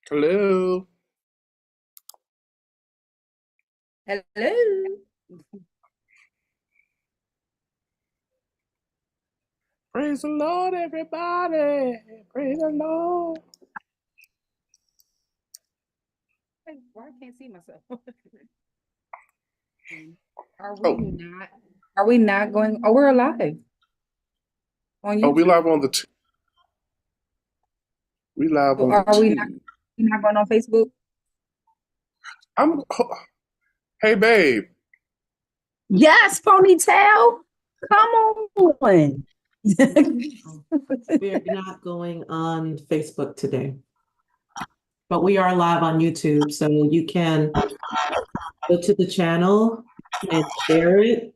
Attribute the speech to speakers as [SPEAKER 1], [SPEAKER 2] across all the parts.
[SPEAKER 1] Hello.
[SPEAKER 2] Hello.
[SPEAKER 1] Praise the Lord, everybody. Praise the Lord.
[SPEAKER 2] Why I can't see myself? Are we
[SPEAKER 1] Oh,
[SPEAKER 2] not? Are we not going? Oh, we're alive on
[SPEAKER 1] we
[SPEAKER 2] YouTube.
[SPEAKER 1] live on we live
[SPEAKER 2] So
[SPEAKER 1] on the
[SPEAKER 2] are we not?
[SPEAKER 1] T.
[SPEAKER 2] We not going on Facebook?
[SPEAKER 1] I'm. Hey, babe.
[SPEAKER 2] Yes, ponytail. Come on.
[SPEAKER 3] We're not going on Facebook today, but we are live on YouTube, so you can go to the channel and share it.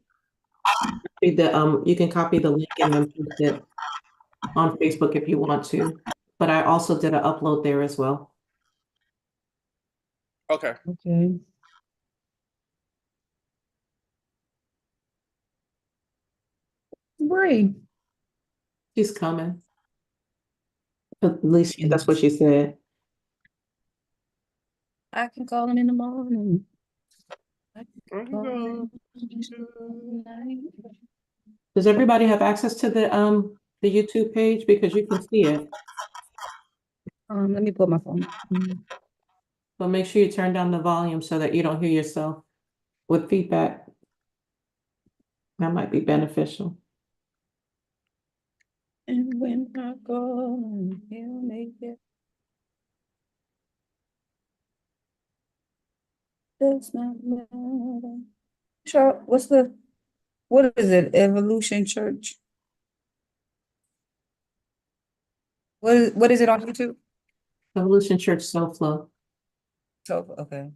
[SPEAKER 3] You can copy the link and then post it on Facebook if you want to. But I also did an upload there as well.
[SPEAKER 1] Okay.
[SPEAKER 2] Okay. Bree.
[SPEAKER 3] She's coming. At least that's what she said.
[SPEAKER 2] I can call him in the morning. I can call him tonight.
[SPEAKER 3] Does everybody have access to the YouTube page because you can see it?
[SPEAKER 2] Let me put my phone.
[SPEAKER 3] But make sure you turn down the volume so that you don't hear yourself with feedback. That might be beneficial.
[SPEAKER 2] And when I go, he'll make it. Does not matter. What is it? Evolution Church. What is it on YouTube?
[SPEAKER 3] Evolution Church Self Love.
[SPEAKER 2] So okay.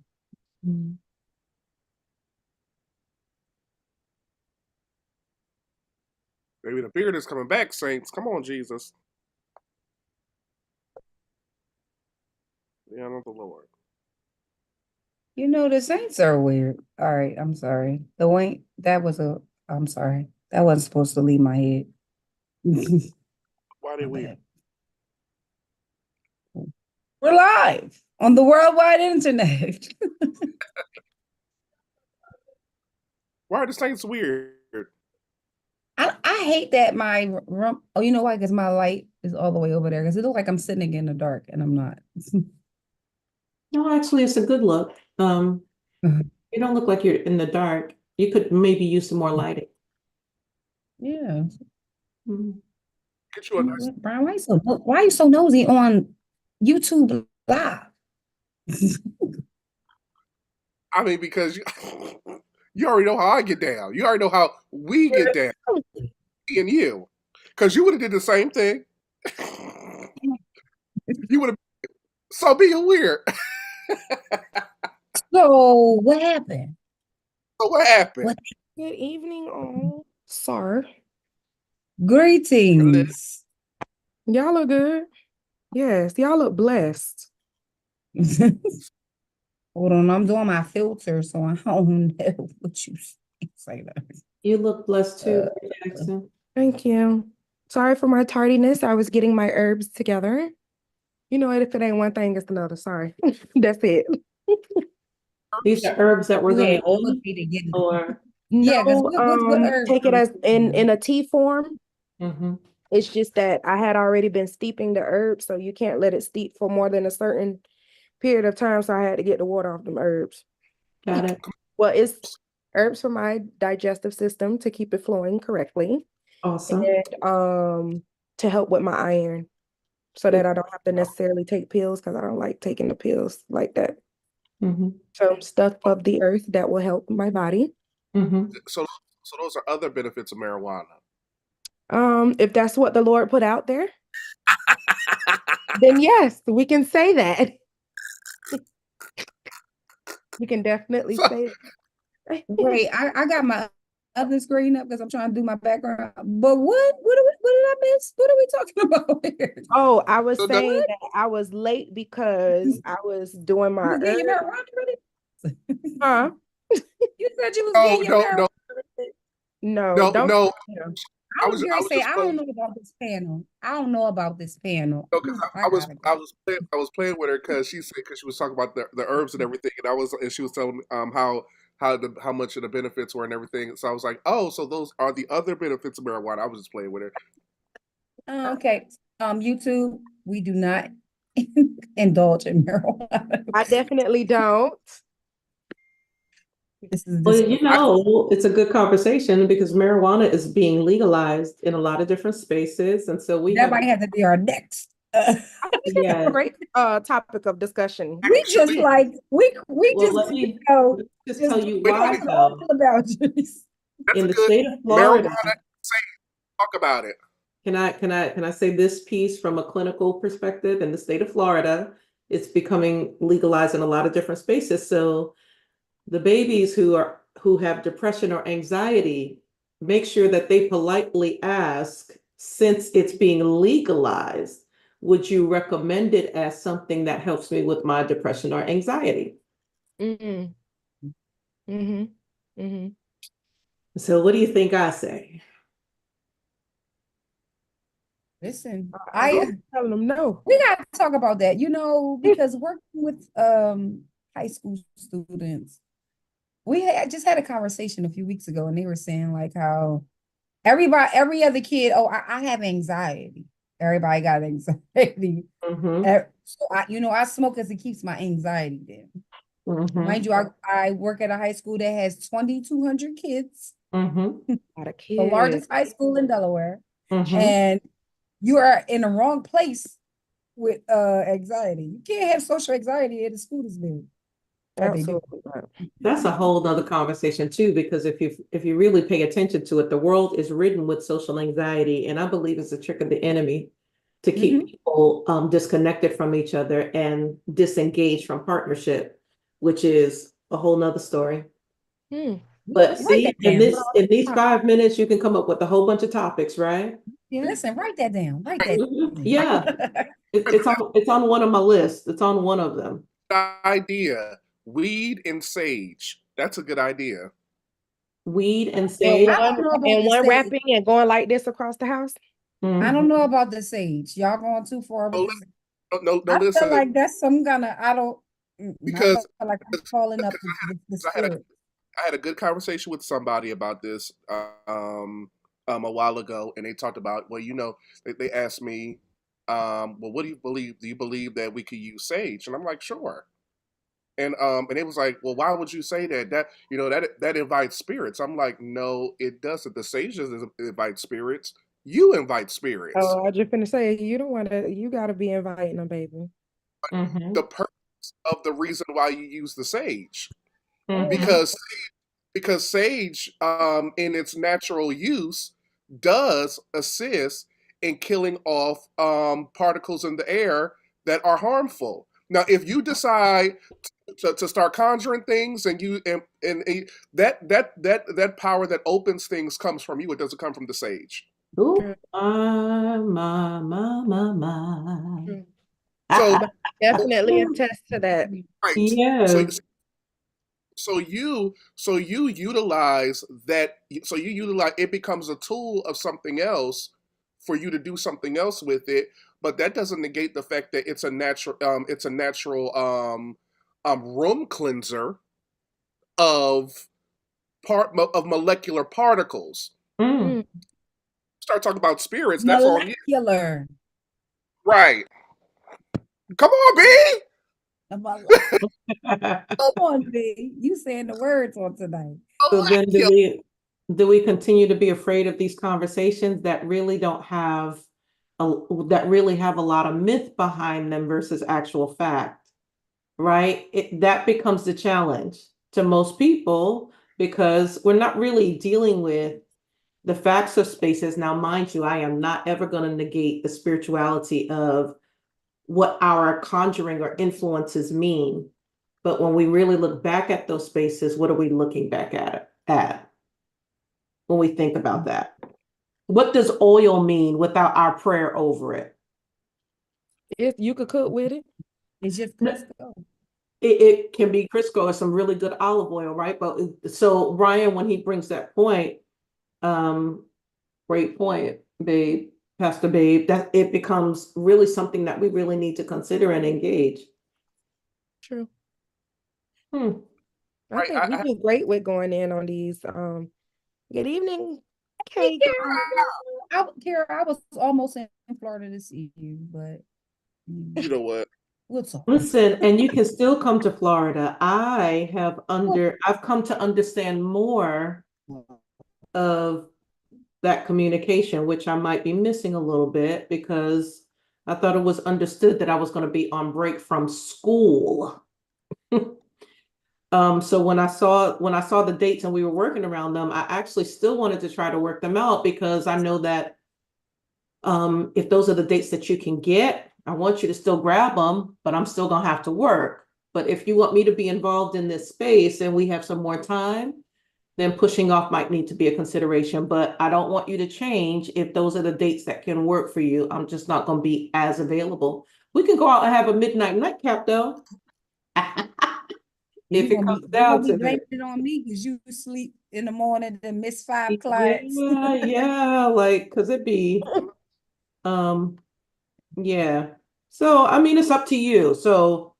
[SPEAKER 1] Maybe the beard is coming back, saints. Come on, Jesus. The honor of the Lord.
[SPEAKER 2] You know the Saints are weird. All right, I'm sorry. I'm sorry. That wasn't supposed to leave my head.
[SPEAKER 1] Why did
[SPEAKER 2] My
[SPEAKER 1] we?
[SPEAKER 2] bad. We're live on the worldwide internet.
[SPEAKER 1] Why are the saints weird?
[SPEAKER 2] I hate that my room. Oh, you know why? Because my light is all the way over there. Because it looks like I'm sitting in the dark, and I'm not.
[SPEAKER 3] No, actually, it's a good look. You don't look like you're in the dark. You could maybe use some more lighting.
[SPEAKER 2] Yeah.
[SPEAKER 3] Mhm.
[SPEAKER 1] Get you a nice.
[SPEAKER 2] Brian, why are you so nosy on YouTube Live?
[SPEAKER 1] I mean, because you, you already know how I get down. You already know how we get down, me and you. Because you would have did the same thing. You would have. So being weird.
[SPEAKER 2] So what happened?
[SPEAKER 1] So what happened?
[SPEAKER 2] What?
[SPEAKER 4] Good evening, all. Sir.
[SPEAKER 2] Greetings.
[SPEAKER 4] Y'all look good. Yes, y'all look blessed.
[SPEAKER 2] Hold on, I'm doing my filter, so I don't know what you say that.
[SPEAKER 3] You look blessed too, Jackson.
[SPEAKER 4] Thank you. Sorry for my tardiness. I was getting my herbs together. You know, if it ain't one thing, it's another. Sorry. That's it.
[SPEAKER 3] These are herbs that we're
[SPEAKER 2] You
[SPEAKER 3] going
[SPEAKER 2] ain't
[SPEAKER 3] to
[SPEAKER 2] old
[SPEAKER 3] eat,
[SPEAKER 2] to be getting.
[SPEAKER 3] or
[SPEAKER 2] Yeah, because
[SPEAKER 4] No,
[SPEAKER 2] what herbs
[SPEAKER 4] take it as in a tea form.
[SPEAKER 3] Mhm.
[SPEAKER 4] It's just that I had already been steeping the herbs, so you can't let it steep for more than a certain period of time. So I had to get the water off them herbs.
[SPEAKER 3] Got it.
[SPEAKER 4] Well, it's herbs for my digestive system to keep it flowing correctly,
[SPEAKER 3] Awesome.
[SPEAKER 4] and to help with my iron so that I don't have to necessarily take pills because I don't like taking the pills like that.
[SPEAKER 3] Mhm.
[SPEAKER 4] So stuff of the earth that will help my body.
[SPEAKER 3] Mhm.
[SPEAKER 1] So those are other benefits of marijuana.
[SPEAKER 4] If that's what the Lord put out there, then yes, we can say that. We can definitely
[SPEAKER 1] So,
[SPEAKER 4] say that.
[SPEAKER 2] Wait, I got my other screen up because I'm trying to do my background. But what did I miss? What are we talking about here?
[SPEAKER 4] Oh, I was
[SPEAKER 1] so no,
[SPEAKER 4] saying that I was late because I was doing my
[SPEAKER 2] You getting your
[SPEAKER 4] herb.
[SPEAKER 2] marijuana ready?
[SPEAKER 4] Huh?
[SPEAKER 2] You said you was
[SPEAKER 1] no,
[SPEAKER 2] getting your
[SPEAKER 1] no, no,
[SPEAKER 2] marijuana ready.
[SPEAKER 4] No,
[SPEAKER 1] no,
[SPEAKER 4] don't.
[SPEAKER 1] no.
[SPEAKER 4] Yeah.
[SPEAKER 2] I
[SPEAKER 1] I
[SPEAKER 2] was
[SPEAKER 1] was I
[SPEAKER 2] gonna
[SPEAKER 1] was
[SPEAKER 2] say
[SPEAKER 1] just
[SPEAKER 2] I don't
[SPEAKER 1] playing
[SPEAKER 2] know about this panel. I don't know about this panel.
[SPEAKER 1] because
[SPEAKER 2] I gotta
[SPEAKER 1] I
[SPEAKER 2] go.
[SPEAKER 1] was playing with her because she was talking about the herbs and everything, and she was telling me how much of the benefits were and everything. So I was like, oh, so those are the other benefits of marijuana. I was just playing with her.
[SPEAKER 2] Oh, okay. YouTube, we do not indulge in marijuana.
[SPEAKER 4] I definitely don't.
[SPEAKER 2] This is
[SPEAKER 3] Well,
[SPEAKER 2] this.
[SPEAKER 3] it's a good conversation because marijuana is being legalized in a lot of different spaces. And so we
[SPEAKER 2] That
[SPEAKER 3] have,
[SPEAKER 2] might have to be our next.
[SPEAKER 4] I think it's a
[SPEAKER 3] yeah,
[SPEAKER 4] great topic of discussion.
[SPEAKER 2] We just
[SPEAKER 1] Actually,
[SPEAKER 2] like we
[SPEAKER 3] well,
[SPEAKER 2] just
[SPEAKER 3] let me just
[SPEAKER 2] just
[SPEAKER 3] tell you
[SPEAKER 1] wait a
[SPEAKER 3] why
[SPEAKER 1] minute,
[SPEAKER 2] all
[SPEAKER 3] though.
[SPEAKER 2] about this.
[SPEAKER 1] that's
[SPEAKER 3] In
[SPEAKER 1] a
[SPEAKER 3] the
[SPEAKER 1] good
[SPEAKER 3] state of Florida,
[SPEAKER 1] marijuana. Say, talk about it.
[SPEAKER 3] can I say this piece from a clinical perspective? In the state of Florida, it's becoming legalized in a lot of different spaces. So the babies who have depression or anxiety, make sure that they politely ask, since it's being legalized, would you recommend it as something that helps me with my depression or anxiety?
[SPEAKER 4] Mm-hmm. Mm-hmm. Mm-hmm.
[SPEAKER 3] So what do you think I say?
[SPEAKER 2] Listen,
[SPEAKER 4] I'm telling them no.
[SPEAKER 2] we got to talk about that, because working with high school students, just had a conversation a few weeks ago, and they were saying like how every other kid, oh, I have anxiety. Everybody got anxiety.
[SPEAKER 3] Mm-hmm,
[SPEAKER 2] So I smoke because it keeps my anxiety down.
[SPEAKER 3] mm-hmm,
[SPEAKER 2] Mind you, I work at a high school that has 2,200 kids,
[SPEAKER 3] mm-hmm,
[SPEAKER 4] A lot of
[SPEAKER 2] the
[SPEAKER 4] kids.
[SPEAKER 2] largest high school in Delaware,
[SPEAKER 3] mm-hmm.
[SPEAKER 2] and you are in the wrong place with anxiety. You can't have social anxiety at a school this big. But they do.
[SPEAKER 4] Absolutely right.
[SPEAKER 3] That's a whole nother conversation too, because if you really pay attention to it, the world is ridden with social anxiety, and I believe it's a trick of the enemy to keep
[SPEAKER 2] Mhm.
[SPEAKER 3] people disconnected from each other and disengaged from partnership, which is a whole nother story.
[SPEAKER 4] Hmm.
[SPEAKER 3] But
[SPEAKER 2] Write
[SPEAKER 3] see,
[SPEAKER 2] that down.
[SPEAKER 3] in these 5 minutes, you can come up with a whole bunch of topics, right?
[SPEAKER 2] Yeah, listen, write that down. Write that
[SPEAKER 3] Mhm.
[SPEAKER 2] down.
[SPEAKER 3] Yeah, it's on one of my lists. It's on one of them.
[SPEAKER 1] Idea: weed and sage. That's a good idea.
[SPEAKER 3] Weed and
[SPEAKER 4] And
[SPEAKER 3] sage.
[SPEAKER 2] I don't know about the
[SPEAKER 4] one
[SPEAKER 2] sage.
[SPEAKER 4] wrapping and going like this across the house.
[SPEAKER 2] I
[SPEAKER 3] Mhm.
[SPEAKER 2] don't know about the sage. Y'all going too far
[SPEAKER 1] No,
[SPEAKER 2] with this.
[SPEAKER 1] no,
[SPEAKER 2] I feel
[SPEAKER 1] listen,
[SPEAKER 2] like that's some kind of I don't. I feel
[SPEAKER 1] because
[SPEAKER 2] like I'm calling up the
[SPEAKER 1] I had a
[SPEAKER 2] spirit.
[SPEAKER 1] I had a good conversation with somebody about this a while ago, and they talked about, well, they asked me, well, what do you believe? Do you believe that we could use sage? And I'm like, sure. And it was like, well, why would you say that? That invites spirits. I'm like, no, it doesn't. The sage doesn't invite spirits. You invite spirits.
[SPEAKER 4] Oh, I just finna say you don't want to. You gotta be inviting them, baby.
[SPEAKER 3] Mhm.
[SPEAKER 1] The purpose of the reason why you use the sage,
[SPEAKER 3] Mhm.
[SPEAKER 1] because sage, in its natural use, does assist in killing off particles in the air that are harmful. Now, if you decide to start conjuring things, and that power that opens things comes from you, it doesn't come from the sage.
[SPEAKER 3] Ooh,
[SPEAKER 4] Girl,
[SPEAKER 3] my.
[SPEAKER 4] mm.
[SPEAKER 1] So,
[SPEAKER 4] But definitely attest to that.
[SPEAKER 1] right. So
[SPEAKER 3] Yes.
[SPEAKER 1] you utilize that. So you utilize it, becomes a tool of something else for you to do something else with it. But that doesn't negate the fact that it's a natural room cleanser of molecular particles.
[SPEAKER 3] Mm.
[SPEAKER 4] Mm.
[SPEAKER 1] Start talking about spirits, that's on you.
[SPEAKER 2] Molecular.
[SPEAKER 1] Right. Come on, B.
[SPEAKER 2] Come on, B. You saying the words on tonight.
[SPEAKER 3] So then
[SPEAKER 1] Molecular.
[SPEAKER 3] do we continue to be afraid of these conversations that really don't have that really have a lot of myth behind them versus actual fact, right? That becomes the challenge to most people because we're not really dealing with the facts of spaces. Now, mind you, I am not ever going to negate the spirituality of what our conjuring or influences mean. But when we really look back at those spaces, what are we looking back at when we think about that? What does oil mean without our prayer over it?
[SPEAKER 4] If you could cook with it,
[SPEAKER 2] It's just
[SPEAKER 3] It,
[SPEAKER 2] Crisco.
[SPEAKER 3] it can be Crisco or some really good olive oil, right? But so Ryan, when he brings that point, um, Great point, babe, Pastor Babe, that it becomes really something that we really need to consider and engage.
[SPEAKER 4] True.
[SPEAKER 3] Hmm.
[SPEAKER 4] I
[SPEAKER 1] Right.
[SPEAKER 4] think we do great with going in on these. Good evening,
[SPEAKER 2] Hey,
[SPEAKER 4] Kate.
[SPEAKER 2] Kara, I was almost in Florida to see you, but
[SPEAKER 1] You know what?
[SPEAKER 2] we'll talk.
[SPEAKER 3] Listen, and you can still come to Florida. I've come to understand more of that communication, which I might be missing a little bit because I thought it was understood that I was going to be on break from school. So when I saw the dates and we were working around them, I actually still wanted to try to work them out because I know that if those are the dates that you can get, I want you to still grab them, but I'm still gonna have to work. But if you want me to be involved in this space and we have some more time, then pushing off might need to be a consideration. But I don't want you to change if those are the dates that can work for you. I'm just not gonna be as available. We can go out and have a midnight nightcap though. If it comes
[SPEAKER 2] You
[SPEAKER 3] down
[SPEAKER 2] gonna be
[SPEAKER 3] to
[SPEAKER 2] blaming
[SPEAKER 3] it.
[SPEAKER 2] it on me because you sleep in the morning and miss 5 clients.
[SPEAKER 3] Yeah, like, cause it be, um, yeah. So, I mean, it's up to you. So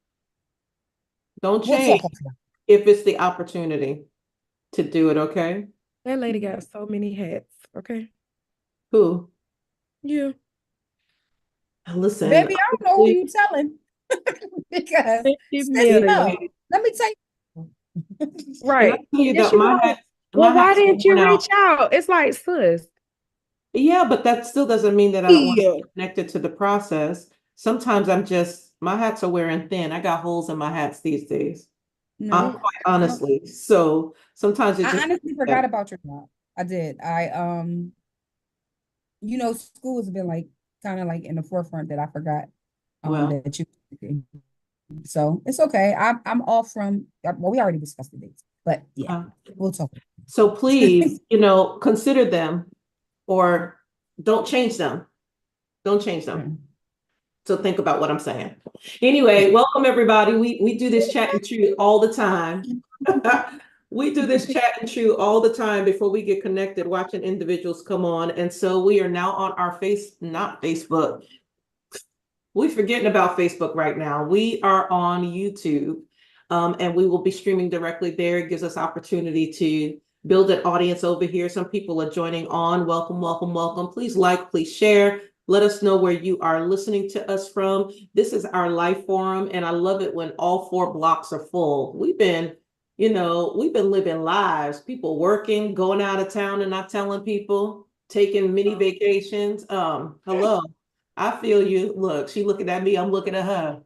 [SPEAKER 3] don't
[SPEAKER 2] We'll
[SPEAKER 3] change
[SPEAKER 2] talk about
[SPEAKER 3] if it's the opportunity to do it, okay?
[SPEAKER 4] That lady got so many hats. Okay.
[SPEAKER 3] Who?
[SPEAKER 4] Yeah.
[SPEAKER 3] Listen,
[SPEAKER 2] Baby, I don't know who you telling because
[SPEAKER 4] 50
[SPEAKER 2] sis,
[SPEAKER 4] million.
[SPEAKER 2] no. Let me tell you.
[SPEAKER 3] and I
[SPEAKER 4] Right.
[SPEAKER 3] tell you
[SPEAKER 4] Yes,
[SPEAKER 3] that
[SPEAKER 4] you know.
[SPEAKER 3] my
[SPEAKER 4] Well, why
[SPEAKER 3] hat's
[SPEAKER 4] didn't
[SPEAKER 3] worn
[SPEAKER 4] you
[SPEAKER 3] out.
[SPEAKER 4] reach out? It's like, sis.
[SPEAKER 3] Yeah, but that still doesn't mean that I don't want to
[SPEAKER 4] Yeah.
[SPEAKER 3] be connected to the process. Sometimes my hats are wearing thin. I got holes in my hats these days.
[SPEAKER 2] No,
[SPEAKER 3] Quite honestly. So sometimes it
[SPEAKER 2] I
[SPEAKER 3] just
[SPEAKER 2] honestly forgot about your job. I did. School has been like kind of like in the forefront that I forgot
[SPEAKER 3] well,
[SPEAKER 2] that you. So it's okay. I'm off from. Well, we already discussed the dates, but yeah,
[SPEAKER 3] uh,
[SPEAKER 2] we'll talk.
[SPEAKER 3] so please, consider them or don't change them. Don't change them.
[SPEAKER 2] Mm.
[SPEAKER 3] So think about what I'm saying. Anyway, welcome everybody. We do this chat and chew all the time. We do this chat and chew all the time before we get connected, watching individuals come on. And so we are now on our not Facebook. We're forgetting about Facebook right now. We are on YouTube, and we will be streaming directly there. It gives us opportunity to build an audience over here. Some people are joining on. Welcome, welcome, welcome. Please like, please share. Let us know where you are listening to us from. This is our live forum, and I love it when all 4 blocks are full. We've been living lives, people working, going out of town and not telling people, taking mini vacations. Hello. I feel you. Look, she looking at me, I'm looking at her.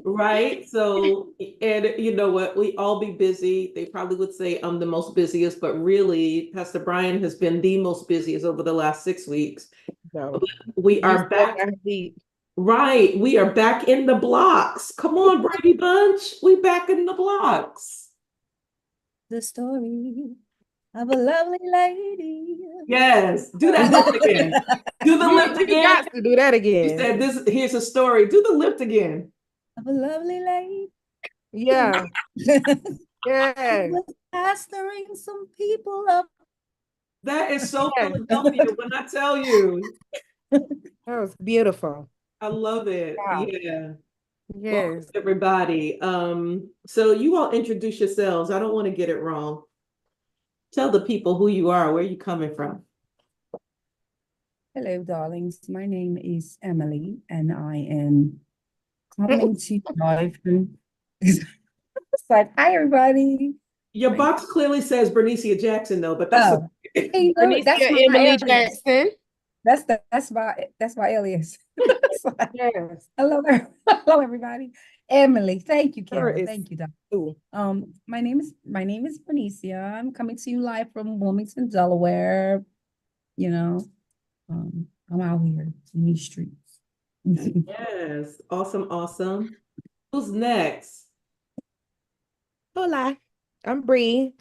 [SPEAKER 3] Right? So, and you know what? We all be busy. They probably would say I'm the most busiest, but really, Pastor Brian has been the most busiest over the last 6 weeks.
[SPEAKER 4] No.
[SPEAKER 3] We
[SPEAKER 4] You
[SPEAKER 3] are
[SPEAKER 4] still
[SPEAKER 3] back.
[SPEAKER 4] got deep.
[SPEAKER 3] Right. We are back in the blocks. Come on, Brady Bunch. We back in the blocks.
[SPEAKER 2] The story of a lovely lady.
[SPEAKER 3] Yes. Do that lift again. Do the lift
[SPEAKER 4] You
[SPEAKER 3] again.
[SPEAKER 4] got to do that
[SPEAKER 3] You
[SPEAKER 4] again.
[SPEAKER 3] said this. Here's a story. Do the lift again.
[SPEAKER 2] Of a lovely lady.
[SPEAKER 4] Yeah. Yeah.
[SPEAKER 2] Was pastoring some people up.
[SPEAKER 3] That is so
[SPEAKER 4] Yeah.
[SPEAKER 3] Philadelphia when I tell you.
[SPEAKER 4] That was beautiful.
[SPEAKER 3] I love it.
[SPEAKER 4] Wow.
[SPEAKER 3] Yeah. Welcome,
[SPEAKER 4] Yes.
[SPEAKER 3] everybody. So you all introduce yourselves. I don't want to get it wrong. Tell the people who you are, where you coming from.
[SPEAKER 2] Hello, darlings. My name is Emily, and I am coming to you live from. It's like, hi, everybody.
[SPEAKER 3] Your box clearly says Bernicia Jackson, though, but that's
[SPEAKER 2] Oh, hey, look, that's
[SPEAKER 4] Bernicia
[SPEAKER 2] my
[SPEAKER 4] Emily
[SPEAKER 2] alias.
[SPEAKER 4] Jackson.
[SPEAKER 2] That's my alias. It's like,
[SPEAKER 4] Yes.
[SPEAKER 2] hello, everybody. Emily, thank you,
[SPEAKER 4] Her
[SPEAKER 2] Kara.
[SPEAKER 4] is
[SPEAKER 2] Thank you, Doc.
[SPEAKER 4] cool.
[SPEAKER 2] My name is Bernicia. I'm coming to you live from Wilmington, Delaware. You know, I'm out here in these streets.
[SPEAKER 3] Yes. Awesome. Awesome. Who's next?
[SPEAKER 4] Hola. I'm Bree.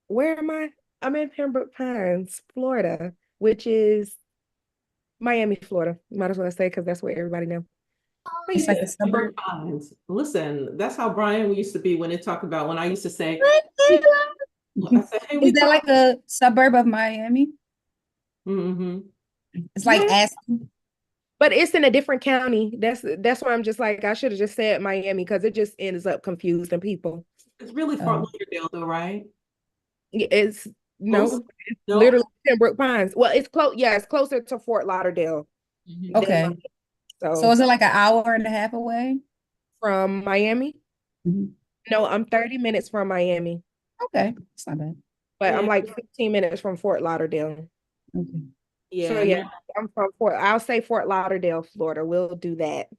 [SPEAKER 4] Where am I? I'm in Pembroke Pines, Florida, which is Miami, Florida. Might as well say because that's where everybody knows.
[SPEAKER 2] It's like a suburb.
[SPEAKER 3] Listen, that's how Brian used to be when they talk about when I used to say,
[SPEAKER 2] Is
[SPEAKER 3] I said, hey, we
[SPEAKER 2] that like a suburb of Miami?
[SPEAKER 3] Mm-hmm.
[SPEAKER 2] It's like
[SPEAKER 4] Yeah.
[SPEAKER 2] asking.
[SPEAKER 4] But it's in a different county. That's why I'm just like, I should have just said Miami because it just ends up confusing people.
[SPEAKER 3] It's really Fort Lauderdale, though, right?
[SPEAKER 4] It's
[SPEAKER 3] Close?
[SPEAKER 4] no, it's
[SPEAKER 3] No?
[SPEAKER 4] literally Pembroke Pines. Well, it's close. Yeah, it's closer to Fort Lauderdale than
[SPEAKER 2] Okay.
[SPEAKER 4] Miami.
[SPEAKER 2] So
[SPEAKER 4] So
[SPEAKER 2] is it like an hour and a half away?
[SPEAKER 4] from Miami,
[SPEAKER 2] Mhm.
[SPEAKER 4] no, I'm 30 minutes from Miami,
[SPEAKER 2] Okay, it's not bad.
[SPEAKER 4] but I'm
[SPEAKER 3] Yeah.
[SPEAKER 4] like 15 minutes from Fort Lauderdale.
[SPEAKER 2] Okay.
[SPEAKER 4] So
[SPEAKER 3] Yeah.
[SPEAKER 4] yeah, I'm from I'll say Fort Lauderdale, Florida. We'll do that.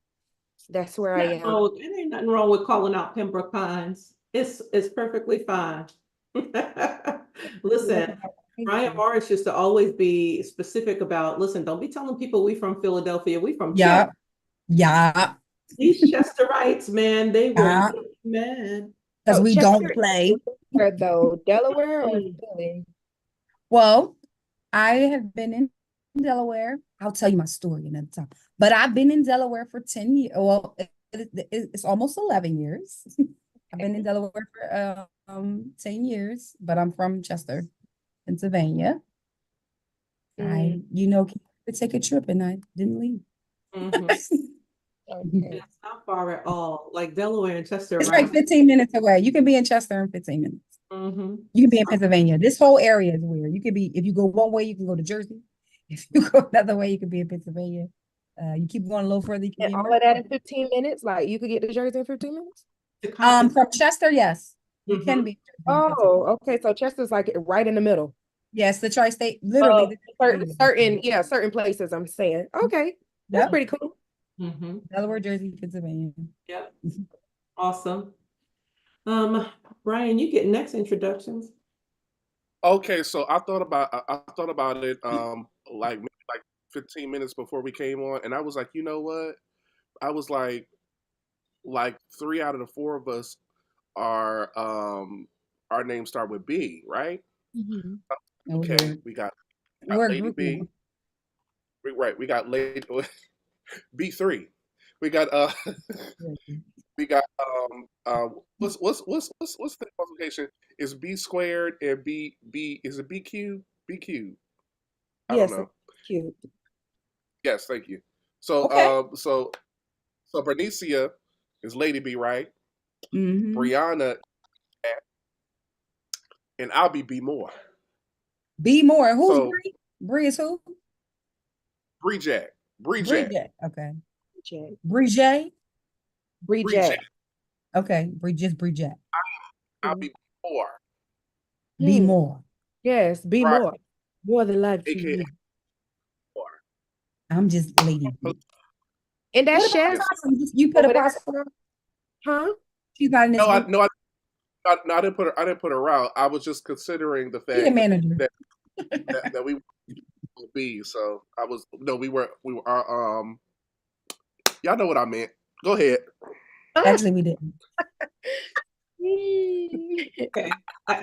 [SPEAKER 4] That's where I am.
[SPEAKER 3] Oh, there ain't nothing wrong with calling out Pembroke Pines. It's perfectly fine. Listen, Brian Morris used to always be specific about, listen, don't be telling people we from Philadelphia, we from Chester.
[SPEAKER 2] Yeah.
[SPEAKER 3] These Chesterites, man, they will
[SPEAKER 2] Yeah.
[SPEAKER 3] get mad.
[SPEAKER 2] Because
[SPEAKER 4] Oh,
[SPEAKER 2] we
[SPEAKER 4] Chester
[SPEAKER 2] don't play.
[SPEAKER 4] Where though? Delaware or
[SPEAKER 3] Mm.
[SPEAKER 4] Philly?
[SPEAKER 2] Well, I have been in Delaware. I'll tell you my story another time. But I've been in Delaware for 10 years. Well, it's almost 11 years. I've been in Delaware for 10 years, but I'm from Chester, Pennsylvania. I could take a trip and I didn't leave.
[SPEAKER 3] Mhm.
[SPEAKER 4] Okay.
[SPEAKER 3] It's not far at all. Like Delaware and Chester,
[SPEAKER 2] It's
[SPEAKER 3] right?
[SPEAKER 2] like 15 minutes away. You can be in Chester in 15 minutes.
[SPEAKER 3] Mm-hmm.
[SPEAKER 2] You can be in Pennsylvania. This whole area is weird. You could be, if you go one way, you can go to Jersey. If you go another way, you could be in Pennsylvania. You keep going a little further, you can
[SPEAKER 4] And
[SPEAKER 2] be in
[SPEAKER 4] all of that
[SPEAKER 2] Maryland.
[SPEAKER 4] in 15 minutes? Like you could get to Jersey in 15 minutes?
[SPEAKER 2] From Chester, yes. You can be in Jersey in 15 minutes.
[SPEAKER 4] Oh, okay. So Chester's like right in the middle.
[SPEAKER 2] Yes, the tri-state, literally.
[SPEAKER 4] Certain places I'm saying. Okay. That's
[SPEAKER 2] Yep.
[SPEAKER 4] pretty cool.
[SPEAKER 3] Mm-hmm.
[SPEAKER 2] Delaware, Jersey, Pennsylvania.
[SPEAKER 3] Yep. Awesome. Brian, you get next introductions.
[SPEAKER 1] Okay, so I thought about it like maybe like 15 minutes before we came on, and I was like, you know what? I was like 3 out of the 4 of us are our names start with B, right? Okay, we got
[SPEAKER 2] We're a
[SPEAKER 1] Lady
[SPEAKER 2] group
[SPEAKER 1] B.
[SPEAKER 2] now.
[SPEAKER 1] Right, we got Lady B3. We got we got what's the multiplication? Is B squared and B is it BQ? BQ. I don't
[SPEAKER 4] Yes,
[SPEAKER 1] know.
[SPEAKER 4] cute.
[SPEAKER 1] Yes, thank you. So
[SPEAKER 2] Okay.
[SPEAKER 1] so Bernicia is Lady B, right?
[SPEAKER 2] Mhm.
[SPEAKER 1] Brianna and I'll be B more.
[SPEAKER 2] Be more. Who's
[SPEAKER 1] So
[SPEAKER 2] Bree? Bree is who?
[SPEAKER 1] Bree Jack. Bree
[SPEAKER 2] Bree
[SPEAKER 1] Jack.
[SPEAKER 2] J. Okay.
[SPEAKER 4] Jack.
[SPEAKER 2] Bree J.
[SPEAKER 4] Bree
[SPEAKER 1] Bree Jack.
[SPEAKER 4] Jack.
[SPEAKER 2] Okay. Just Bree Jack.
[SPEAKER 1] I'll be more.
[SPEAKER 2] Be more.
[SPEAKER 4] Yes, be
[SPEAKER 1] Right.
[SPEAKER 4] more. More than life to
[SPEAKER 1] AKA
[SPEAKER 4] you.
[SPEAKER 1] more.
[SPEAKER 2] I'm just Lady B.
[SPEAKER 4] And that
[SPEAKER 2] What about
[SPEAKER 4] chef
[SPEAKER 2] Tasha? You put a
[SPEAKER 4] over there,
[SPEAKER 2] apostrophe?
[SPEAKER 4] huh?
[SPEAKER 2] She's not in this
[SPEAKER 1] No,
[SPEAKER 2] group.
[SPEAKER 1] no, I didn't put her out. I was just considering the
[SPEAKER 2] Be the
[SPEAKER 1] fact
[SPEAKER 2] manager.
[SPEAKER 1] that we will be. So I was no, we were y'all know what I meant. Go ahead.
[SPEAKER 2] Actually, we didn't.
[SPEAKER 3] Okay. I.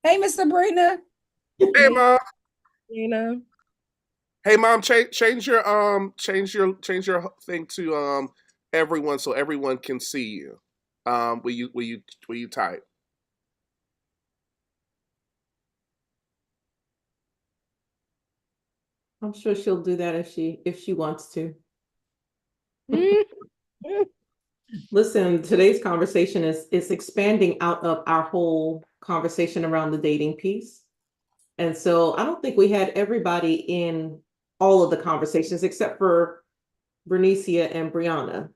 [SPEAKER 2] Hey, Miss Sabrina.
[SPEAKER 1] Hey mom.
[SPEAKER 4] You know,
[SPEAKER 1] Hey mom, change your thing to everyone so everyone can see you. Will you type?
[SPEAKER 3] I'm sure she'll do that if she wants to. Listen, today's conversation is expanding out of our whole conversation around the dating piece. And so I don't think we had everybody in all of the conversations except for Bernicia and Brianna.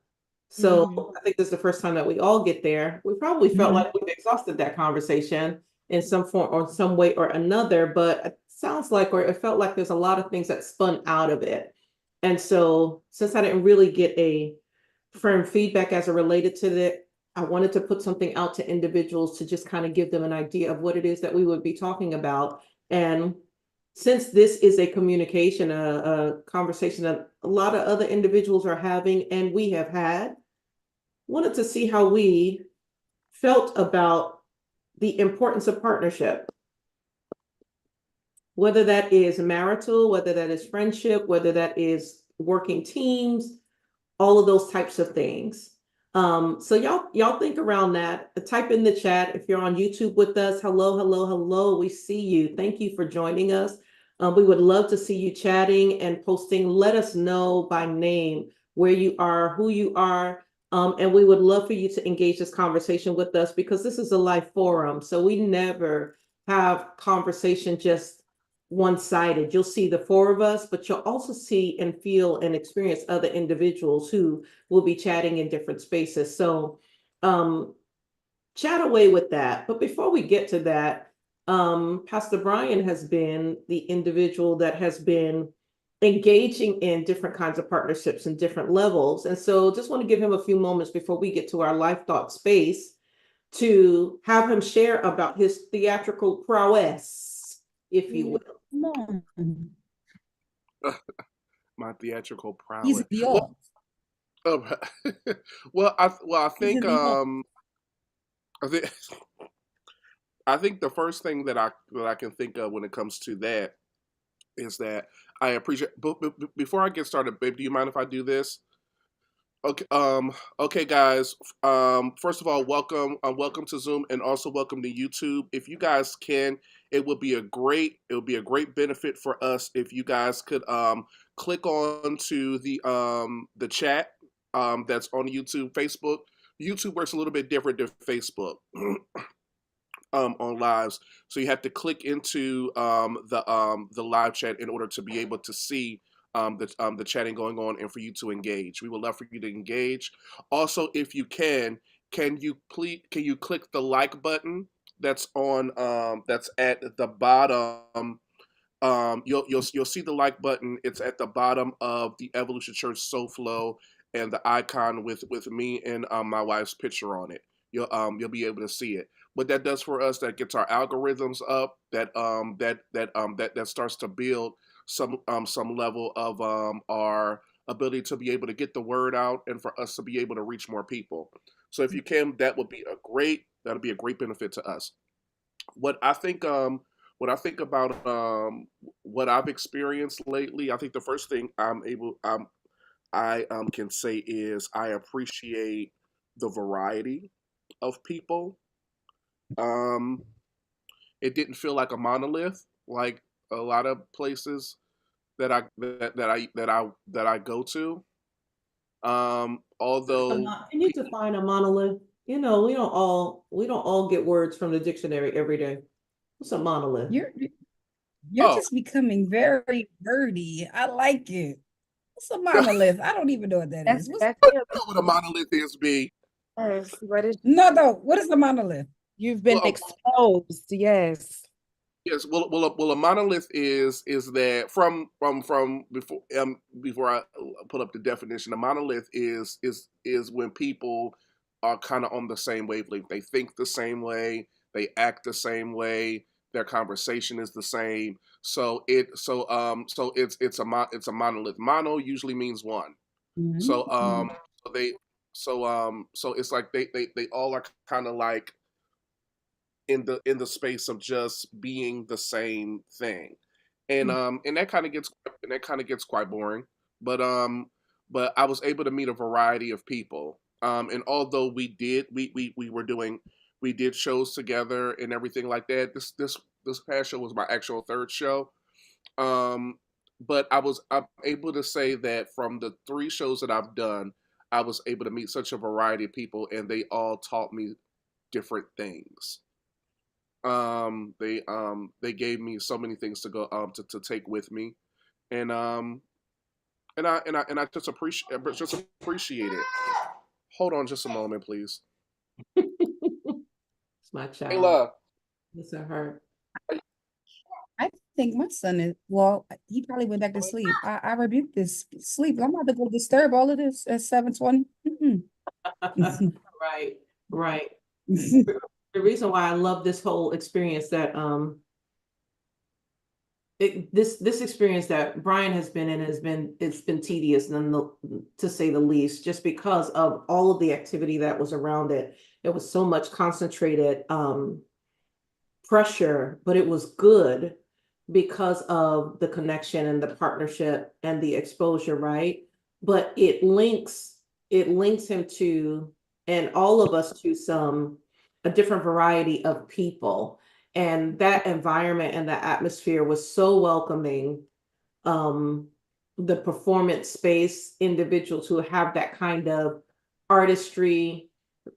[SPEAKER 3] So I think this is the first time that we all get there. We probably felt like we've exhausted that conversation in some form or some way or another, but it sounds like, or it felt like there's a lot of things that spun out of it. And so since I didn't really get a firm feedback as it related to that, I wanted to put something out to individuals to just kind of give them an idea of what it is that we would be talking about. And since this is a communication, a conversation that a lot of other individuals are having and we have had, wanted to see how we felt about the importance of partnership. Whether that is marital, whether that is friendship, whether that is working teams, all of those types of things. So y'all think around that. Type in the chat if you're on YouTube with us. Hello, hello, hello. We see you. Thank you for joining us. We would love to see you chatting and posting. Let us know by name where you are, who you are, and we would love for you to engage this conversation with us, because this is a live forum. So we never have conversation just one-sided. You'll see the four of us, but you'll also see and feel and experience other individuals who will be chatting in different spaces. So chat away with that. But before we get to that, Pastor Brian has been the individual that has been engaging in different kinds of partnerships and different levels. And so just want to give him a few moments before we get to our Life Thought space to have him share about his theatrical prowess, if you will.
[SPEAKER 2] Come on.
[SPEAKER 1] My theatrical
[SPEAKER 2] He's in
[SPEAKER 1] prowess.
[SPEAKER 2] the art.
[SPEAKER 1] Well, I
[SPEAKER 2] He's
[SPEAKER 1] think
[SPEAKER 2] in the art.
[SPEAKER 1] I think I think the first thing that I can think of when it comes to that is that I appreciate. But before I get started, babe, do you mind if I do this? Okay, okay, guys. First of all, welcome to Zoom, and also welcome to YouTube. If you guys can, it would be a great benefit for us if you guys could click on to the chat that's on YouTube, Facebook. YouTube works a little bit different than Facebook. On lives, so you have to click into the live chat in order to be able to see the chatting going on and for you to engage. We would love for you to engage. Also, if you can you click the like button that's on that's at the bottom. You'll see the like button. It's at the bottom of the Evolution Church SoFlo, and the icon with me and my wife's picture on it. You'll be able to see it. What that does for us, that gets our algorithms up. That starts to build some level of our ability to be able to get the word out and for us to be able to reach more people. So if you can, that'll be a great benefit to us. What I think about what I've experienced lately, I think the first thing I can say is I appreciate the variety of people. Um, it didn't feel like a monolith, like a lot of places that I go to. Although
[SPEAKER 3] Can you define a monolith? You know, we don't all get words from the dictionary every day. What's a monolith?
[SPEAKER 2] You're
[SPEAKER 1] oh
[SPEAKER 2] just becoming very wordy. I like it. What's a monolith? I don't even know what that is.
[SPEAKER 4] That's
[SPEAKER 1] I
[SPEAKER 4] him.
[SPEAKER 1] know what a monolith is, B.
[SPEAKER 4] Yes, what is
[SPEAKER 2] No. What is a monolith?
[SPEAKER 4] you've been
[SPEAKER 1] Well,
[SPEAKER 4] exposed, yes.
[SPEAKER 1] yes, a monolith is that from before I put up the definition. A monolith is when people are kind of on the same wavelength. They think the same way, they act the same way, their conversation is the same. It's a monolith. Mono usually means one. So
[SPEAKER 2] Mhm.
[SPEAKER 1] so they so it's like they all are kind of like in the space of just being the same thing, and that kind of gets quite boring. But I was able to meet a variety of people, and although we did shows together and everything like that. This past show was my actual third show. I'm able to say that from the three shows that I've done, I was able to meet such a variety of people, and they all taught me different things. They gave me so many things to go to take with me, and I just appreciate it. Hold on just a moment, please.
[SPEAKER 3] It's my child.
[SPEAKER 1] Ayla.
[SPEAKER 3] It's a her.
[SPEAKER 2] I think my son is, well, he probably went back to sleep. I rebuked this sleep. I'm about to go disturb all of this at 7:20.
[SPEAKER 3] Right, right. The reason why I love this whole experience that this experience that Brian has been in it's been tedious to say the least, just because of all of the activity that was around it. It was so much concentrated pressure, but it was good because of the connection and the partnership and the exposure, right? But it links him to, and all of us, to a different variety of people. And that environment and that atmosphere was so welcoming. The performance space, individuals who have that kind of artistry,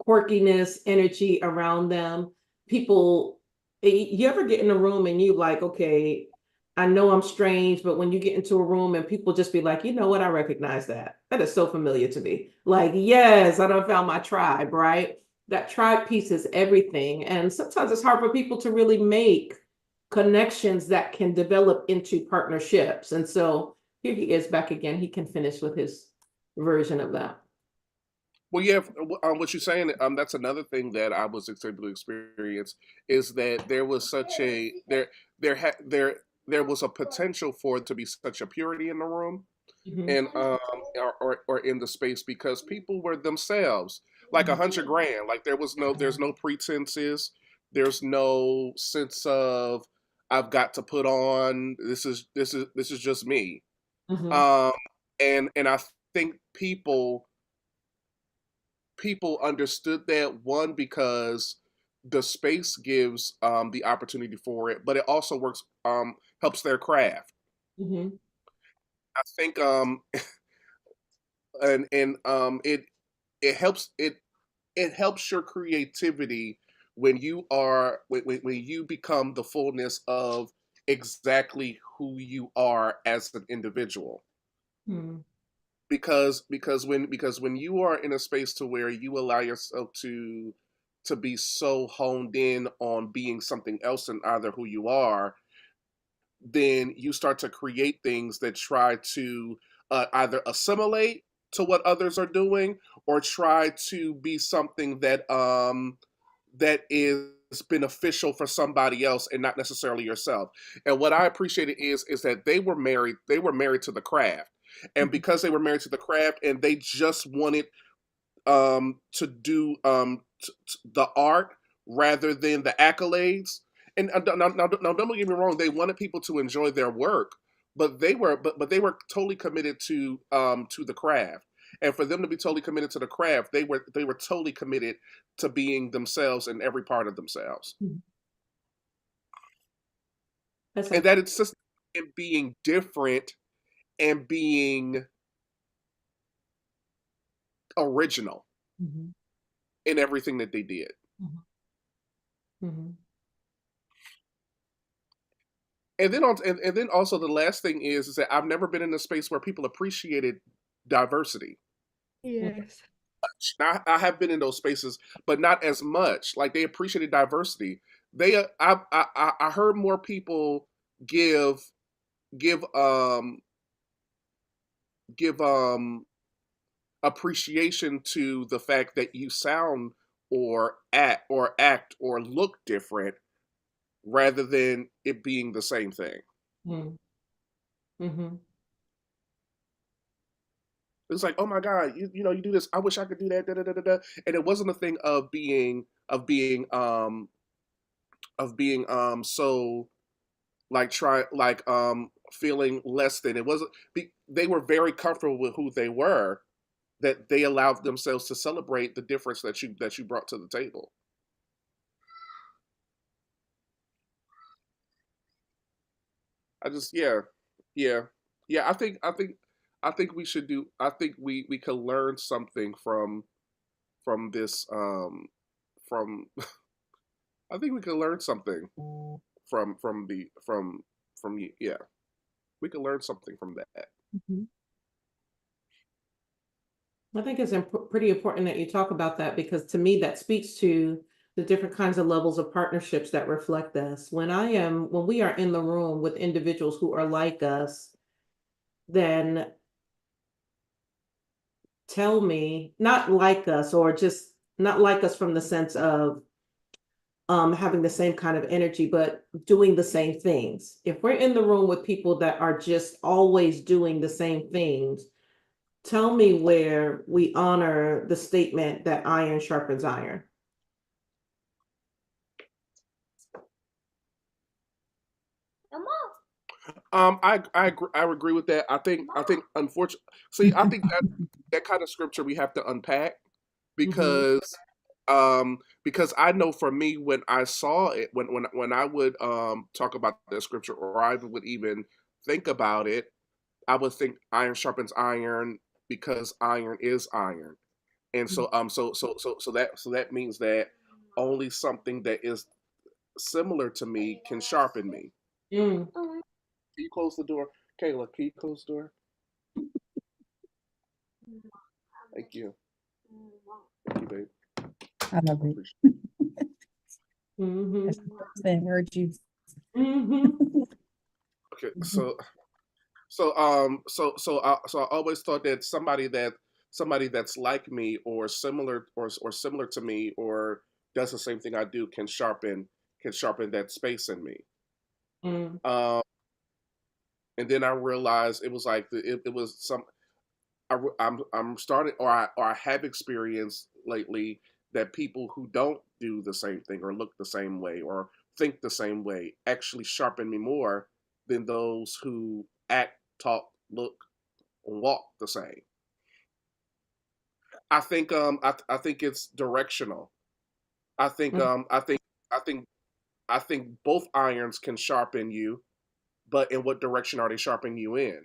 [SPEAKER 3] quirkiness, energy around them. People, you ever get in a room and you like, okay, I know I'm strange, but when you get into a room and people just be like, you know what, I recognize that. That is so familiar to me. Like, yes, I done found my tribe, right? That tribe piece is everything. And sometimes it's hard for people to really make connections that can develop into partnerships. And so here he is back again. He can finish with his version of that.
[SPEAKER 1] Well, yeah, what you're saying, that's another thing that I was able to experience is that there was such a there had there was a potential for it to be such a purity in the room
[SPEAKER 3] Mhm.
[SPEAKER 1] and or in the space because people were themselves, like 100 grand. Like there's no pretenses, there's no sense of I've got to put on this is just me.
[SPEAKER 3] Mhm.
[SPEAKER 1] Um, and I think people understood that one because the space gives the opportunity for it, but it also works helps their craft.
[SPEAKER 3] Mhm.
[SPEAKER 1] I think and it helps your creativity when when you become the fullness of exactly who you are as an individual.
[SPEAKER 3] Mhm.
[SPEAKER 1] Because when you are in a space to where you allow yourself to be so honed in on being something else than either who you are, then you start to create things that try to either assimilate to what others are doing or try to be something that is beneficial for somebody else and not necessarily yourself. And what I appreciated is that they were married to the craft. And
[SPEAKER 3] Mhm.
[SPEAKER 1] because they were married to the craft and they just wanted to do the art rather than the accolades. And now, don't get me wrong; they wanted people to enjoy their work, but they were totally committed to the craft. And for them to be totally committed to the craft, they were totally committed to being themselves in every part of themselves,
[SPEAKER 3] Mhm. That's
[SPEAKER 1] and
[SPEAKER 3] it.
[SPEAKER 1] that it's just in being different and being original
[SPEAKER 3] Mhm.
[SPEAKER 1] in everything that they did.
[SPEAKER 3] Mhm. Mhm.
[SPEAKER 1] And then also the last thing is that I've never been in a space where people appreciated diversity.
[SPEAKER 4] Yes.
[SPEAKER 1] Now, I have been in those spaces, but not as much. Like they appreciated diversity. I heard more people give give give appreciation to the fact that you sound or act or look different rather than it being the same thing.
[SPEAKER 3] Mhm. Mhm.
[SPEAKER 1] It's like, oh my God, you do this. I wish I could do that. Da, da, da, da, da. And it wasn't a thing of being so like try like feeling less than. It wasn't. They were very comfortable with who they were. That they allowed themselves to celebrate the difference that you brought to the table. I just yeah yeah. I think we should do. I think we could learn something from this from I think we could learn something from the from you. Yeah, we could learn something from that.
[SPEAKER 3] Mhm. I think it's pretty important that you talk about that because to me that speaks to the different kinds of levels of partnerships that reflect us. When we are in the room with individuals who are like us, then tell me, not like us or just not like us from the sense of having the same kind of energy, but doing the same things. If we're in the room with people that are just always doing the same things, tell me where we honor the statement that iron sharpens iron.
[SPEAKER 1] I agree with that. I think unfortunately, see, I think that kind of scripture we have to unpack
[SPEAKER 3] Mhm.
[SPEAKER 1] because Because I know for me, when I saw it, when I would talk about the scripture, or I would even think about it, I would think iron sharpens iron because iron is iron. And so that means that only something that is similar to me can sharpen me.
[SPEAKER 3] Mm.
[SPEAKER 1] Can you close the door? Kayla, can you close the door? Thank you. Thank you, babe.
[SPEAKER 2] I love it.
[SPEAKER 1] Appreciate
[SPEAKER 3] Mhm.
[SPEAKER 2] That's the first thing word you.
[SPEAKER 3] Mhm.
[SPEAKER 1] it. Okay, so I always thought that somebody that's like me or similar to me or does the same thing I do can sharpen that space in me.
[SPEAKER 3] Mm.
[SPEAKER 1] Um, and then I realized it was like it was some I'm starting or I have experienced lately that people who don't do the same thing or look the same way or think the same way actually sharpen me more than those who act, talk, look, and walk the same. I think it's directional. I think
[SPEAKER 3] Mm.
[SPEAKER 1] I think I think both irons can sharpen you, but in what direction are they sharpening you in?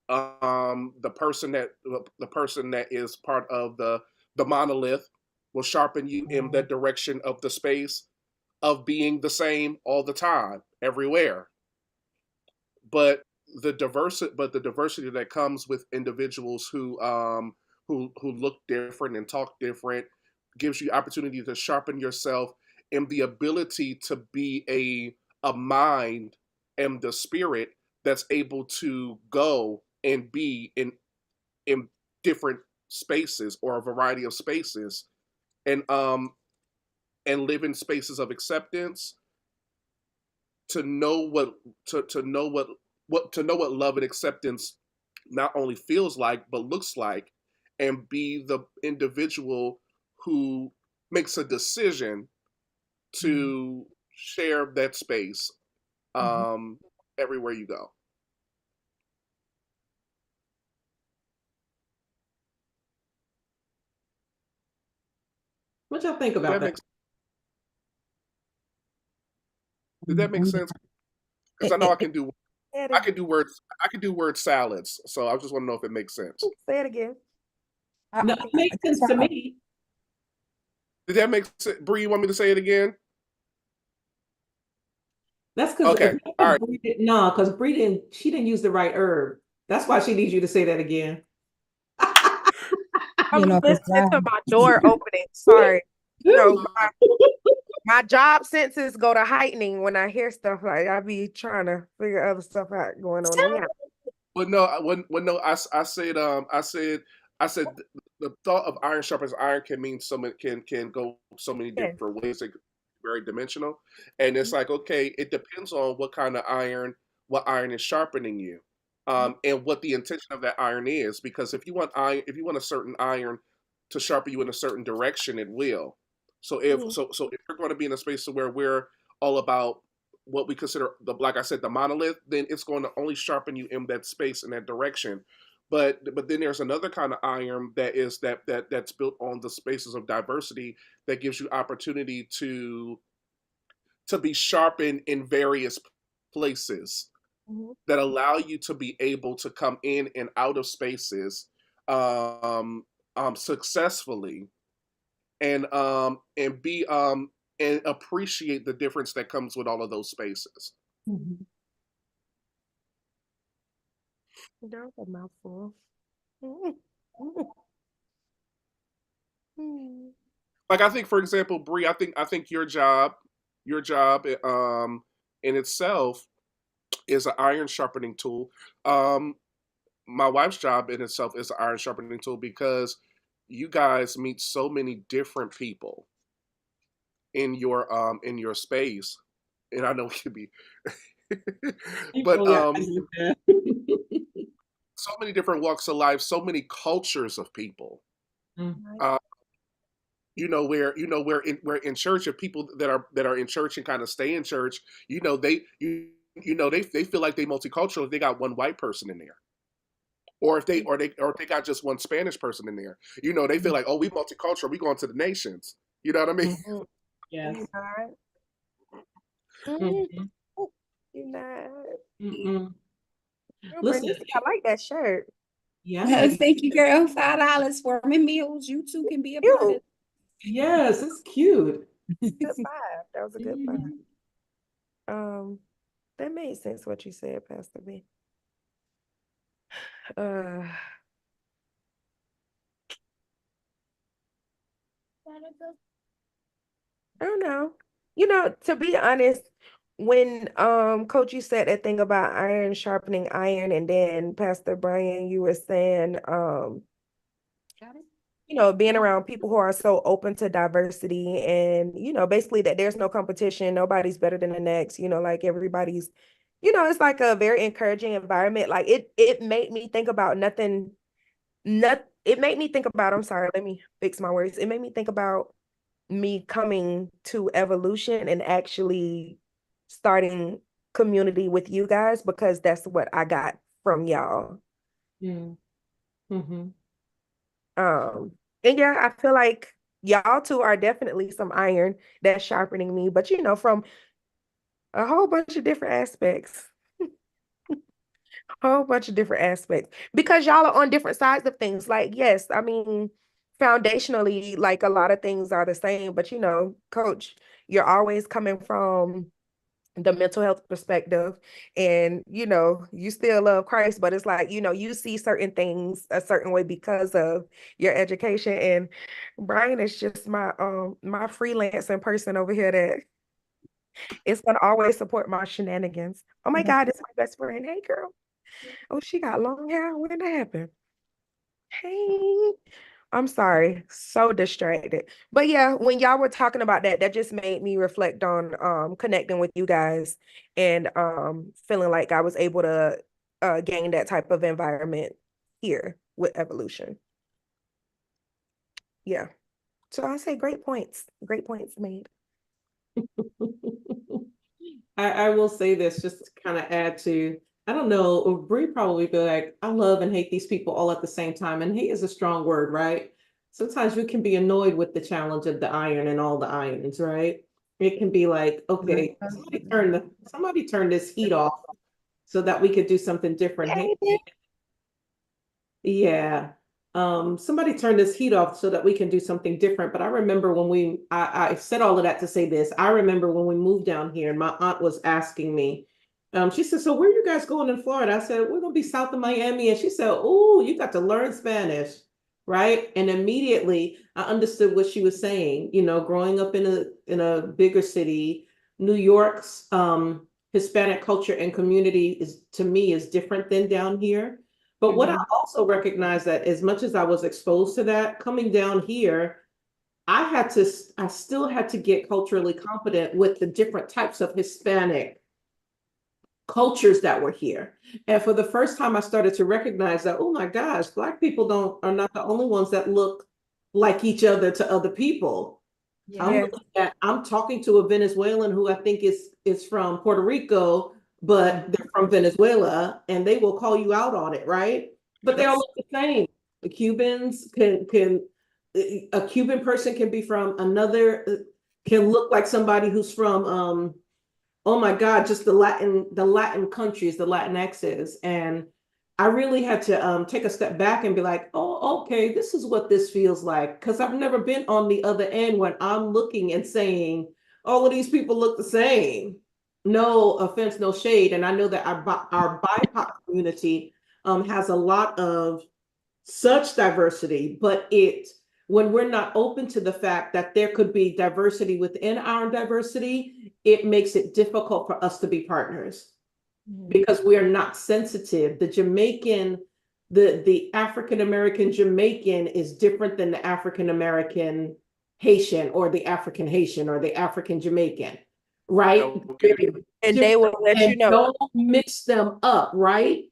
[SPEAKER 1] The person that is part of the monolith will sharpen you in the direction of the space of being the same all the time everywhere. But the diversity that comes with individuals who look different and talk different gives you opportunity to sharpen yourself and the ability to be a mind and the spirit that's able to go and be in different spaces or a variety of spaces and and live in spaces of acceptance to know to know to know what love and acceptance not only feels like but looks like and be the individual who makes a decision
[SPEAKER 2] Mhm.
[SPEAKER 1] to share that space
[SPEAKER 2] Mhm.
[SPEAKER 1] um everywhere you go.
[SPEAKER 3] What y'all think
[SPEAKER 1] Did
[SPEAKER 3] about
[SPEAKER 1] that
[SPEAKER 3] that?
[SPEAKER 1] make did that make
[SPEAKER 2] I'm
[SPEAKER 1] sense? Because I know
[SPEAKER 4] Say it
[SPEAKER 1] I
[SPEAKER 4] again.
[SPEAKER 1] can do words I can do word salads, so I just want to know if it makes sense.
[SPEAKER 4] Say it again.
[SPEAKER 3] No, it makes sense to me.
[SPEAKER 1] Did that make sense? Bree, you want me to say it again?
[SPEAKER 3] That's
[SPEAKER 1] Okay. All right.
[SPEAKER 3] because Bree she didn't use the right herb. That's why she needs you to say that again.
[SPEAKER 2] you
[SPEAKER 4] I'm
[SPEAKER 2] know, because
[SPEAKER 4] listening to my door opening. Sorry. No, my job senses go to heightening when I hear stuff like I be trying to figure other stuff out going on in here.
[SPEAKER 1] Well, no, no, I said the thought of iron sharpens iron can mean so many can go so many
[SPEAKER 4] Yes.
[SPEAKER 1] different ways. It very dimensional, and it's like okay, it depends on what iron is sharpening you, and what the intention of that iron is. Because if you want a certain iron to sharpen you in a certain direction, it will.
[SPEAKER 4] Mhm.
[SPEAKER 1] So if we're going to be in a space where we're all about what we consider like I said the monolith, then it's going to only sharpen you in that space in that direction. But then there's another kind of iron that's built on the spaces of diversity that gives you opportunity to be sharpened in various places
[SPEAKER 4] Mhm.
[SPEAKER 1] that allow you to be able to come in and out of spaces um, successfully and be and appreciate the difference that comes with all of those spaces.
[SPEAKER 3] Mhm.
[SPEAKER 4] That was a mouthful. Mhm.
[SPEAKER 1] Like I think, for example, Bree, I think your job in itself is an iron sharpening tool. Um, my wife's job in itself is an iron sharpening tool because you guys meet so many different people in your space, and I know it can be, but
[SPEAKER 3] People, yeah, I understand.
[SPEAKER 1] so many different walks of life, so many cultures of people.
[SPEAKER 3] Mm.
[SPEAKER 4] Right.
[SPEAKER 1] Uh, we're in church if people that are in church and kind of stay in church, they feel like they multicultural if they got one white person in there. or if they got just one Spanish person in there. You know, they feel like, oh, we multicultural, we going to the nations. You know what I mean?
[SPEAKER 3] Mhm. Yes.
[SPEAKER 4] You not. Mm,
[SPEAKER 3] Mhm.
[SPEAKER 4] you not.
[SPEAKER 3] Mhm.
[SPEAKER 4] Oh,
[SPEAKER 3] Listen,
[SPEAKER 4] Bernice, I like that shirt.
[SPEAKER 3] yes,
[SPEAKER 2] Thank you, girl. $5 for me meals. You too can be a part of
[SPEAKER 4] Cute.
[SPEAKER 3] yes, it's cute.
[SPEAKER 4] Good vibe. That was a good vibe.
[SPEAKER 3] Mhm.
[SPEAKER 4] That made sense what you said, Pastor B. Uh, I don't know. You know, to be honest, when Coach, you said that thing about iron sharpening iron, and then Pastor Brian, you were saying you know, being around people who are so open to diversity, and you know, basically that there's no competition, nobody's better than the next, you know, like everybody's, you know, it's like a very encouraging environment. Like it made me think about it made me think about, I'm sorry, let me fix my words. It made me think about me coming to Evolution and actually starting community with you guys, because that's what I got from y'all.
[SPEAKER 3] Mm. Mhm.
[SPEAKER 4] Um, and yeah, I feel like y'all two are definitely some iron that's sharpening me, but you know, from a whole bunch of different aspects, whole bunch of different aspects, because y'all are on different sides of things. Like, yes, I mean, foundationally, like a lot of things are the same, but you know, Coach, you're always coming from the mental health perspective, and you know, you still love Christ, but it's like, you know, you see certain things a certain way because of your education. And Brian is just my freelancing person over here that is gonna always support my shenanigans. Oh my God, it's my best friend. Hey girl. Oh, she got long hair. When that happened? Hey. I'm sorry, so distracted. But yeah, when y'all were talking about that, that just made me reflect on connecting with you guys, and feeling like I was able to gain that type of environment here with Evolution. Yeah. So I say great points. Great points made.
[SPEAKER 3] I will say this just to kind of add to, I don't know, Bree probably be like, I love and hate these people all at the same time. And hate is a strong word, right? Sometimes you can be annoyed with the challenge of the iron and all the irons, right? It can be like, okay, somebody turn this heat off so that we could do something different. Hey,
[SPEAKER 4] Hey,
[SPEAKER 3] yeah. Somebody turn this heat off so that we can do something different. But I remember when I said all of that to say this. I remember when we moved down here and my aunt was asking me, she said, so where are you guys going in Florida? I said, we're gonna be south of Miami. And she said, oh, you got to learn Spanish, right? And immediately I understood what she was saying. You know, growing up in a bigger city, New York's Hispanic culture and community is, to me, is different than down here. But what I also recognize that as much as I was exposed to that, coming down here, I still had to get culturally competent with the different types of Hispanic cultures that were here. And for the first time, I started to recognize that, oh my gosh, Black people are not the only ones that look like each other to other people.
[SPEAKER 4] yeah.
[SPEAKER 3] I'm talking to a Venezuelan who I think is from Puerto Rico, but they're from Venezuela, and they will call you out on it, right? But they all look the same. The Cubans can a Cuban person can be from another, can look like somebody who's from oh my God, just the Latin countries, the Latinxes. And I really had to take a step back and be like, oh, okay, this is what this feels like. Because I've never been on the other end when I'm looking and saying, all of these people look the same. No offense, no shade. And I know that our BIPOC community has a lot of such diversity, but when we're not open to the fact that there could be diversity within our diversity, it makes it difficult for us to be partners because we are not sensitive. The African American Jamaican is different than the African American Haitian or the African Haitian or the African Jamaican, right?
[SPEAKER 1] Okay.
[SPEAKER 4] And they will let you
[SPEAKER 3] And
[SPEAKER 4] know.
[SPEAKER 3] don't mix them up, right?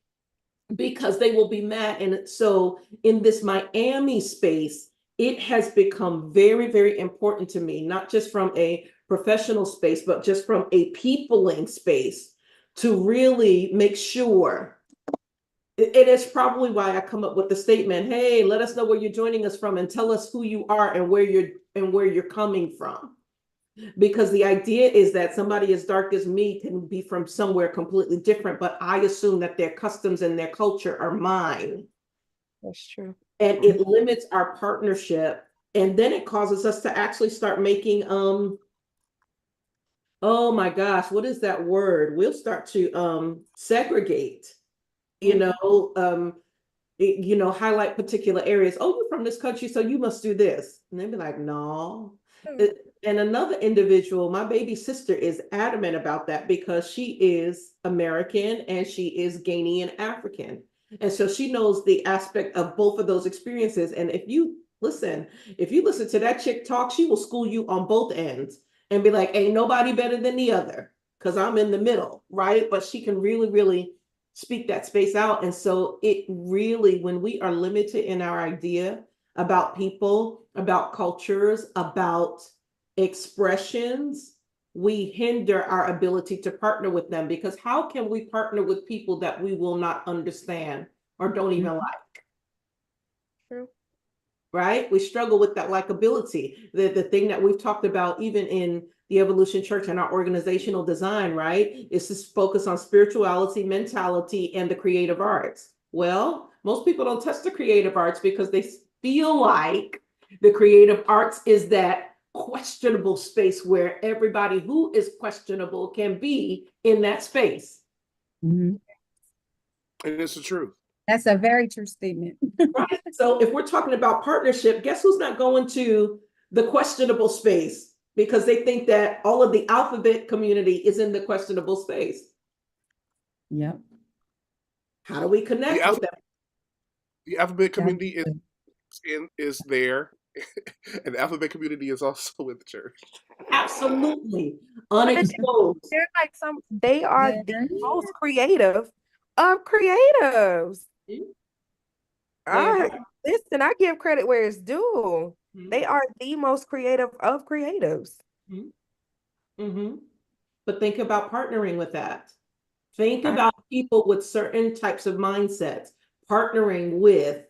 [SPEAKER 3] Because they will be mad. And so in this Miami space, it has become very, very important to me, not just from a professional space, but just from a peopling space, to really make sure It is probably why I come up with the statement, hey, let us know where you're joining us from and tell us who you are and where you're coming from. Because the idea is that somebody as dark as me can be from somewhere completely different, but I assume that their customs and their culture are mine.
[SPEAKER 4] That's true.
[SPEAKER 3] And it limits our partnership. And then it causes us to actually start making, oh my gosh, what is that word? We'll start to segregate, you know, highlight particular areas. Oh, you're from this country, so you must do this. And they'd be like, no. And another individual, my baby sister, is adamant about that because she is American and she is Ghanaian African. And so she knows the aspect of both of those experiences. And if you listen to that chick talk, she will school you on both ends and be like, ain't nobody better than the other because I'm in the middle, right? But she can really, really speak that space out. And so it really, when we are limited in our idea about people, about cultures, about expressions, we hinder our ability to partner with them, because how can we partner with people that we will not understand or don't even like?
[SPEAKER 4] True.
[SPEAKER 3] Right? We struggle with that likability. The thing that we've talked about even in the Evolution Church and our organizational design, right, is to focus on spirituality, mentality, and the creative arts. Well, most people don't touch the creative arts because they feel like the creative arts is that questionable space where everybody who is questionable can be in that space.
[SPEAKER 2] Mhm.
[SPEAKER 1] And it's the truth.
[SPEAKER 2] That's a very true statement.
[SPEAKER 3] Right. So if we're talking about partnership, guess who's not going to the questionable space because they think that all of the alphabet community is in the questionable space?
[SPEAKER 2] Yep.
[SPEAKER 3] How do we connect with them?
[SPEAKER 1] The alphabet community
[SPEAKER 2] Absolutely.
[SPEAKER 1] is there, and the alphabet community is also in the church.
[SPEAKER 3] Absolutely.
[SPEAKER 4] But
[SPEAKER 3] Unexposed.
[SPEAKER 4] they're like they are the
[SPEAKER 2] There
[SPEAKER 4] most creative of creatives.
[SPEAKER 3] They're-
[SPEAKER 4] Listen, I give credit where it's due.
[SPEAKER 3] Mhm.
[SPEAKER 4] They are the most creative of creatives.
[SPEAKER 3] Mhm. Mhm. But think about partnering with that. Think
[SPEAKER 4] I-
[SPEAKER 3] about people with certain types of mindsets partnering with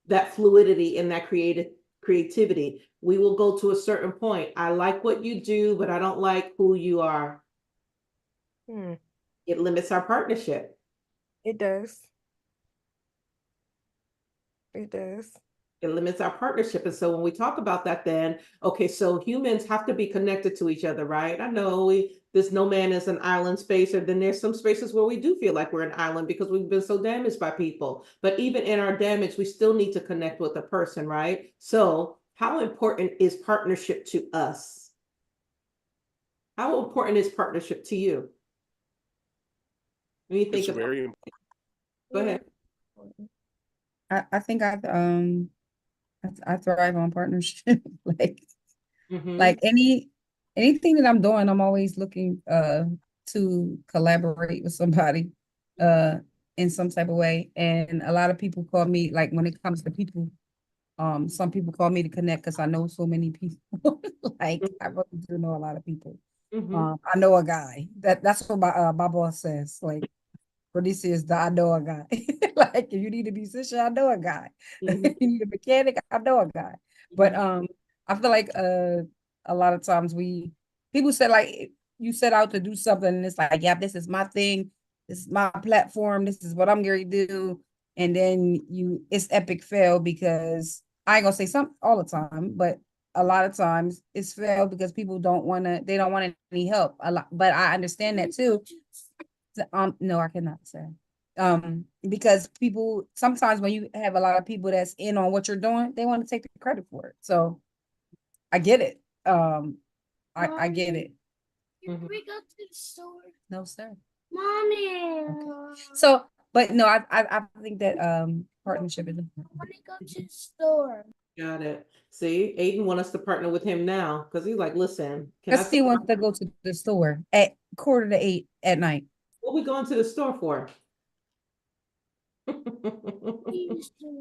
[SPEAKER 3] that fluidity and that creativity. We will go to a certain point. I like what you do, but I don't like who you are.
[SPEAKER 4] Hmm,
[SPEAKER 3] It limits our partnership.
[SPEAKER 4] it does. It does.
[SPEAKER 3] It limits our partnership. And so when we talk about that, then, okay, so humans have to be connected to each other, right? I know this no man is an island space, or then there's some spaces where we do feel like we're an island because we've been so damaged by people. But even in our damage, we still need to connect with a person, right? So how important is partnership to us? How important is partnership to you? When you think
[SPEAKER 1] It's
[SPEAKER 3] about
[SPEAKER 1] very
[SPEAKER 3] it, go ahead.
[SPEAKER 2] I think I thrive on partnership. like
[SPEAKER 3] Mhm.
[SPEAKER 2] like anything that I'm doing, I'm always looking to collaborate with somebody uh in some type of way. And a lot of people call me, like when it comes to people, some people call me to connect because I know so many people. Like I really do know a lot of people.
[SPEAKER 3] Mhm.
[SPEAKER 2] I know a guy. That's what my boss says. Like what he says, that I know a guy. Like if you need a musician, I know a guy.
[SPEAKER 3] Mhm.
[SPEAKER 2] If you need a mechanic, I know a guy. But
[SPEAKER 3] Mhm.
[SPEAKER 2] I feel like a lot of times people say like you set out to do something and it's like, yeah, this is my thing, this is my platform, this is what I'm going to do. And then it's epic fail because I ain't gonna say some all the time, but a lot of times it's failed because people they don't want any help a lot. But I understand that too. No, I cannot say. Because people sometimes when you have a lot of people that's in on what you're doing, they want to take the credit for it. So I get it. I get it.
[SPEAKER 3] Mhm.
[SPEAKER 2] We go to the store. No, sir. Mommy. Okay. So, but no, I think that partnership is important. I want to go to the store.
[SPEAKER 3] Got it. See, Aiden want us to partner with him now because he's like, listen, can I
[SPEAKER 2] Because
[SPEAKER 3] say
[SPEAKER 2] he wants to go to the store at 7:45 at night.
[SPEAKER 3] what we going to the store for?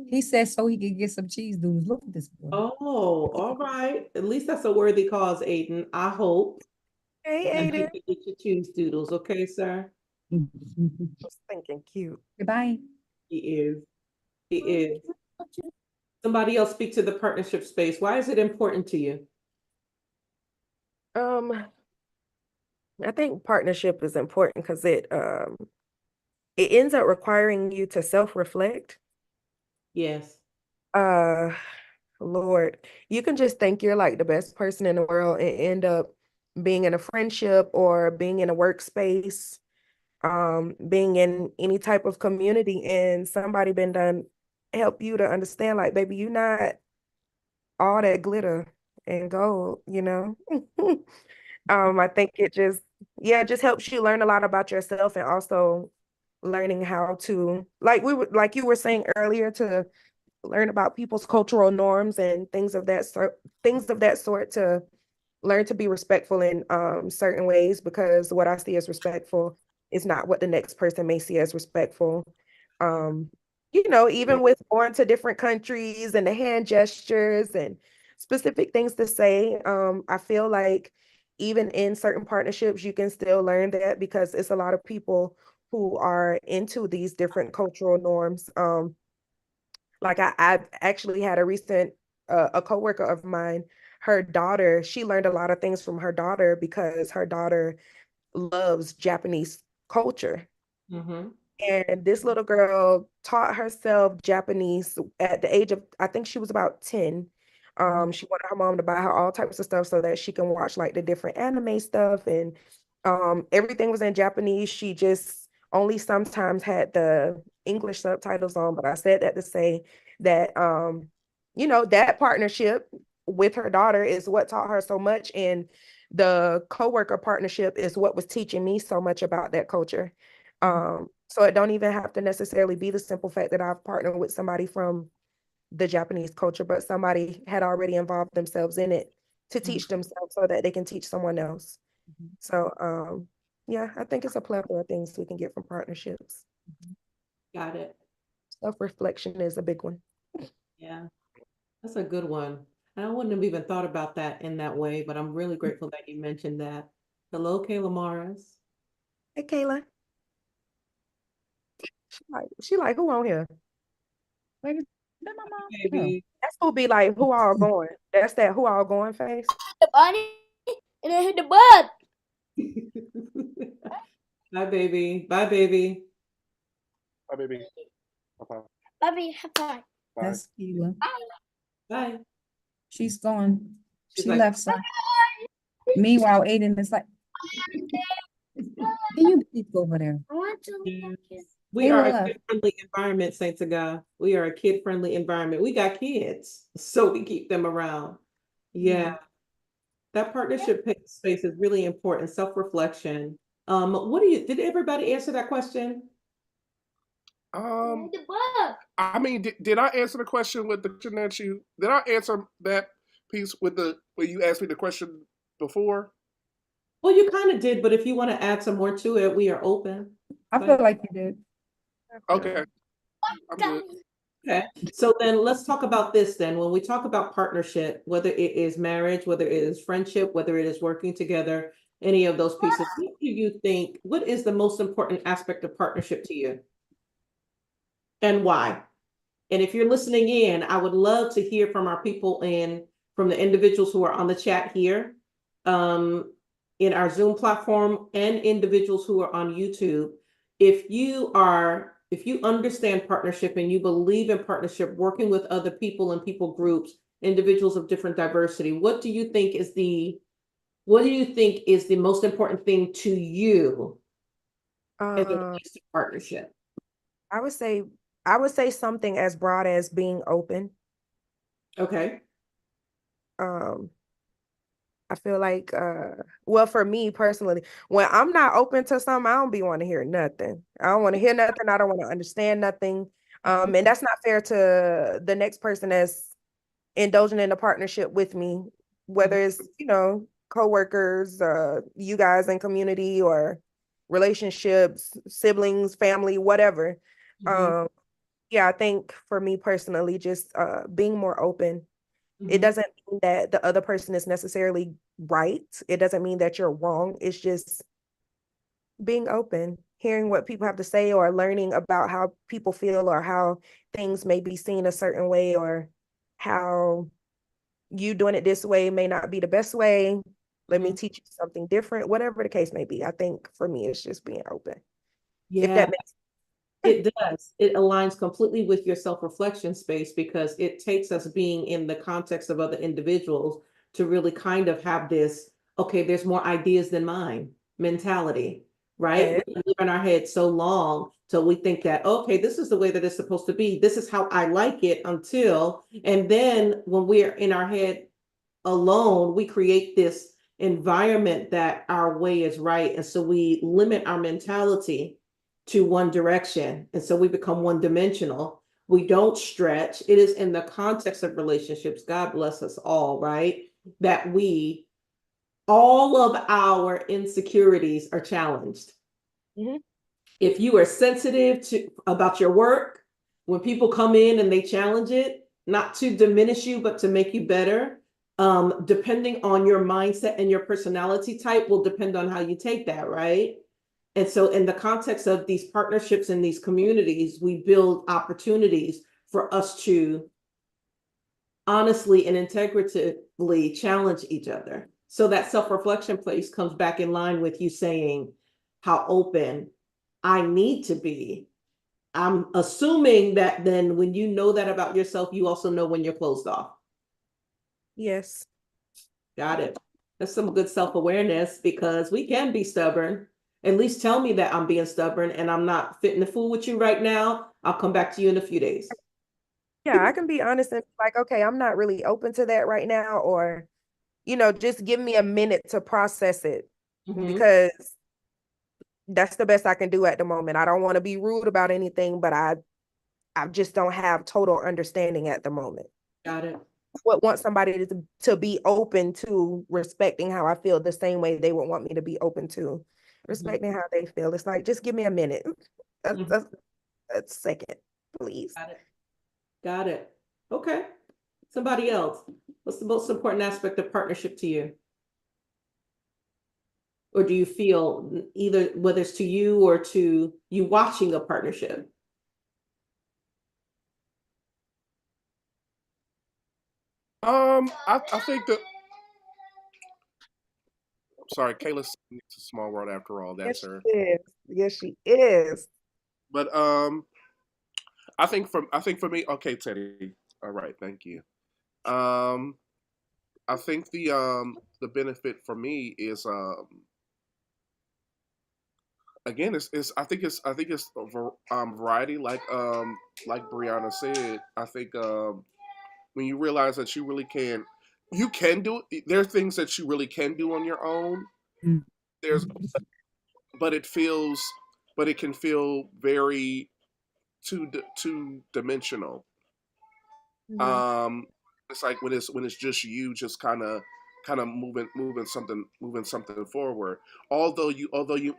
[SPEAKER 2] He says so he can get some cheese doodles. Look at this boy.
[SPEAKER 3] Oh, all right. At least that's a worthy cause, Aiden. I hope
[SPEAKER 4] Hey,
[SPEAKER 3] that you
[SPEAKER 4] Aiden.
[SPEAKER 3] can get your choose doodles, okay, sir?
[SPEAKER 4] Just thinking cute.
[SPEAKER 2] Goodbye.
[SPEAKER 3] He is. He is. Somebody else speak to the partnership space. Why is it important to you?
[SPEAKER 4] I think partnership is important because it ends up requiring you to self-reflect.
[SPEAKER 3] Yes.
[SPEAKER 4] Uh, Lord, you can just think you're like the best person in the world and end up being in a friendship or being in a workspace, being in any type of community, and somebody been done help you to understand, like, baby, you're not all that glitter and gold, you know? I think it just, yeah, it just helps you learn a lot about yourself and also learning how to, like you were saying earlier, to learn about people's cultural norms and things of that sort, to learn to be respectful in certain ways, because what I see as respectful is not what the next person may see as respectful. Um, even with going to different countries and the hand gestures and specific things to say, I feel like even in certain partnerships, you can still learn that because it's a lot of people who are into these different cultural norms. Like I've actually had a coworker of mine, her daughter, she learned a lot of things from her daughter because her daughter loves Japanese culture.
[SPEAKER 3] Mm-hmm.
[SPEAKER 4] And this little girl taught herself Japanese at the age of, I think she was about 10. She wanted her mom to buy her all types of stuff so that she can watch like the different anime stuff, and everything was in Japanese. She just only sometimes had the English subtitles on, but I said that to say that that partnership with her daughter is what taught her so much, and the coworker partnership is what was teaching me so much about that culture. So it don't even have to necessarily be the simple fact that I've partnered with somebody from the Japanese culture, but somebody had already involved themselves in it to teach themselves so that they can teach someone else. So yeah, I think it's a plethora of things we can get from partnerships.
[SPEAKER 3] Got it.
[SPEAKER 4] Self-reflection is a big one.
[SPEAKER 3] Yeah, that's a good one. And I wouldn't have even thought about that in that way, but I'm really grateful that you mentioned that. Hello, Kayla Morris.
[SPEAKER 4] Hey, Kayla. She like, who on here?
[SPEAKER 2] Like, is that my mom? No.
[SPEAKER 3] Baby.
[SPEAKER 4] That's who be like, who all going? That's that who all going face.
[SPEAKER 5] The bunny and then hit the bud.
[SPEAKER 3] Bye, baby. Bye, baby.
[SPEAKER 1] Bye, baby. Bye.
[SPEAKER 5] Bobby, high five.
[SPEAKER 1] Bye.
[SPEAKER 2] That's Keela.
[SPEAKER 3] Bye.
[SPEAKER 2] She's gone.
[SPEAKER 3] She's
[SPEAKER 2] She
[SPEAKER 3] like,
[SPEAKER 2] left. So meanwhile, Aiden is like, can you please go over there?
[SPEAKER 5] I want
[SPEAKER 3] yeah.
[SPEAKER 5] to.
[SPEAKER 3] We are
[SPEAKER 2] Kayla
[SPEAKER 3] a
[SPEAKER 2] left.
[SPEAKER 3] kid-friendly environment, saints of God. We are a kid-friendly environment. We got kids, so we keep them around. Yeah. That partnership space is really important. Self-reflection. Did everybody answer that question?
[SPEAKER 5] The bug.
[SPEAKER 1] I mean, did I answer the question with the question that did I answer that piece with where you asked me the question before?
[SPEAKER 3] Well, you kind of did, but if you want to add some more to it, we are open.
[SPEAKER 2] I feel like you did.
[SPEAKER 1] Okay. I'm good.
[SPEAKER 3] Okay. So then let's talk about this then. When we talk about partnership, whether it is marriage, whether it is friendship, whether it is working together, any of those pieces, what is the most important aspect of partnership to you? And why? And if you're listening in, I would love to hear from our people from the individuals who are on the chat here, in our Zoom platform, and individuals who are on YouTube. If you understand partnership and you believe in partnership, working with other people and people groups, individuals of different diversity, what do you think is the most important thing to you as it relates to partnership?
[SPEAKER 4] I would say something as broad as being open.
[SPEAKER 3] Okay.
[SPEAKER 4] I feel like, well, for me personally, when I'm not open to something, I don't be want to hear nothing. I don't want to hear nothing. I don't want to understand nothing. And that's not fair to the next person that's indulging in a partnership with me, whether it's, coworkers, you guys in community or relationships, siblings, family, whatever. Yeah, I think for me personally, just being more open. It doesn't mean that the other person is necessarily right. It doesn't mean that you're wrong. It's just being open, hearing what people have to say, or learning about how people feel, or how things may be seen a certain way, or how you doing it this way may not be the best way. Let me teach you something different, whatever the case may be. I think for me, it's just being open. If
[SPEAKER 3] Yeah,
[SPEAKER 4] that makes
[SPEAKER 3] it does. It aligns completely with your self-reflection space because it takes us being in the context of other individuals to really kind of have this, okay, there's more ideas than mine mentality, right?
[SPEAKER 4] sense.
[SPEAKER 3] We live in our head so long till we think that, okay, this is the way that it's supposed to be. This is how I like it until, and then when we're in our head alone, we create this environment that our way is right. And so we limit our mentality to one direction. And so we become one dimensional. We don't stretch. It is in the context of relationships, God bless us all, right? That all of our insecurities are challenged.
[SPEAKER 4] Mhm.
[SPEAKER 3] If you are sensitive to about your work, when people come in and they challenge it, not to diminish you, but to make you better, depending on your mindset and your personality type will depend on how you take that, right? And so in the context of these partnerships and these communities, we build opportunities for us to honestly and integratively challenge each other. So that self-reflection place comes back in line with you saying how open I need to be. I'm assuming that then when you know that about yourself, you also know when you're closed off.
[SPEAKER 4] Yes.
[SPEAKER 3] Got it. That's some good self-awareness because we can be stubborn. At least tell me that I'm being stubborn and I'm not fitting the fool with you right now. I'll come back to you in a few days.
[SPEAKER 4] Yeah, I can be honest and like, okay, I'm not really open to that right now, or, just give me a minute to process it,
[SPEAKER 3] Mhm.
[SPEAKER 4] because that's the best I can do at the moment. I don't want to be rude about anything, but I just don't have total understanding at the moment.
[SPEAKER 3] Got it.
[SPEAKER 4] Would want somebody to be open to respecting how I feel the same way they would want me to be open to respecting how they feel. It's like, just give me a minute.
[SPEAKER 3] Mhm.
[SPEAKER 4] A second, please.
[SPEAKER 3] Got it. Got it. Okay. Somebody else. What's the most important aspect of partnership to you? Or do you feel either whether it's to you or to you watching a partnership?
[SPEAKER 1] I think that. Sorry, Kayla. It's a small world after all.
[SPEAKER 4] Yes,
[SPEAKER 1] That's her.
[SPEAKER 4] she is. Yes, she is.
[SPEAKER 1] But I think for me, okay, Teddy. All right, thank you. Um, I think the benefit for me is again it's I think it's variety like Brianna said. I think when you realize that you can do it. There are things that you really can do on your own.
[SPEAKER 2] Mm.
[SPEAKER 1] There's but it feels but it can feel very two dimensional.
[SPEAKER 4] Mhm.
[SPEAKER 1] Um, it's like when it's just you, just kind of moving something forward. Although you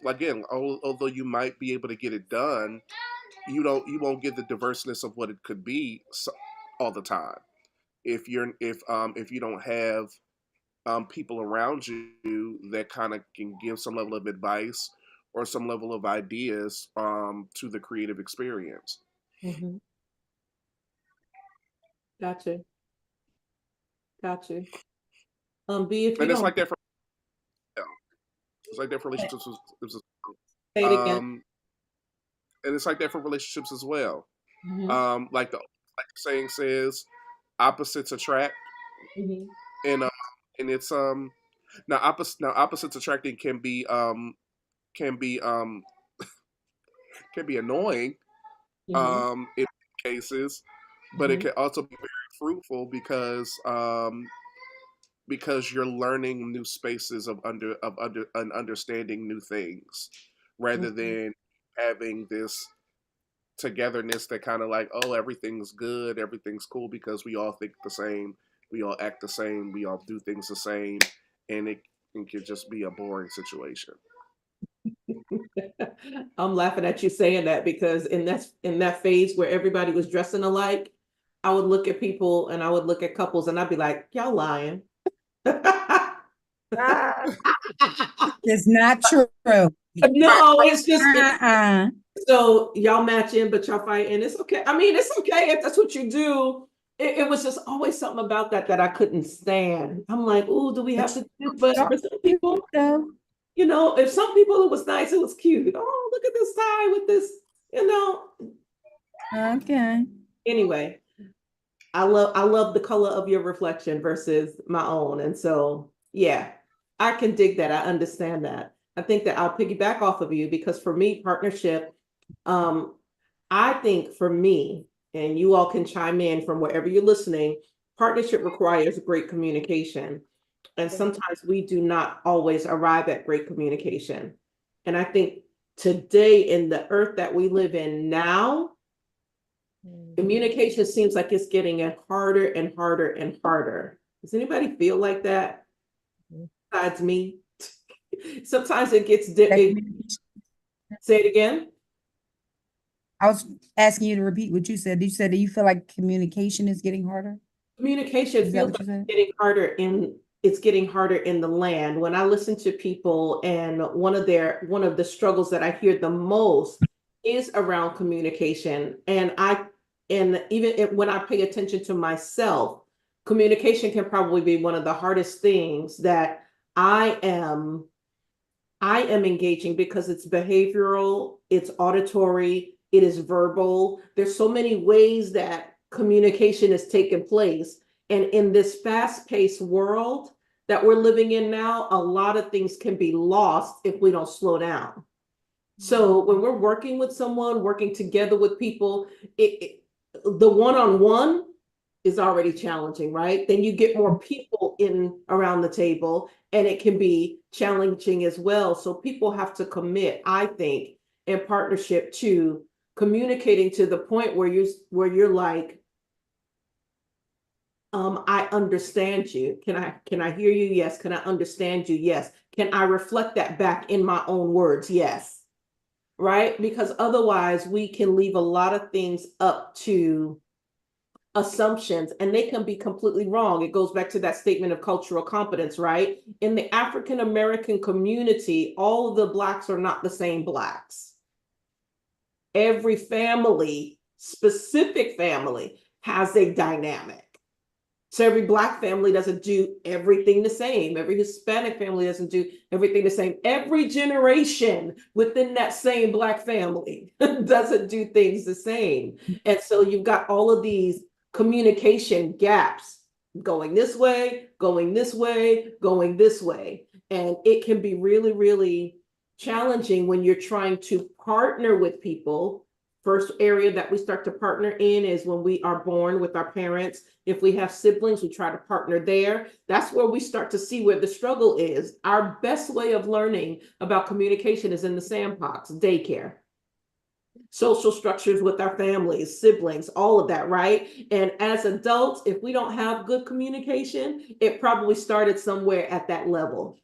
[SPEAKER 1] again, although you might be able to get it done, you won't get the diverseness of what it could be all the time. If you don't have people around you that kind of can give some level of advice or some level of ideas to the creative experience.
[SPEAKER 3] Mm-hmm. Gotcha. Gotcha. B, if you
[SPEAKER 1] And it's
[SPEAKER 3] don't
[SPEAKER 1] like that for it's like that for relationships.
[SPEAKER 3] say it again.
[SPEAKER 1] Um, and it's like that for relationships as well.
[SPEAKER 3] Mm-hmm.
[SPEAKER 1] Like the saying says, opposites attract,
[SPEAKER 3] Mm-hmm.
[SPEAKER 1] and it's now opposites attracting can be can be annoying
[SPEAKER 3] Mm-hmm.
[SPEAKER 1] in cases, but it
[SPEAKER 3] Mm-hmm.
[SPEAKER 1] can also be very fruitful because you're learning new spaces of and understanding new things rather
[SPEAKER 3] Mm-hmm.
[SPEAKER 1] than having this togetherness that kind of like, oh, everything's good, everything's cool because we all think the same, we all act the same, we all do things the same, and it could just be a boring situation.
[SPEAKER 3] I'm laughing at you saying that because in that phase where everybody was dressing alike, I would look at people and I would look at couples and I'd be like, y'all lying.
[SPEAKER 4] Ah,
[SPEAKER 2] It's not true.
[SPEAKER 3] No, it's just
[SPEAKER 2] Uh-uh.
[SPEAKER 3] so y'all match in, but y'all fight, and it's okay. I mean, it's okay if that's what you do. It was just always something about that I couldn't stand. I'm like, oh, do we have to do this? But for some people, if some people it was nice, it was cute. Oh, look at this tie with this.
[SPEAKER 2] Okay.
[SPEAKER 3] Anyway, I love the color of your reflection versus my own. And so yeah, I can dig that. I understand that. I think that I'll piggyback off of you because for me, partnership, um, I think for me, and you all can chime in from wherever you're listening, partnership requires great communication. And sometimes we do not always arrive at great communication. And I think today in the earth that we live in now, communication seems like it's getting harder and harder and harder. Does anybody feel like that besides me? Sometimes it gets, say it again.
[SPEAKER 2] I was asking you to repeat what you said. You said that you feel like communication is getting harder?
[SPEAKER 3] Communication
[SPEAKER 2] Is that
[SPEAKER 3] feels
[SPEAKER 2] what
[SPEAKER 3] like
[SPEAKER 2] you said?
[SPEAKER 3] it's getting harder in the land. When I listen to people and one of the struggles that I hear the most is around communication. And even when I pay attention to myself, communication can probably be one of the hardest things that I am I am engaging because it's behavioral, it's auditory, it is verbal. There's so many ways that communication is taking place. And in this fast-paced world that we're living in now, a lot of things can be lost if we don't slow down. So when we're working with someone, working together with people, the one-on-one is already challenging, right? Then you get more people in around the table and it can be challenging as well. So people have to commit, I think, in partnership to communicating to the point where you're like, I understand you. Can I hear you? Yes. Can I understand you? Yes. Can I reflect that back in my own words? Yes. Right? Because otherwise we can leave a lot of things up to assumptions and they can be completely wrong. It goes back to that statement of cultural competence, right? In the African American community, all of the Blacks are not the same Blacks. Every family, specific family, has a dynamic. So every Black family doesn't do everything the same. Every Hispanic family doesn't do everything the same. Every generation within that same Black family doesn't do things the same. And so you've got all of these communication gaps going this way, going this way, going this way. And it can be really, really challenging when you're trying to partner with people. First area that we start to partner in is when we are born with our parents. If we have siblings, we try to partner there. That's where we start to see where the struggle is. Our best way of learning about communication is in the sandbox, daycare, social structures with our families, siblings, all of that, right? And as adults, if we don't have good communication, it probably started somewhere at that level.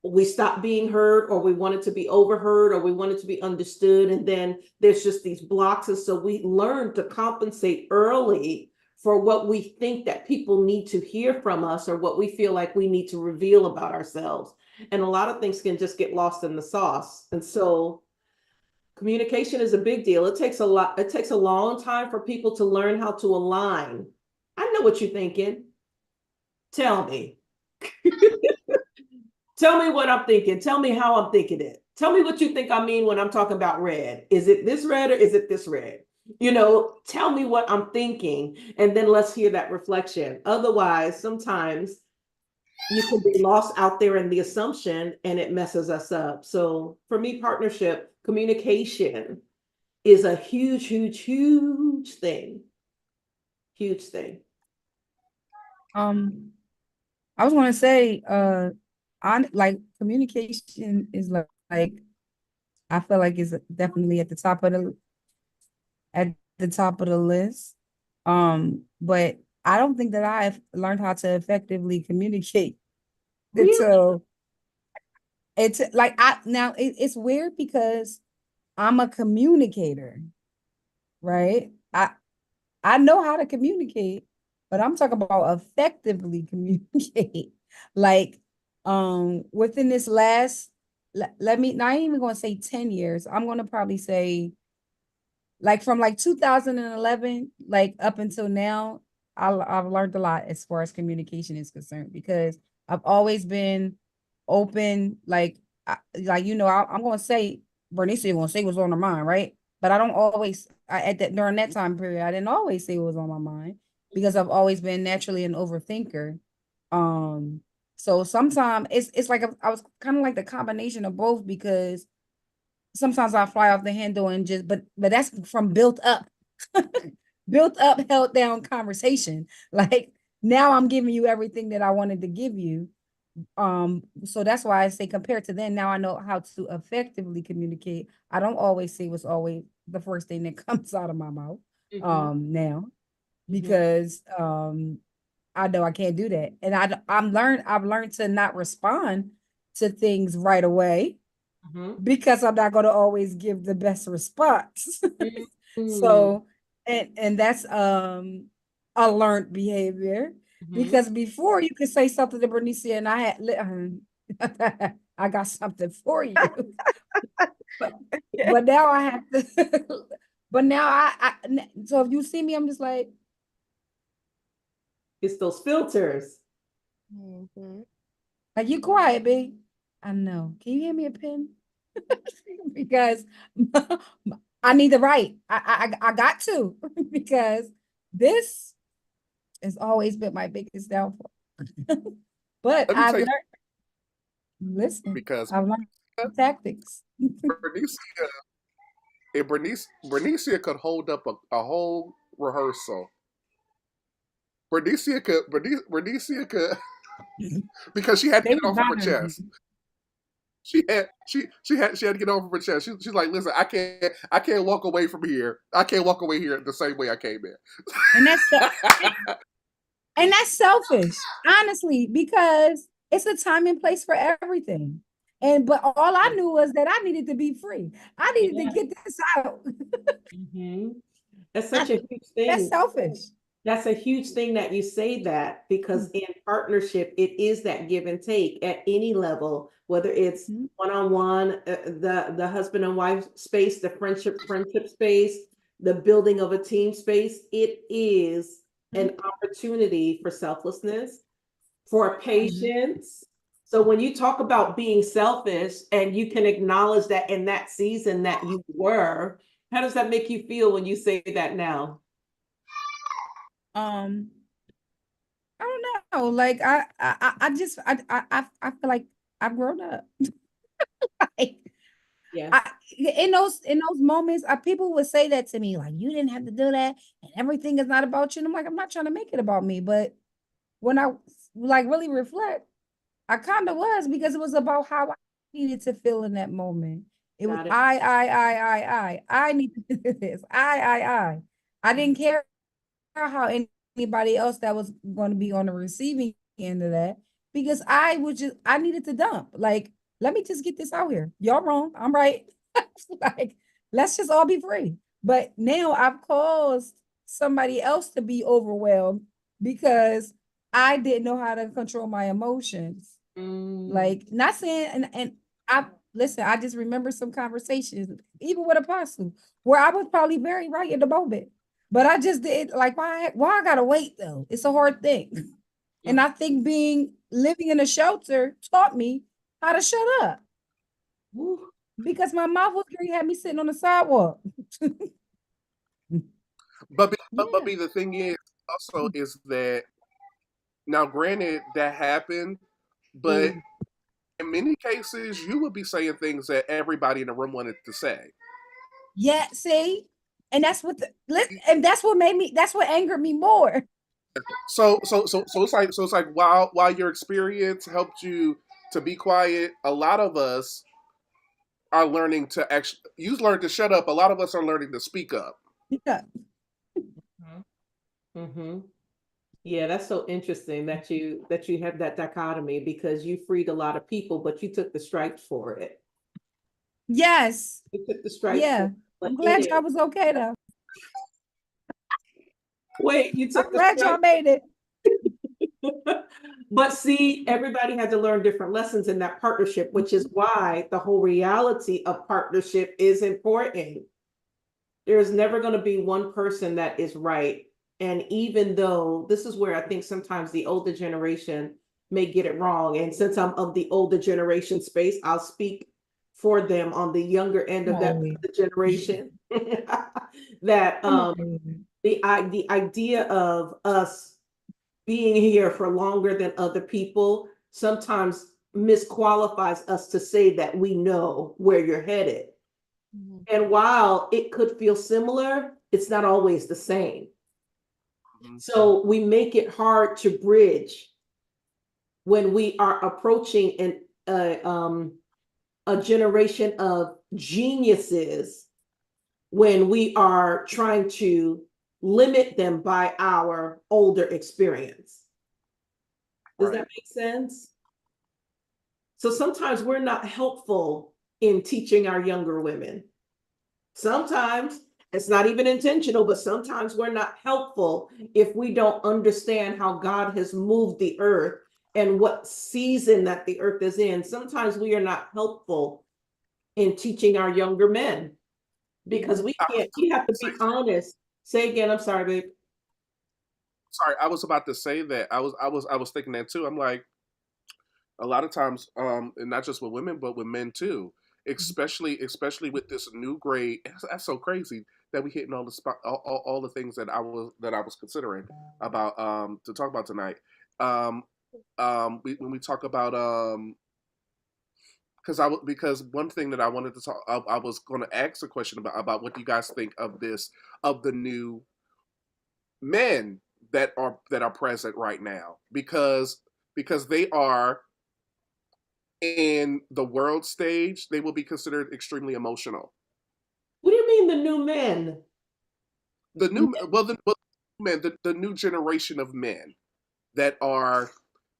[SPEAKER 3] We stopped being heard, or we wanted to be overheard, or we wanted to be understood. And then there's just these blocks. And so we learn to compensate early for what we think that people need to hear from us, or what we feel like we need to reveal about ourselves. And a lot of things can just get lost in the sauce. And so communication is a big deal. It takes a long time for people to learn how to align. I know what you're thinking. Tell me. Tell me what I'm thinking. Tell me how I'm thinking it. Tell me what you think I mean when I'm talking about red. Is it this red or is it this red? Tell me what I'm thinking, and then let's hear that reflection. Otherwise, sometimes you can be lost out there in the assumption and it messes us up. So for me, partnership, communication is a huge, huge, huge thing. Huge thing.
[SPEAKER 2] I was gonna say, on like communication is like I feel like it's definitely at the top of the list. But I don't think that I've learned how to effectively communicate. And
[SPEAKER 3] Really?
[SPEAKER 2] so it's like it's weird because I'm a communicator, right? I know how to communicate, but I'm talking about effectively communicate. Like within this last, let me, not even going to say 10 years. I'm going to probably say like from like 2011, like up until now, I've learned a lot as far as communication is concerned, because I've always been open. Like, I'm going to say, Bernice is going to say what's on her mind, right? But I don't always, during that time period, I didn't always say what was on my mind, because I've always been naturally an overthinker. So sometimes it's like I was kind of like the combination of both, because sometimes I fly off the handle and just, but that's from built up, built up, held down conversation. Like, now I'm giving you everything that I wanted to give you. So that's why I say, compared to then, now I know how to effectively communicate. I don't always say what's always the first thing that comes out of my mouth. Now, because I know I can't do that, and I've learned to not respond to things right away, because I'm not going to always give the best response. So, and that's a learned behavior, because before you could say something to Bernice and I had I got something for you. but now I have to but now so if you see me, I'm just like,
[SPEAKER 3] It's those filters.
[SPEAKER 2] are you quiet, babe? I know. Can you give me a pen? Because I need to write. I got to, because this has always been my biggest downfall. But
[SPEAKER 1] Let me
[SPEAKER 2] I've
[SPEAKER 1] tell you,
[SPEAKER 2] learned, listen,
[SPEAKER 1] because
[SPEAKER 2] I've learned tactics.
[SPEAKER 1] Bernicia, if Bernicia could hold up a whole rehearsal. Bernicia could, because she had to
[SPEAKER 2] They
[SPEAKER 1] get it
[SPEAKER 2] was
[SPEAKER 1] off of her
[SPEAKER 2] bothering me.
[SPEAKER 1] chest. She had to get over her chest. She's like, listen, I can't walk away from here. I can't walk away here the same way I came in.
[SPEAKER 2] And that's selfish, honestly, because it's a time and place for everything. But all I knew was that I needed to be free. I needed to get this out.
[SPEAKER 3] That's such a huge
[SPEAKER 2] That's
[SPEAKER 3] thing.
[SPEAKER 2] selfish.
[SPEAKER 3] That's a huge thing that you say that, because in partnership, it is that give and take at any level, whether it's one-on-one, the husband and wife space, the friendship space, the building of a team space. It is an opportunity for selflessness, for patience. So when you talk about being selfish and you can acknowledge that in that season that you were, how does that make you feel when you say that now?
[SPEAKER 2] I don't know. Like, I feel like I've grown up. Like,
[SPEAKER 3] Yeah.
[SPEAKER 2] In those moments, people would say that to me, like, you didn't have to do that, and everything is not about you. And I'm like, I'm not trying to make it about me, but when I like really reflect, I kind of was, because it was about how I needed to feel in that moment. It was
[SPEAKER 3] Got it.
[SPEAKER 2] I need to do this. I didn't care how anybody else that was going to be on the receiving end of that, because I needed to dump. Like, let me just get this out here. Y'all wrong. I'm right. Like, let's just all be free. But now I've caused somebody else to be overwhelmed, because I didn't know how to control my emotions. Like, not saying, and I listen, I just remember some conversations, even with Apostle, where I was probably very right in the moment. But I just did, like, why I gotta wait though? It's a hard thing. And I think living in a shelter taught me how to shut up. Because my mouth was great, had me sitting on the sidewalk.
[SPEAKER 1] But the thing is also is that, now granted that happened, but in many cases you would be saying things that everybody in the room wanted to say.
[SPEAKER 2] Yeah, see? And that's what that's what angered me more.
[SPEAKER 1] So it's like while your experience helped you to be quiet, a lot of us are learning to actually, you learned to shut up. A lot of us are learning to speak up.
[SPEAKER 2] Yeah.
[SPEAKER 3] Yeah, that's so interesting that you have that dichotomy, because you freed a lot of people, but you took the stripes for it.
[SPEAKER 2] Yes.
[SPEAKER 3] You took the stripes.
[SPEAKER 2] Yeah. I'm glad y'all was okay though.
[SPEAKER 3] Wait, you took
[SPEAKER 2] I'm glad y'all made it.
[SPEAKER 3] But see, everybody had to learn different lessons in that partnership, which is why the whole reality of partnership is important. There's never going to be one person that is right. And even though this is where I think sometimes the older generation may get it wrong. And since I'm of the older generation space, I'll speak for them on the younger end of that
[SPEAKER 2] Right.
[SPEAKER 3] the generation. That
[SPEAKER 2] I'm okay with it.
[SPEAKER 3] the idea of us being here for longer than other people sometimes misqualifies us to say that we know where you're headed.
[SPEAKER 4] Mhm.
[SPEAKER 3] And while it could feel similar, it's not always the same.
[SPEAKER 1] Mhm.
[SPEAKER 3] So we make it hard to bridge when we are approaching a generation of geniuses, when we are trying to limit them by our older experience. Does that
[SPEAKER 1] Right.
[SPEAKER 3] make sense? So sometimes we're not helpful in teaching our younger women. Sometimes it's not even intentional, but sometimes we're not helpful if we don't understand how God has moved the earth and what season that the earth is in. Sometimes we are not helpful in teaching our younger men because we
[SPEAKER 1] I was
[SPEAKER 3] can't, we have to
[SPEAKER 1] say,
[SPEAKER 3] be honest. Say again, I'm sorry, babe.
[SPEAKER 1] sorry, I was about to say that. I was thinking that too. I'm like, a lot of times, and not just with women, but with men too. Especially with this new grade. That's so crazy that we hitting all the spot, all the things that I was considering about to talk about tonight. Um, when we talk about because one thing that I wanted to talk, I was going to ask a question about what do you guys think of this, of the new men that are present right now, because they are in the world stage, they will be considered extremely emotional.
[SPEAKER 3] What do you mean the new men?
[SPEAKER 1] The new men, the new generation of men that are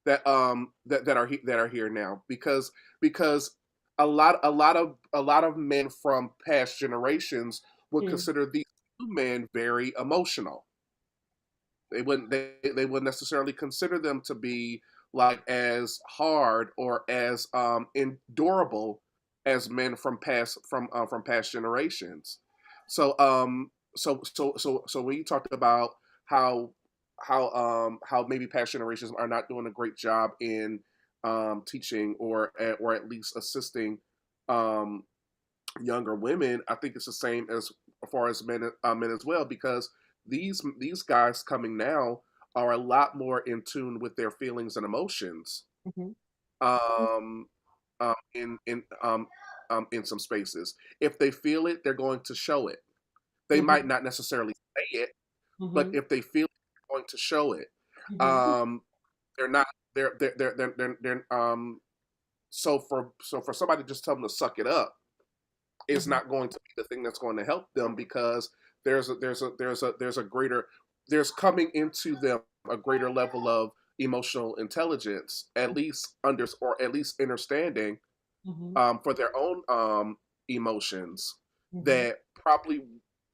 [SPEAKER 1] that are here now, because a lot of men from past generations would
[SPEAKER 3] Mm,
[SPEAKER 1] consider these new men very emotional. They wouldn't necessarily consider them to be like as hard or as endurable as men from past generations. So so when you talked about how how maybe past generations are not doing a great job in teaching or at least assisting um younger women, I think it's the same as far as men as well, because these guys coming now are a lot more in tune with their feelings and emotions.
[SPEAKER 3] mhm,
[SPEAKER 1] Um, in in some spaces, if they feel it, they're going to show it. They might
[SPEAKER 3] mhm,
[SPEAKER 1] not necessarily say it, but
[SPEAKER 3] mhm,
[SPEAKER 1] if they feel it, they're going to show it.
[SPEAKER 3] mhm,
[SPEAKER 1] Um, they're not. They're so for somebody to just tell them to suck it up is
[SPEAKER 3] mhm,
[SPEAKER 1] not going to be the thing that's going to help them, because there's a greater, there's coming into them a greater level of emotional intelligence, at least or at least understanding
[SPEAKER 3] mhm,
[SPEAKER 1] for their own emotions,
[SPEAKER 3] mhm,
[SPEAKER 1] that probably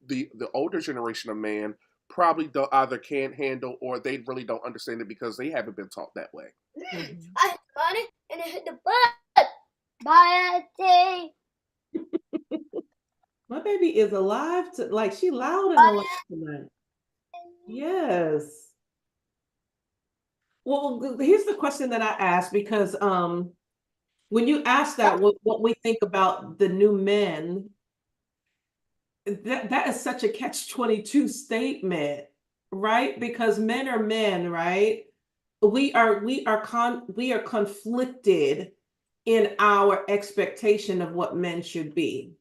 [SPEAKER 1] the older generation of man probably don't, either can't handle, or they really don't understand it because they haven't been taught that way.
[SPEAKER 3] mhm.
[SPEAKER 5] I hit the money and I hit the button. Bye, day.
[SPEAKER 3] My baby is alive to like she loud and alive tonight. Yes. Well, here's the question that I asked because when you ask that what we think about the new men, that is such a catch-22 statement, right? Because men are men, right? We are conflicted in our expectation of what men should be.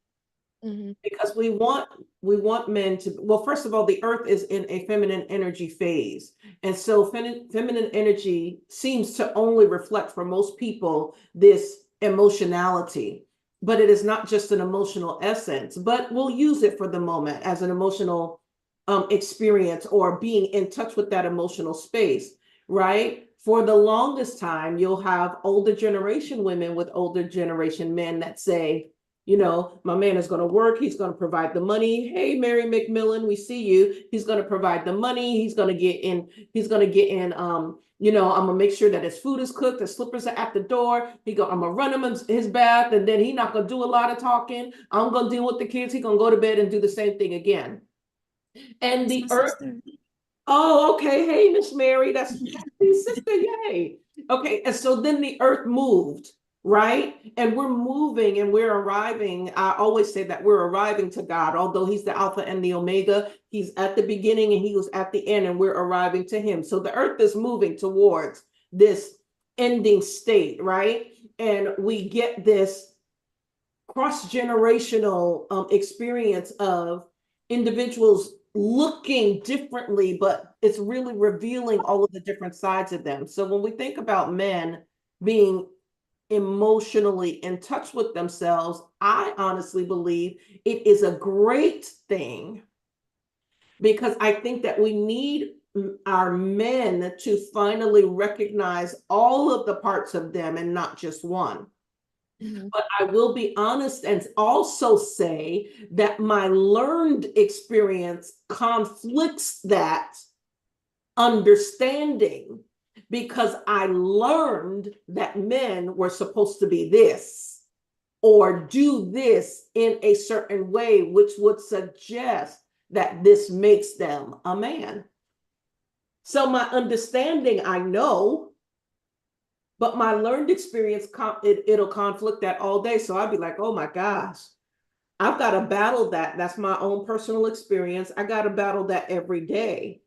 [SPEAKER 4] Mhm.
[SPEAKER 3] Because we want men to, well, first of all, the earth is in a feminine energy phase, and so feminine energy seems to only reflect for most people this emotionality, but it is not just an emotional essence, but we'll use it for the moment as an emotional experience, or being in touch with that emotional space, right? For the longest time you'll have older generation women with older generation men that say, you know, my man is going to work. He's going to provide the money. Hey, Mary McMillan, we see you. He's going to provide the money. He's going to get in. He's going to get in I'm gonna make sure that his food is cooked, his slippers are at the door. I'm gonna run him his bath, and then he's not gonna do a lot of talking. I'm gonna deal with the kids. He's gonna go to bed and do the same thing again. And the earth. Oh, okay. Hey, Miss Mary, that's Kathy's sister. Yay. Okay, and so then the earth moved, right? And we're moving and we're arriving. I always say that we're arriving to God, although He's the Alpha and the Omega. He's at the beginning and He was at the end, and we're arriving to Him. So the earth is moving towards this ending state, right? And we get this cross-generational experience of individuals looking differently, but it's really revealing all of the different sides of them. So when we think about men being emotionally in touch with themselves, I honestly believe it is a great thing, because I think that we need our men to finally recognize all of the parts of them and not just one. But I will be honest and also say that my learned experience conflicts that understanding, because I learned that men were supposed to be this or do this in a certain way, which would suggest that this makes them a man. So my understanding, I know, but my learned experience, it'll conflict that all day. So I'd be like, oh my gosh, I've got to battle that. That's my own personal experience. I got to battle that every day,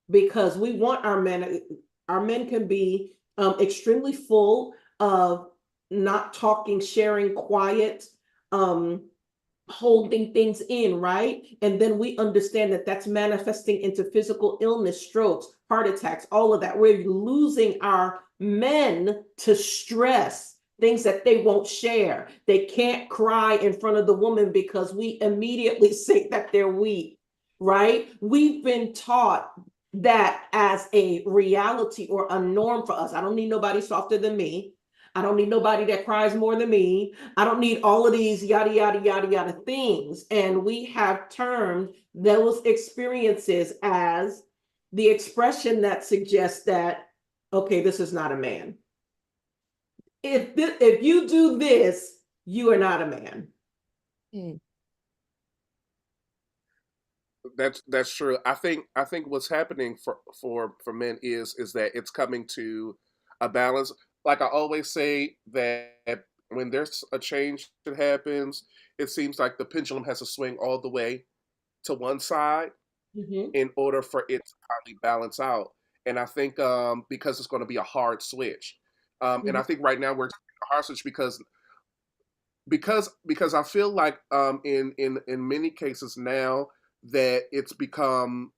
[SPEAKER 3] because we want our men. Our men can be extremely full of not talking, sharing, quiet, holding things in, right? And then we understand that that's manifesting into physical illness, strokes, heart attacks, all of that. We're losing our men to stress, things that they won't share. They can't cry in front of the woman because we immediately say that they're weak, right? We've been taught that as a reality or a norm for us. I don't need nobody softer than me. I don't need nobody that cries more than me. I don't need all of these yada, yada, yada, yada things. And we have termed those experiences as the expression that suggests that, okay, this is not a man. If you do this, you are not a man.
[SPEAKER 1] That's true. I think what's happening for men is that it's coming to a balance. Like I always say, that when there's a change that happens, it seems like the pendulum has to swing all the way to one side
[SPEAKER 3] Mm-hmm.
[SPEAKER 1] in order for it to finally balance out. And I think because it's going to be a hard switch, and I think right now we're a hard switch because I feel like in many cases now that it's become,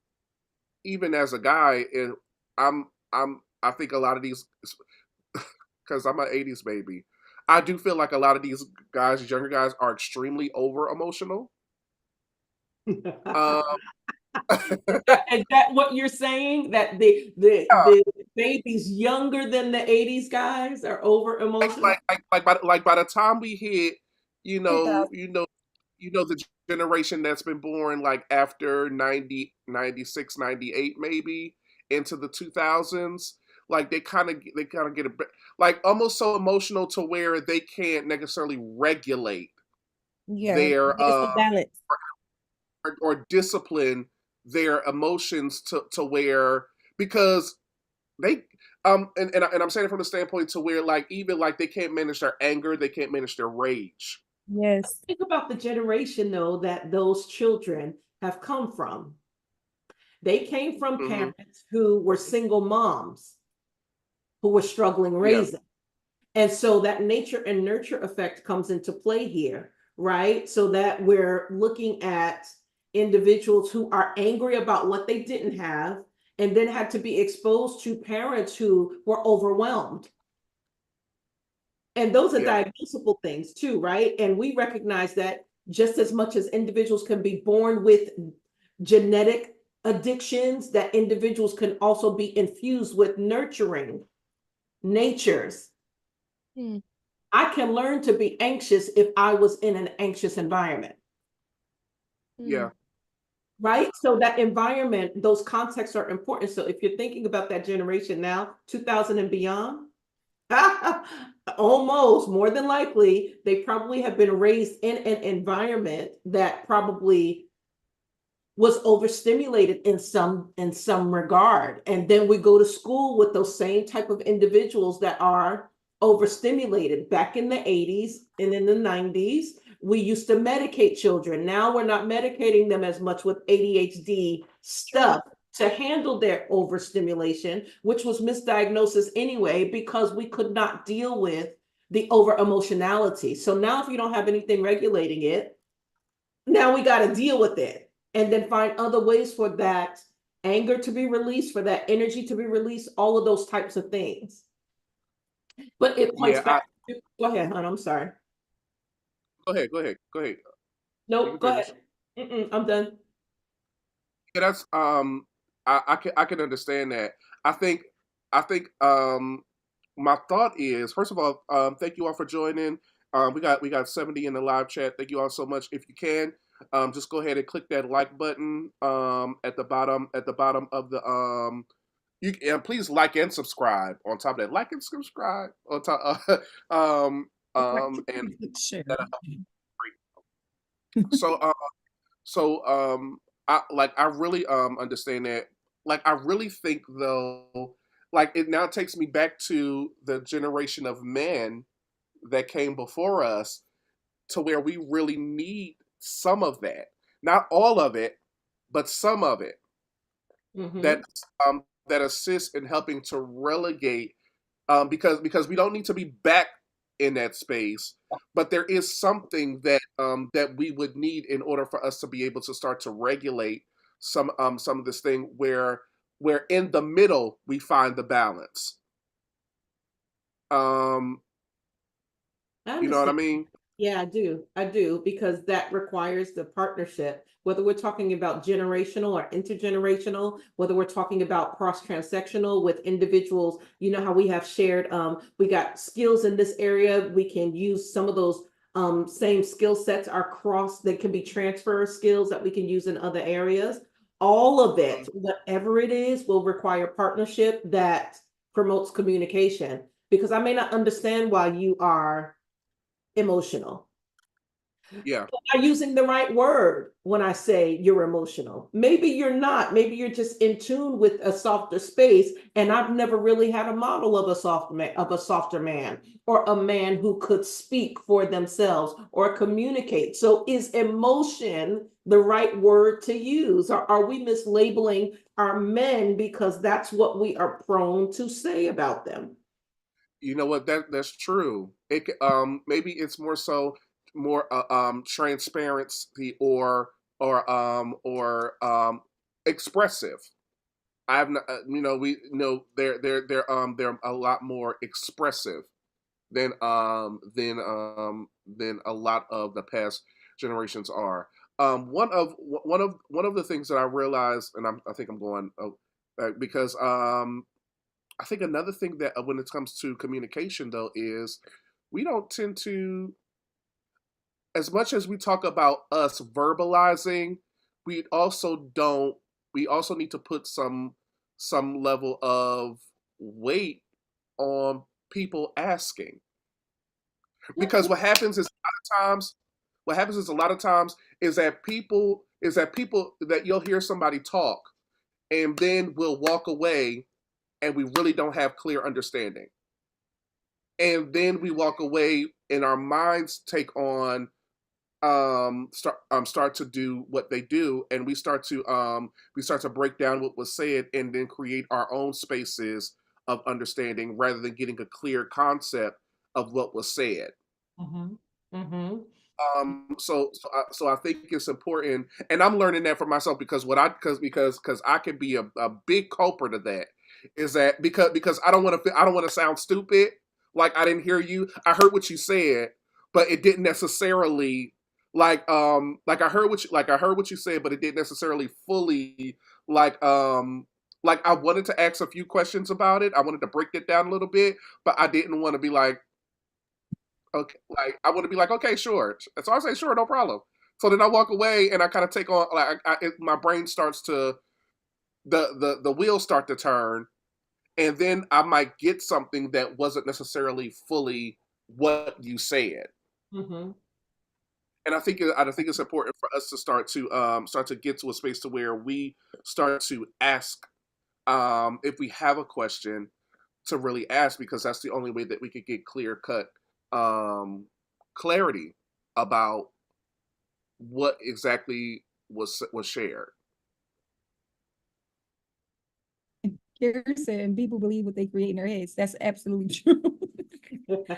[SPEAKER 1] even as a guy, and I think a lot of these, because I'm an '80s baby, I do feel like a lot of these guys, these younger guys, are extremely over emotional. Um,
[SPEAKER 3] Is that what you're saying? That the babies younger than the 80s guys are over emotional?
[SPEAKER 1] by the time we hit, you know,
[SPEAKER 4] 2000.
[SPEAKER 1] you know, the generation that's been born like after 90, 96, 98, maybe into the 2000s, like they kind of get a bit like almost so emotional to where they can't necessarily regulate
[SPEAKER 4] Yeah,
[SPEAKER 1] their
[SPEAKER 4] there's the balance.
[SPEAKER 1] or discipline their emotions to where, because they and I'm saying it from the standpoint to where, like, even like they can't manage their anger, they can't manage their rage.
[SPEAKER 4] Yes.
[SPEAKER 3] Think about the generation, though, that those children have come from. They came from
[SPEAKER 1] Hmm.
[SPEAKER 3] parents who were single moms who were struggling
[SPEAKER 1] Yeah,
[SPEAKER 3] raising. And so that nature and nurture effect comes into play here, right? So that we're looking at individuals who are angry about what they didn't have and then had to be exposed to parents who were overwhelmed. And those are
[SPEAKER 1] yeah,
[SPEAKER 3] diagnosable things too, right? And we recognize that just as much as individuals can be born with genetic addictions, that individuals can also be infused with nurturing natures.
[SPEAKER 4] Mm.
[SPEAKER 3] I can learn to be anxious if I was in an anxious environment.
[SPEAKER 1] yeah.
[SPEAKER 3] Right? So that environment, those contexts are important. So if you're thinking about that generation now, 2000 and beyond, almost more than likely, they probably have been raised in an environment that probably was overstimulated in some regard. And then we go to school with those same type of individuals that are overstimulated. Back in the 80s and in the 90s, we used to medicate children. Now we're not medicating them as much with ADHD stuff to handle their overstimulation, which was misdiagnosis anyway, because we could not deal with the over emotionality. So now if you don't have anything regulating it, now we got to deal with it and then find other ways for that anger to be released, for that energy to be released, all of those types of things. But it points
[SPEAKER 1] Yeah,
[SPEAKER 3] back to, go ahead, hon, I'm sorry.
[SPEAKER 1] go ahead, go ahead, go ahead. You can
[SPEAKER 3] Nope, go
[SPEAKER 1] finish.
[SPEAKER 3] ahead. I'm done.
[SPEAKER 1] Yeah, that's I can understand that. I think my thought is, first of all, thank you all for joining. We got 70 in the live chat. Thank you all so much. If you can, just go ahead and click that like button at the bottom of the you and please like and subscribe on top of that. Like and subscribe on top and
[SPEAKER 2] Sure.
[SPEAKER 1] that so I really understand that. Like I really think though, like it now takes me back to the generation of men that came before us, to where we really need some of that. Not all of it, but some of it
[SPEAKER 3] Mm-hmm.
[SPEAKER 1] that that assists in helping to relegate, because we don't need to be back in that space, but there is something that that we would need in order for us to be able to start to regulate some of this thing, where in the middle we find the balance. Um,
[SPEAKER 3] I
[SPEAKER 1] you know what I
[SPEAKER 3] understand.
[SPEAKER 1] mean?
[SPEAKER 3] Yeah, I do. I do, because that requires the partnership, whether we're talking about generational or intergenerational, whether we're talking about cross-transactional with individuals. You know how we have shared, we got skills in this area. We can use some of those same skill sets are cross, that can be transfer skills that we can use in other areas. All of it, whatever it is, will require partnership that promotes communication. Because I may not understand why you are emotional.
[SPEAKER 1] Yeah.
[SPEAKER 3] Am I using the right word when I say you're emotional? Maybe you're not. Maybe you're just in tune with a softer space. And I've never really had a model of a softer man, or a man who could speak for themselves or communicate. So is emotion the right word to use? Or are we mislabeling our men because that's what we are prone to say about them?
[SPEAKER 1] You know what? That's true. Maybe it's more so more transparency, or expressive. I've not, we know they're a lot more expressive than a lot of the past generations are. One of the things that I realized, and I think I'm going because I think another thing that when it comes to communication though is we don't tend to, as much as we talk about us verbalizing, we also don't we also need to put some level of weight on people asking. Because what happens is a lot of times is that people that you'll hear somebody talk, and then we'll walk away and we really don't have clear understanding. And then we walk away and our minds take on start to do what they do, and we start to break down what was said and then create our own spaces of understanding rather than getting a clear concept of what was said.
[SPEAKER 3] Mm-hmm. Mm-hmm.
[SPEAKER 1] So I think it's important, and I'm learning that for myself, because what I because I can be a big culprit of that. Is that because I don't want to sound stupid, like I didn't hear you. I heard what you said, but it didn't necessarily, like I heard what you said, but it didn't necessarily fully, like I wanted to ask a few questions about it. I wanted to break it down a little bit, but I didn't want to be like, okay, like I want to be like, okay, sure. So I say, sure, no problem. So then I walk away and I kind of take on like my brain starts to the wheels start to turn, and then I might get something that wasn't necessarily fully what you said.
[SPEAKER 3] Mm-hmm.
[SPEAKER 1] And I think it's important for us to start to get to a space to where we start to ask if we have a question to really ask, because that's the only way that we could get clear cut clarity about what exactly was shared.
[SPEAKER 2] Gary said, and people believe what they create in their heads. That's absolutely true.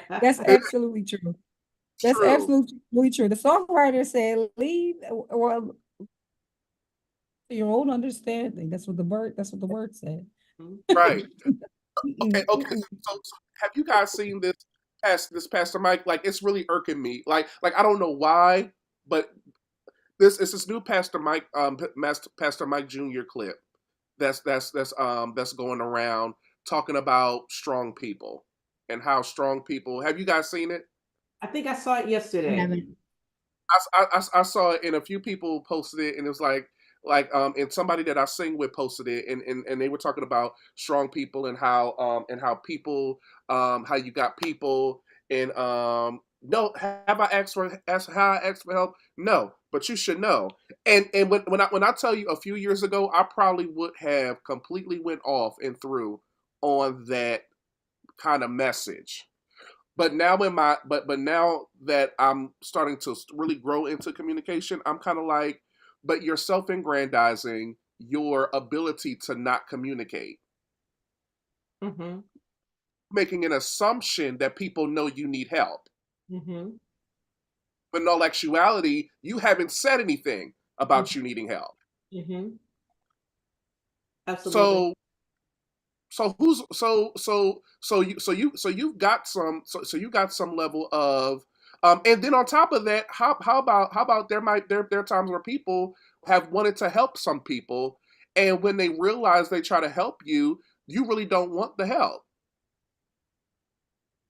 [SPEAKER 2] That's absolutely true. That's
[SPEAKER 1] True.
[SPEAKER 2] absolutely true. The songwriter said, leave well your own understanding. That's what the word said.
[SPEAKER 1] Right. Okay.
[SPEAKER 2] Mm-mm,
[SPEAKER 1] Okay.
[SPEAKER 2] mm-mm.
[SPEAKER 1] So have you guys seen this Pastor Mike? Like, it's really irking me. Like I don't know why, but this new Pastor Mike Pastor Mike Jr. clip that's going around talking about strong people and how strong people. Have you guys seen it?
[SPEAKER 3] I think I saw it
[SPEAKER 2] I
[SPEAKER 3] yesterday.
[SPEAKER 2] haven't.
[SPEAKER 1] I saw it, and a few people posted it, and it was and somebody that I sing with posted it, and they were talking about strong people and how people how you got people and no, have I asked how I asked for help? No, but you should know. And when I tell you, a few years ago, I probably would have completely went off and through on that kind of message. But now but now that I'm starting to really grow into communication, I'm kind of like, but you're self-aggrandizing your ability to not communicate,
[SPEAKER 3] Mm-hmm.
[SPEAKER 1] making an assumption that people know you need help.
[SPEAKER 3] Mm-hmm.
[SPEAKER 1] But in all actuality, you haven't said anything about you needing help.
[SPEAKER 3] Mm-hmm. Absolutely.
[SPEAKER 1] So so who's so you've got so you got some level of and then on top of that, how about there are times where people have wanted to help some people, and when they realize they try to help you, you really don't want the help.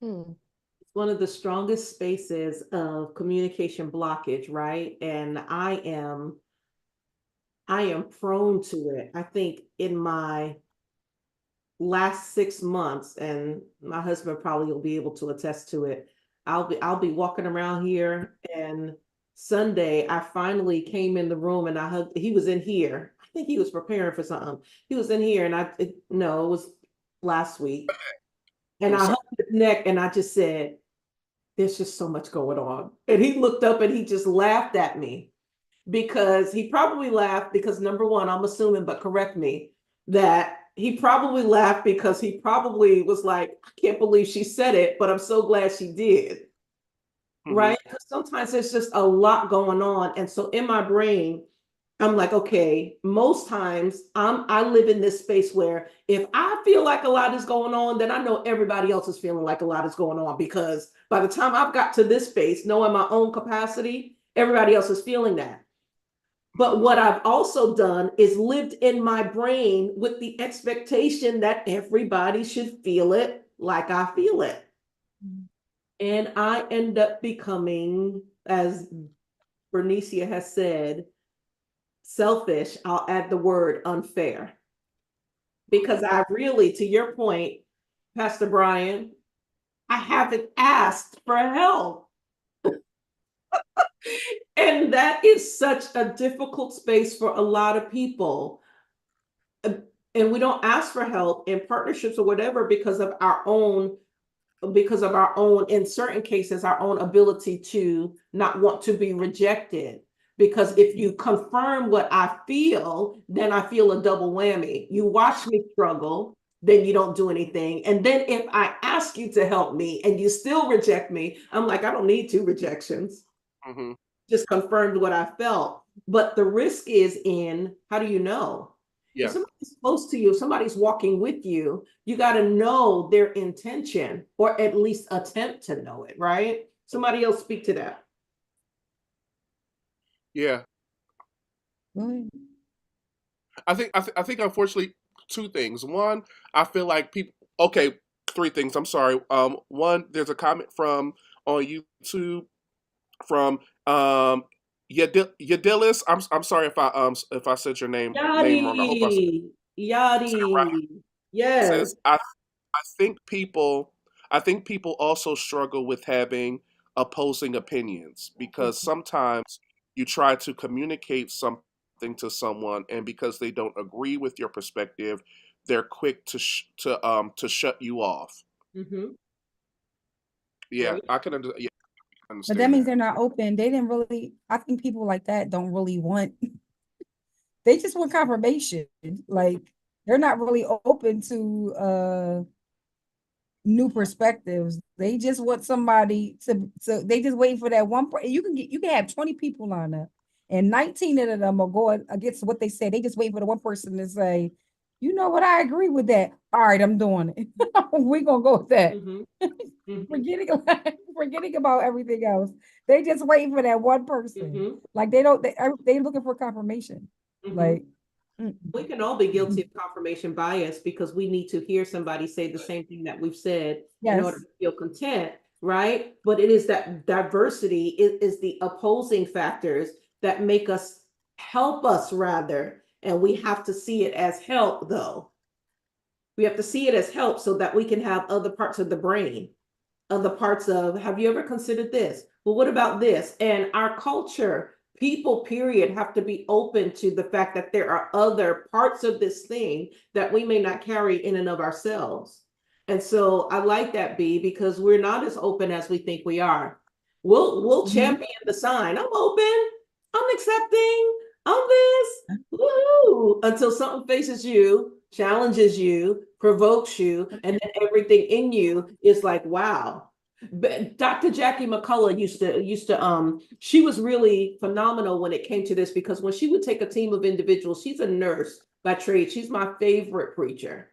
[SPEAKER 4] Hmm.
[SPEAKER 3] It's one of the strongest spaces of communication blockage, right? And I am prone to it. I think in my last 6 months, and my husband probably will be able to attest to it. I'll be walking around here, and Sunday I finally came in the room and I hugged. He was in here. I think he was preparing for something. He was in here, and no, it was last week,
[SPEAKER 1] It
[SPEAKER 3] and
[SPEAKER 1] was
[SPEAKER 3] I
[SPEAKER 1] so-
[SPEAKER 3] hugged his neck and I just said, "There's just so much going on," and he looked up and he just laughed at me, because he probably laughed because, number one, I'm assuming, but correct me, that he probably laughed because he probably was like, I can't believe she said it, but I'm so glad she did.
[SPEAKER 1] Mhm.
[SPEAKER 3] Right? Because sometimes there's just a lot going on. And so in my brain, I'm like, okay, most times I live in this space where if I feel like a lot is going on, then I know everybody else is feeling like a lot is going on, because by the time I've got to this space, knowing my own capacity, everybody else is feeling that. But what I've also done is lived in my brain with the expectation that everybody should feel it like I feel it. And I end up becoming, as Bernicia has said, selfish. I'll add the word unfair. Because I really, to your point, Pastor Brian, I haven't asked for help. And that is such a difficult space for a lot of people. And we don't ask for help in partnerships or whatever because of our own, in certain cases, our own ability to not want to be rejected. Because if you confirm what I feel, then I feel a double whammy. You watch me struggle, then you don't do anything. And then if I ask you to help me and you still reject me, I'm like, I don't need two rejections.
[SPEAKER 1] Mhm.
[SPEAKER 3] Just confirmed what I felt. But the risk is in, how do you know? If
[SPEAKER 1] Yeah.
[SPEAKER 3] somebody's close to you, if somebody's walking with you, you got to know their intention, or at least attempt to know it, right? Somebody else speak to that.
[SPEAKER 1] Yeah.
[SPEAKER 2] Go ahead.
[SPEAKER 1] I think unfortunately two things. One, I feel like people. Okay, three things. I'm sorry. One, there's a comment from on YouTube from Yadilis. I'm sorry if I said your name wrong. I hope I said it right.
[SPEAKER 3] Yadi. Yes.
[SPEAKER 1] Says I think people also struggle with having opposing opinions because sometimes you try to communicate something to someone, and because they don't agree with your perspective, they're quick to shut you off.
[SPEAKER 3] Mm-hmm.
[SPEAKER 1] Yeah,
[SPEAKER 3] Right.
[SPEAKER 1] yeah, I can
[SPEAKER 2] But that
[SPEAKER 1] understand
[SPEAKER 2] means
[SPEAKER 1] that.
[SPEAKER 2] they're not open. They didn't really, I think people like that don't really want, they just want confirmation. Like they're not really open to new perspectives. They just want somebody to, so they just waiting for that one. You can have 20 people lined up, and 19 of them are going against what they said. They just waiting for the one person to say, you know what, I agree with that. All right, I'm doing it. We're gonna go with that.
[SPEAKER 3] Mm-hmm. Mm-hmm.
[SPEAKER 2] Forgetting about everything else. They just waiting for that one person.
[SPEAKER 3] Mm-hmm.
[SPEAKER 2] Like they don't they looking for confirmation.
[SPEAKER 3] Mm-hmm.
[SPEAKER 2] Like mm,
[SPEAKER 3] We can all be
[SPEAKER 2] mm,
[SPEAKER 3] guilty of confirmation bias because we need to hear somebody say the same thing that we've said in order
[SPEAKER 2] yes.
[SPEAKER 3] to feel content, right? But it is that diversity is the opposing factors that make us help us rather. And we have to see it as help, though. We have to see it as help so that we can have other parts of the brain, other parts of, have you ever considered this? Well, what about this? And our culture, people, period, have to be open to the fact that there are other parts of this thing that we may not carry in and of ourselves. And so I like that, B, because we're not as open as we think we are. We'll
[SPEAKER 2] Mhm.
[SPEAKER 3] champion the sign. I'm open, I'm accepting, I'm this, woohoo, until something faces you, challenges you, provokes you, and then everything in you is like, wow. But Dr. Jackie McCullough used to she was really phenomenal when it came to this, because when she would take a team of individuals, she's a nurse by trade. She's my favorite preacher,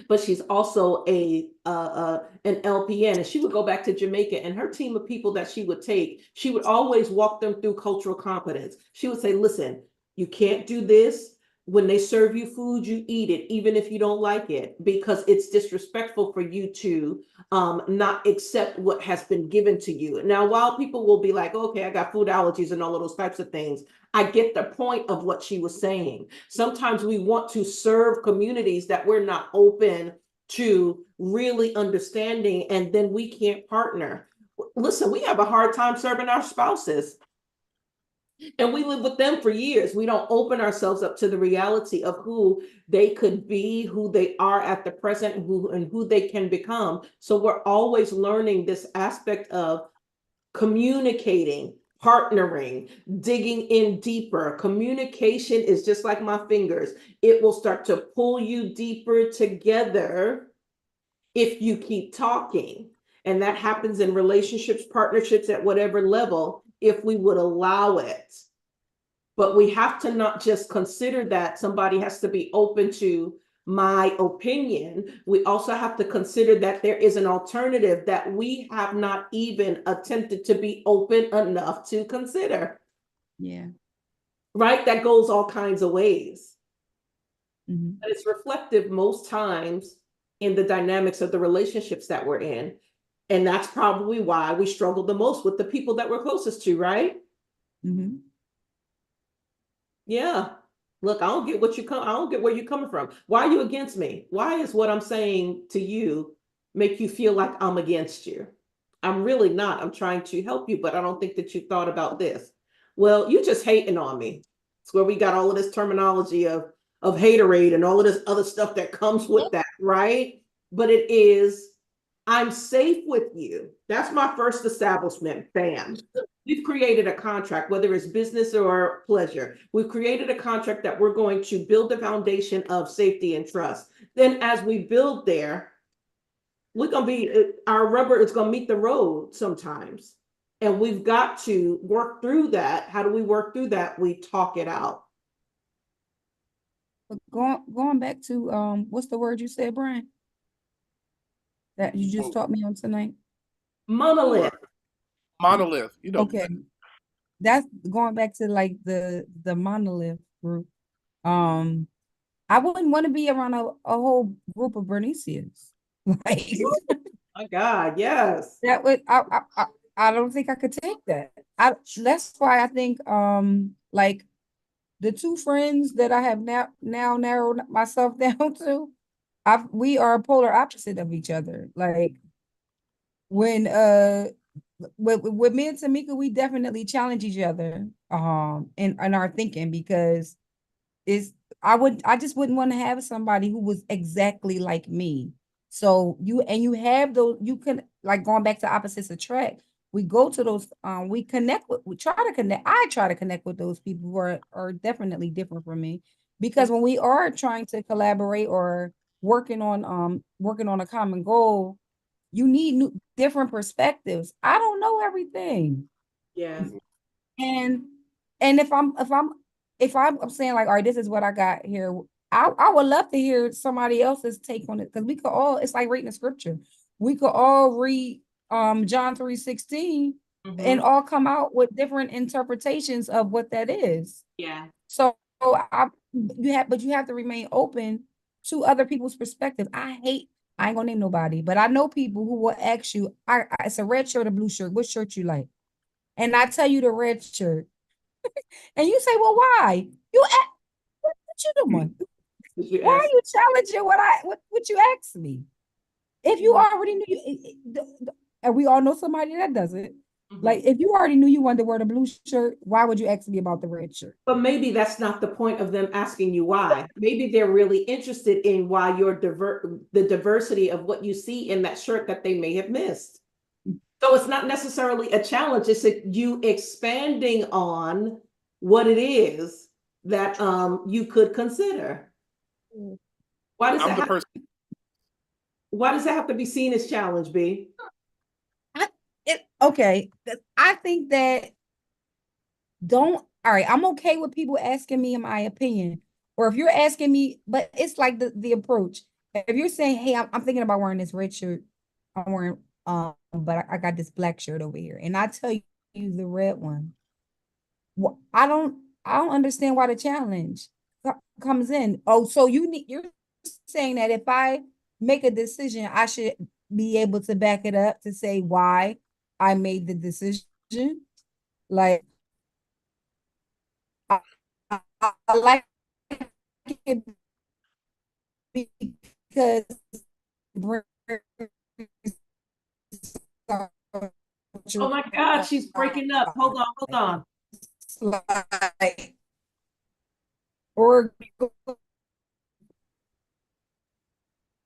[SPEAKER 3] but she's also a an LPN, and she would go back to Jamaica, and her team of people that she would take, she would always walk them through cultural competence. She would say, listen, you can't do this. When they serve you food, you eat it, even if you don't like it, because it's disrespectful for you to not accept what has been given to you. Now, while people will be like, okay, I got food allergies and all of those types of things, I get the point of what she was saying. Sometimes we want to serve communities that we're not open to really understanding, and then we can't partner. Listen, we have a hard time serving our spouses, and we live with them for years. We don't open ourselves up to the reality of who they could be, who they are at the present, and who they can become. So we're always learning this aspect of communicating, partnering, digging in deeper. Communication is just like my fingers. It will start to pull you deeper together if you keep talking. And that happens in relationships, partnerships, at whatever level, if we would allow it. But we have to not just consider that somebody has to be open to my opinion. We also have to consider that there is an alternative that we have not even attempted to be open enough to consider,
[SPEAKER 2] Yeah.
[SPEAKER 3] right? That goes all kinds of ways.
[SPEAKER 2] Mhm.
[SPEAKER 3] But it's reflective most times in the dynamics of the relationships that we're in. And that's probably why we struggle the most with the people that we're closest to, right?
[SPEAKER 2] Mhm.
[SPEAKER 3] Yeah. Look, I don't get I don't get where you're coming from. Why are you against me? Why is what I'm saying to you make you feel like I'm against you? I'm really not. I'm trying to help you, but I don't think that you thought about this. Well, you just hating on me. It's where we got all of this terminology of haterade and all of this other stuff that comes with that, right? But it is, I'm safe with you. That's my first establishment. Bam. We've created a contract, whether it's business or pleasure. We've created a contract that we're going to build a foundation of safety and trust. Then as we build there, we're going to be, our rubber is going to meet the road sometimes. And we've got to work through that. How do we work through that? We talk it out.
[SPEAKER 2] But going back to what's the word you said, Brian? That you just
[SPEAKER 1] Well,
[SPEAKER 2] taught me on tonight.
[SPEAKER 3] Monolith.
[SPEAKER 1] monolith,
[SPEAKER 2] Okay. That's going back to like the monolith group. Um, I wouldn't want to be around a whole group of Bernicians. Like
[SPEAKER 3] My God, yes.
[SPEAKER 2] that would I don't think I could take that. That's why I think like the two friends that I have now narrowed myself down to, we are polar opposite of each other. Like when with me and Tamika, we definitely challenge each other in our thinking, because is I just wouldn't want to have somebody who was exactly like me. So you have those, you can, like, going back to opposites attract. We go to those, we try to connect. I try to connect with those people who are definitely different from me, because when we are trying to collaborate or working on a common goal, you need different perspectives. I don't know everything.
[SPEAKER 3] Yeah.
[SPEAKER 2] And if I'm saying, like, all right, this is what I got here. I would love to hear somebody else's take on it, because we could all, it's like reading the scripture. We could all read John 3:16 and all come out with different interpretations of what that is.
[SPEAKER 3] Yeah.
[SPEAKER 2] So you have to remain open to other people's perspective. I ain't gonna name nobody, but I know people who will ask you, it's a red shirt or blue shirt. What shirt you like? And I tell you the red shirt. And you say, well, why? What you doing? Why are you challenging what you asked me? If you already knew and we all know somebody that does it. Like, if you already knew you wanted to wear the blue shirt, why would you ask me about the red shirt?
[SPEAKER 3] But maybe that's not the point of them asking you why. Maybe they're really interested in why the diversity of what you see in that shirt that they may have missed. So it's not necessarily a challenge. It's you expanding on what it is that you could consider. Why does it have to be seen as challenge, B?
[SPEAKER 2] Okay. I think that all right, I'm okay with people asking me in my opinion. Or if you're asking me, but it's like the approach. If you're saying, hey, I'm thinking about wearing this red shirt, I'm wearing but I got this black shirt over here, and I tell you the red one. Well, I don't understand why the challenge comes in. Oh, so you're saying that if I make a decision, I should be able to back it up to say why I made the decision. Like, I like it because
[SPEAKER 3] Oh my God, she's breaking up. Hold on.
[SPEAKER 2] Like, or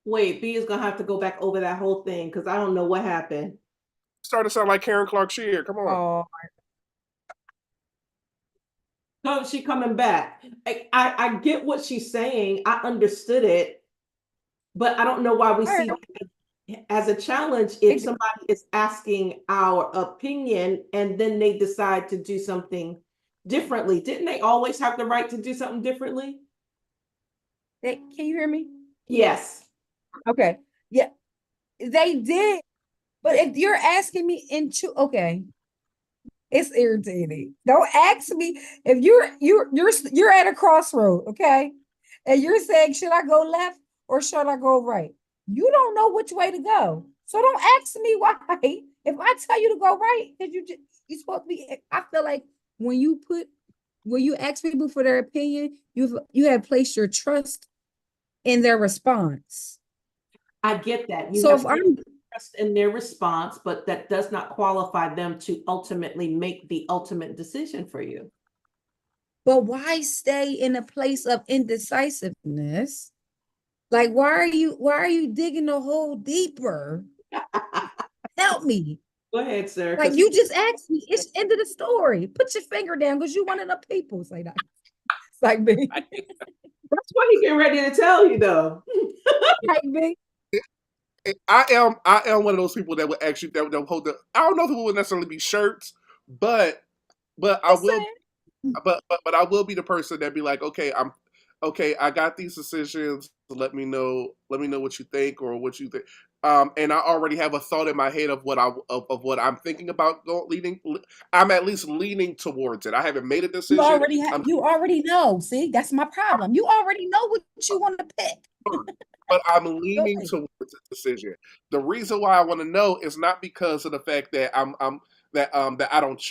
[SPEAKER 3] wait, B is gonna have to go back over that whole thing because I don't know what happened.
[SPEAKER 1] Starting to sound like Karen Clark Sheard. Come on.
[SPEAKER 3] No, she coming back. I get what she's saying. I understood it, but I don't know why we see that as a challenge if somebody is asking our opinion and then they decide to do something differently. Didn't they always have the right to do something differently?
[SPEAKER 2] Can you hear me?
[SPEAKER 3] Yes.
[SPEAKER 2] Okay. Yeah, they did. But if you're asking me okay, it's irritating. Don't ask me if you're at a crossroad, okay? And you're saying, should I go left or should I go right? You don't know which way to go. So don't ask me why. If I tell you to go right, because you're supposed to be, I feel like when you ask people for their opinion, you have placed your trust in their response.
[SPEAKER 3] I get that.
[SPEAKER 2] So if I'm
[SPEAKER 3] trust in their response, but that does not qualify them to ultimately make the ultimate decision for you.
[SPEAKER 2] But why stay in a place of indecisiveness? Like, why are you digging a hole deeper? Help me.
[SPEAKER 3] Go ahead, sir.
[SPEAKER 2] Like, you just asked me. It's end of the story. Put your finger down because you one of the people. Say that. It's like me.
[SPEAKER 3] That's what he getting ready to tell you, though.
[SPEAKER 2] Like me.
[SPEAKER 1] I am one of those people that would actually that would hold the. I don't know if it would necessarily be shirts, but I will. But I will be the person that be like, okay, I got these decisions. Let me know what you think or what you think. And I already have a thought in my head of what I'm thinking about leading. I'm at least leaning towards it. I haven't made a decision.
[SPEAKER 2] You already know. See, that's my problem. You already know what you want to pick.
[SPEAKER 1] But I'm leaning towards a decision. The reason why I want to know is not because of the fact that that I don't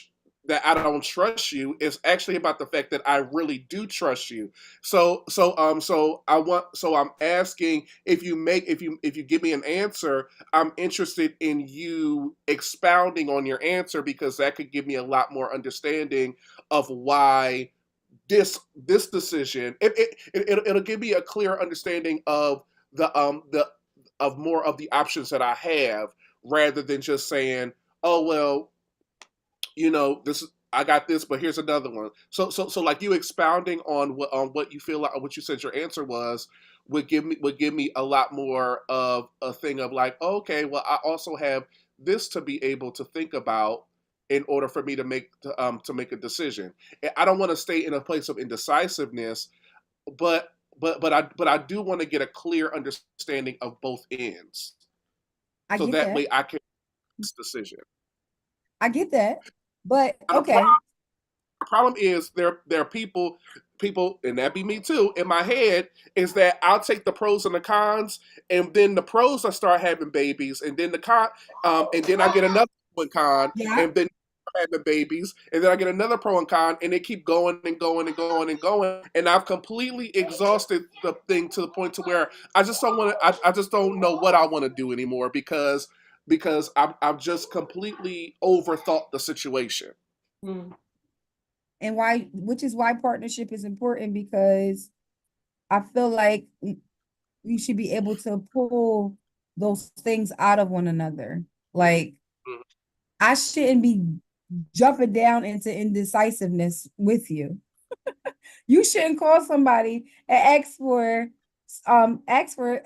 [SPEAKER 1] that I don't trust you. It's actually about the fact that I really do trust you. So I'm asking if you give me an answer, I'm interested in you expounding on your answer because that could give me a lot more understanding of why this decision it'll give me a clear understanding of the of more of the options that I have rather than just saying, oh well, this is I got this, but here's another one. So like you expounding on what you feel like, what you said your answer was, would give me a lot more of a thing of like, okay, well, I also have this to be able to think about in order for me to make a decision. I don't want to stay in a place of indecisiveness, but I do want to get a clear understanding of both ends,
[SPEAKER 2] I
[SPEAKER 1] so
[SPEAKER 2] get
[SPEAKER 1] that
[SPEAKER 2] that.
[SPEAKER 1] way I can make this decision.
[SPEAKER 2] I get that. But
[SPEAKER 1] Now,
[SPEAKER 2] okay.
[SPEAKER 1] the problem is there are people, and that be me too, in my head, is that I'll take the pros and the cons, and then the pros I start having babies, and then the con and then I get another pro and con,
[SPEAKER 2] Yeah.
[SPEAKER 1] and then having babies, and then I get another pro and con, and they keep going and going and going and going, and I've completely exhausted the thing to the point to where I just don't want to. I just don't know what I want to do anymore because I've just completely overthought the situation.
[SPEAKER 3] Mm.
[SPEAKER 2] And which is why partnership is important, because I feel like we should be able to pull those things out of one another. Like,
[SPEAKER 1] Mhm.
[SPEAKER 2] I shouldn't be jumping down into indecisiveness with you. You shouldn't call somebody and ask for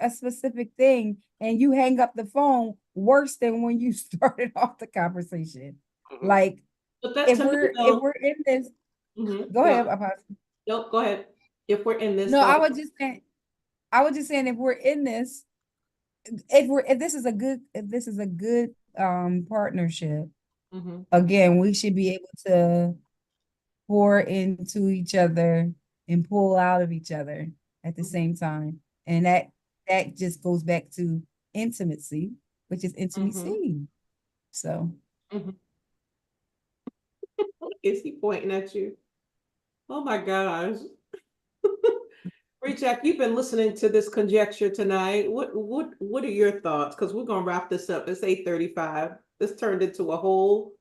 [SPEAKER 2] a specific thing and you hang up the phone worse than when you started off the conversation.
[SPEAKER 1] Mhm.
[SPEAKER 2] Like,
[SPEAKER 3] But that to me
[SPEAKER 2] if
[SPEAKER 3] though,
[SPEAKER 2] we're in this, go
[SPEAKER 3] go
[SPEAKER 2] ahead,
[SPEAKER 3] ahead.
[SPEAKER 2] Apostle.
[SPEAKER 3] Nope, go ahead. If we're in this,
[SPEAKER 2] No,
[SPEAKER 3] go
[SPEAKER 2] I
[SPEAKER 3] ahead.
[SPEAKER 2] was just saying, if we're in this, if this is a good partnership,
[SPEAKER 3] Mm-hmm.
[SPEAKER 2] again, we should be able to pour into each other and pull out of each other at the
[SPEAKER 3] Mm-hmm.
[SPEAKER 2] same time. And that just goes back to intimacy, which is
[SPEAKER 3] Mm-hmm.
[SPEAKER 2] intimacy. So
[SPEAKER 3] Mm-hmm. Is he pointing at you? Oh my gosh. Jack, you've been listening to this conjecture tonight. What are your thoughts? Because we're gonna wrap this up. It's 8:35. This turned into a whole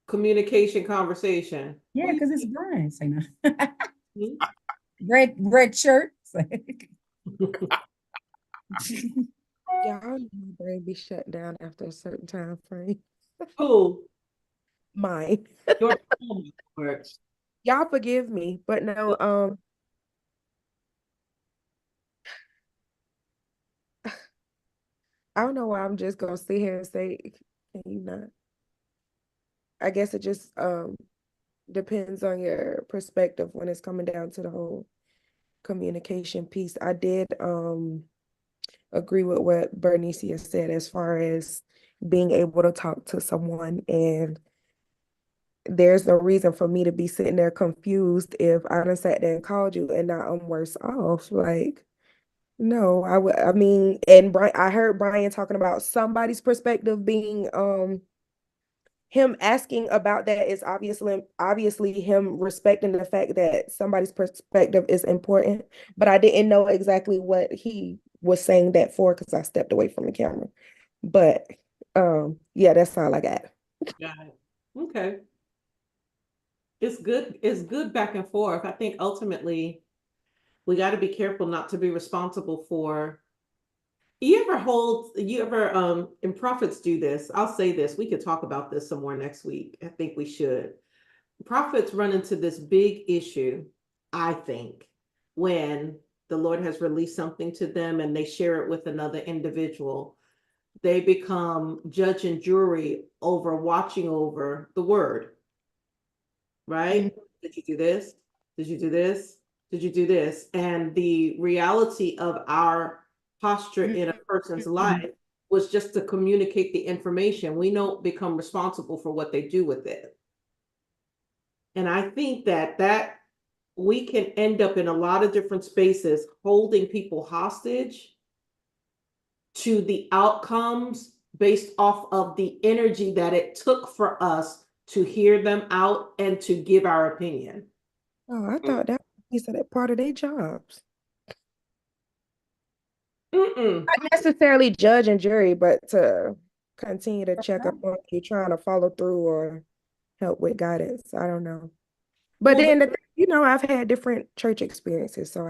[SPEAKER 3] communication conversation.
[SPEAKER 2] yeah,
[SPEAKER 3] What do
[SPEAKER 2] because it's Brian. Say no.
[SPEAKER 3] you
[SPEAKER 2] Red shirt.
[SPEAKER 3] think?
[SPEAKER 4] Y'all know my brain be shut down after a certain time frame.
[SPEAKER 3] Who?
[SPEAKER 4] Mine.
[SPEAKER 3] Your phone works.
[SPEAKER 4] Y'all forgive me, but no, I don't know why I'm just gonna sit here and say, can you not? I guess it just depends on your perspective when it's coming down to the whole communication piece. I did agree with what Bernicia said as far as being able to talk to someone, and there's no reason for me to be sitting there confused if I done sat there and called you and now I'm worse off. Like, no, I mean, and Brian, I heard Brian talking about somebody's perspective being him asking about that is obviously him respecting the fact that somebody's perspective is important, but I didn't know exactly what he was saying that for because I stepped away from the camera. But yeah, that's all I got.
[SPEAKER 3] Got it. Okay. It's good. It's good back and forth. I think ultimately we got to be careful not to be responsible for. You ever and prophets do this. I'll say this. We could talk about this some more next week. I think we should. Prophets run into this big issue, I think, when the Lord has released something to them and they share it with another individual. They become judge and jury over watching over the word,
[SPEAKER 4] Mhm.
[SPEAKER 3] right? Did you do this? Did you do this? Did you do this? And the reality of our posture in a person's life was just to communicate the information. We don't become responsible for what they do with it. And I think that we can end up in a lot of different spaces holding people hostage to the outcomes based off of the energy that it took for us to hear them out and to give our opinion.
[SPEAKER 4] Oh, I thought that was that part of their jobs.
[SPEAKER 3] Mm-mm.
[SPEAKER 4] Not necessarily judge and jury, but to continue to check up on you trying to follow through or help with guidance. I don't know. But
[SPEAKER 3] Well,
[SPEAKER 4] then, I've had different church experiences, so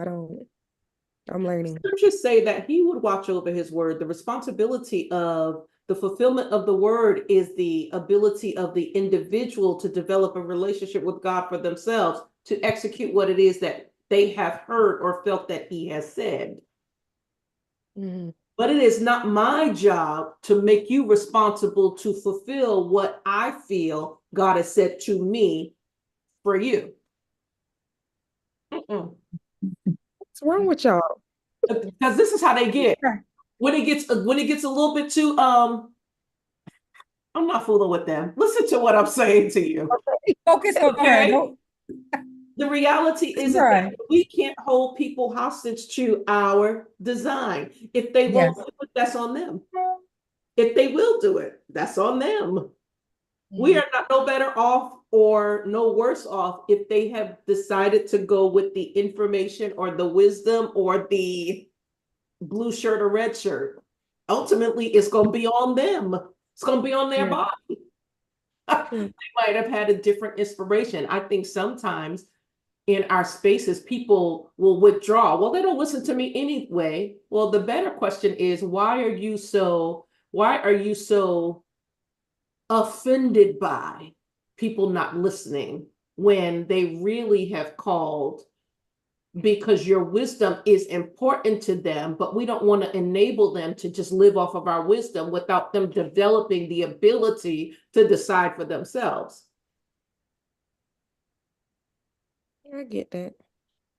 [SPEAKER 4] I'm learning.
[SPEAKER 3] scriptures say that he would watch over his word. The responsibility of the fulfillment of the word is the ability of the individual to develop a relationship with God for themselves, to execute what it is that they have heard or felt that he has said.
[SPEAKER 4] Mm-hmm.
[SPEAKER 3] But it is not my job to make you responsible to fulfill what I feel God has said to me for you. Mm-mm.
[SPEAKER 4] What's wrong with y'all?
[SPEAKER 3] Because this is how they get. When it gets a little bit too I'm not fooling with them. Listen to what I'm saying to you.
[SPEAKER 2] Focus on her.
[SPEAKER 3] Okay?
[SPEAKER 2] Don't
[SPEAKER 3] The reality is
[SPEAKER 2] Right.
[SPEAKER 3] that we can't hold people hostage to our design. If they
[SPEAKER 2] Yes.
[SPEAKER 3] won't do it, that's on them. If they will do it, that's on them. We
[SPEAKER 2] Mm-hmm.
[SPEAKER 3] are not no better off or no worse off if they have decided to go with the information or the wisdom or the blue shirt or red shirt. Ultimately, it's going to be on them. It's going to be on their
[SPEAKER 2] Yeah.
[SPEAKER 3] body.
[SPEAKER 4] True.
[SPEAKER 3] They might have had a different inspiration. I think sometimes in our spaces, people will withdraw. Well, they don't listen to me anyway. Well, the better question is, why are you so offended by people not listening when they really have called? Because your wisdom is important to them, but we don't want to enable them to just live off of our wisdom without them developing the ability to decide for themselves.
[SPEAKER 4] I get that.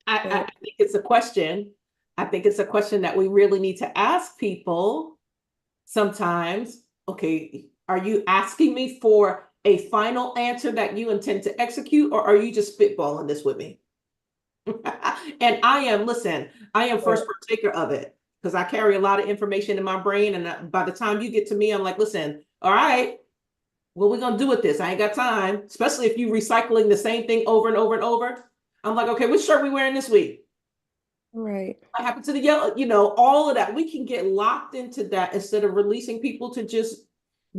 [SPEAKER 3] I think it's a question. I think it's a question that we really need to ask people sometimes. Okay, are you asking me for a final answer that you intend to execute, or are you just spitballing this with me? And I am first partaker of it because I carry a lot of information in my brain. And by the time you get to me, I'm like, listen, all right, what we gonna do with this? I ain't got time, especially if you recycling the same thing over and over and over. I'm like, okay, which shirt we wearing this week?
[SPEAKER 4] Right.
[SPEAKER 3] What happened to the yellow? All of that. We can get locked into that instead of releasing people to just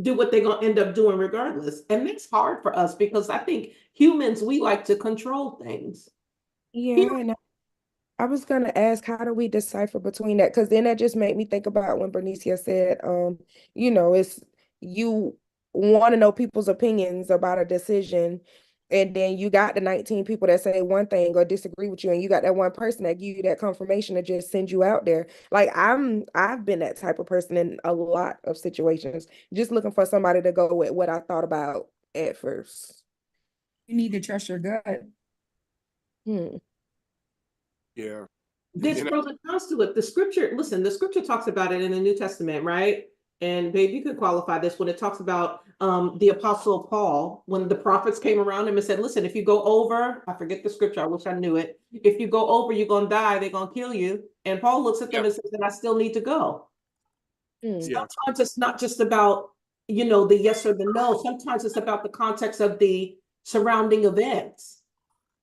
[SPEAKER 3] do what they're gonna end up doing regardless. And that's hard for us because I think humans, we like to control things.
[SPEAKER 4] Yeah, and I was gonna ask, how do we decipher between that? Because then that just made me think about when Bernicia said, it's you want to know people's opinions about a decision, and then you got the 19 people that say one thing or disagree with you, and you got that one person that give you that confirmation to just send you out there. Like I've been that type of person in a lot of situations, just looking for somebody to go with what I thought about at first.
[SPEAKER 2] You need to trust your gut.
[SPEAKER 4] Hmm.
[SPEAKER 1] Yeah.
[SPEAKER 3] There's
[SPEAKER 1] You know,
[SPEAKER 3] pros and cons to it. The scripture talks about it in the New Testament, right? And babe, you could qualify this when it talks about the apostle Paul, when the prophets came around him and said, listen, if you go over, I forget the scripture, I wish I knew it. If you go over, you're gonna die, they're gonna kill you. And Paul looks at them
[SPEAKER 1] yeah,
[SPEAKER 3] and says, and I still need to go.
[SPEAKER 4] Hmm.
[SPEAKER 1] yeah.
[SPEAKER 3] Sometimes it's not just about, the yes or the no. Sometimes it's about the context of the surrounding events.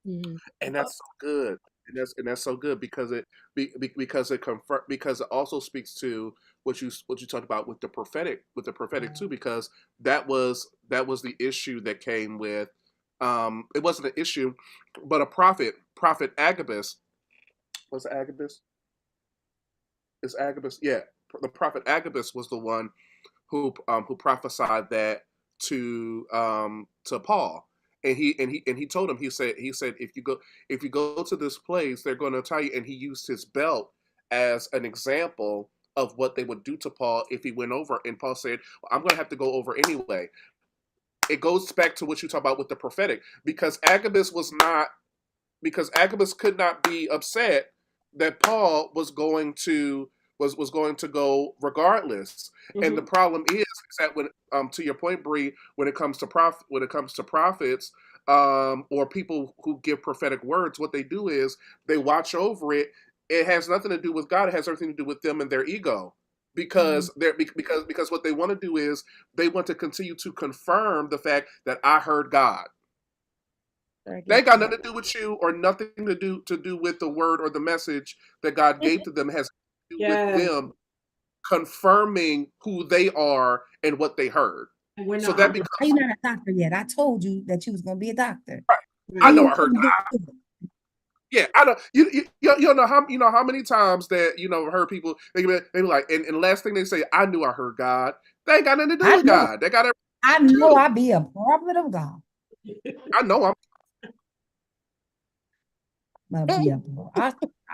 [SPEAKER 4] Hmm.
[SPEAKER 1] And that's so good. And that's so good because because it also speaks to what you talked about with the prophetic too, because that was the issue that came with it wasn't an issue, but a prophet Agabus. Was it Agabus? Is Agabus? Yeah. The prophet Agabus was the one who prophesied that to Paul, and he told him, he said if you go to this place, they're going to tell you, and he used his belt as an example of what they would do to Paul if he went over, and Paul said, well, I'm going to have to go over anyway. It goes back to what you talk about with the prophetic, because Agabus could not be upset that Paul was going to go regardless. And the
[SPEAKER 3] Mhm.
[SPEAKER 1] problem is that when to your point, Bree, when it comes to prophets or people who give prophetic words, what they do is they watch over it. It has nothing to do with God. It has everything to do with them and their ego. because because what they want to do is they want to continue to confirm the fact that I heard God.
[SPEAKER 4] I
[SPEAKER 1] They ain't
[SPEAKER 4] get
[SPEAKER 1] got
[SPEAKER 4] that.
[SPEAKER 1] nothing to do with you or nothing to do with the word or the message that God gave to them. It has to do with
[SPEAKER 3] Yes.
[SPEAKER 1] them confirming who they are and what they heard.
[SPEAKER 3] And we're
[SPEAKER 1] So
[SPEAKER 3] not
[SPEAKER 1] that
[SPEAKER 3] under.
[SPEAKER 2] Are you
[SPEAKER 1] becomes,
[SPEAKER 2] not a doctor yet? I told you that you was gonna be a doctor.
[SPEAKER 1] I
[SPEAKER 3] Right.
[SPEAKER 1] know
[SPEAKER 2] You
[SPEAKER 1] I heard
[SPEAKER 2] couldn't do
[SPEAKER 1] God.
[SPEAKER 2] it.
[SPEAKER 1] Yeah, I know. You don't know how many times that heard people they be like, and the last thing they say, I knew I heard God. They ain't got nothing to do
[SPEAKER 2] I
[SPEAKER 1] with
[SPEAKER 2] know.
[SPEAKER 1] God. They got everything
[SPEAKER 2] I
[SPEAKER 1] to
[SPEAKER 2] know
[SPEAKER 1] do.
[SPEAKER 2] I be a prophet of God.
[SPEAKER 1] I know I'm.
[SPEAKER 2] I be a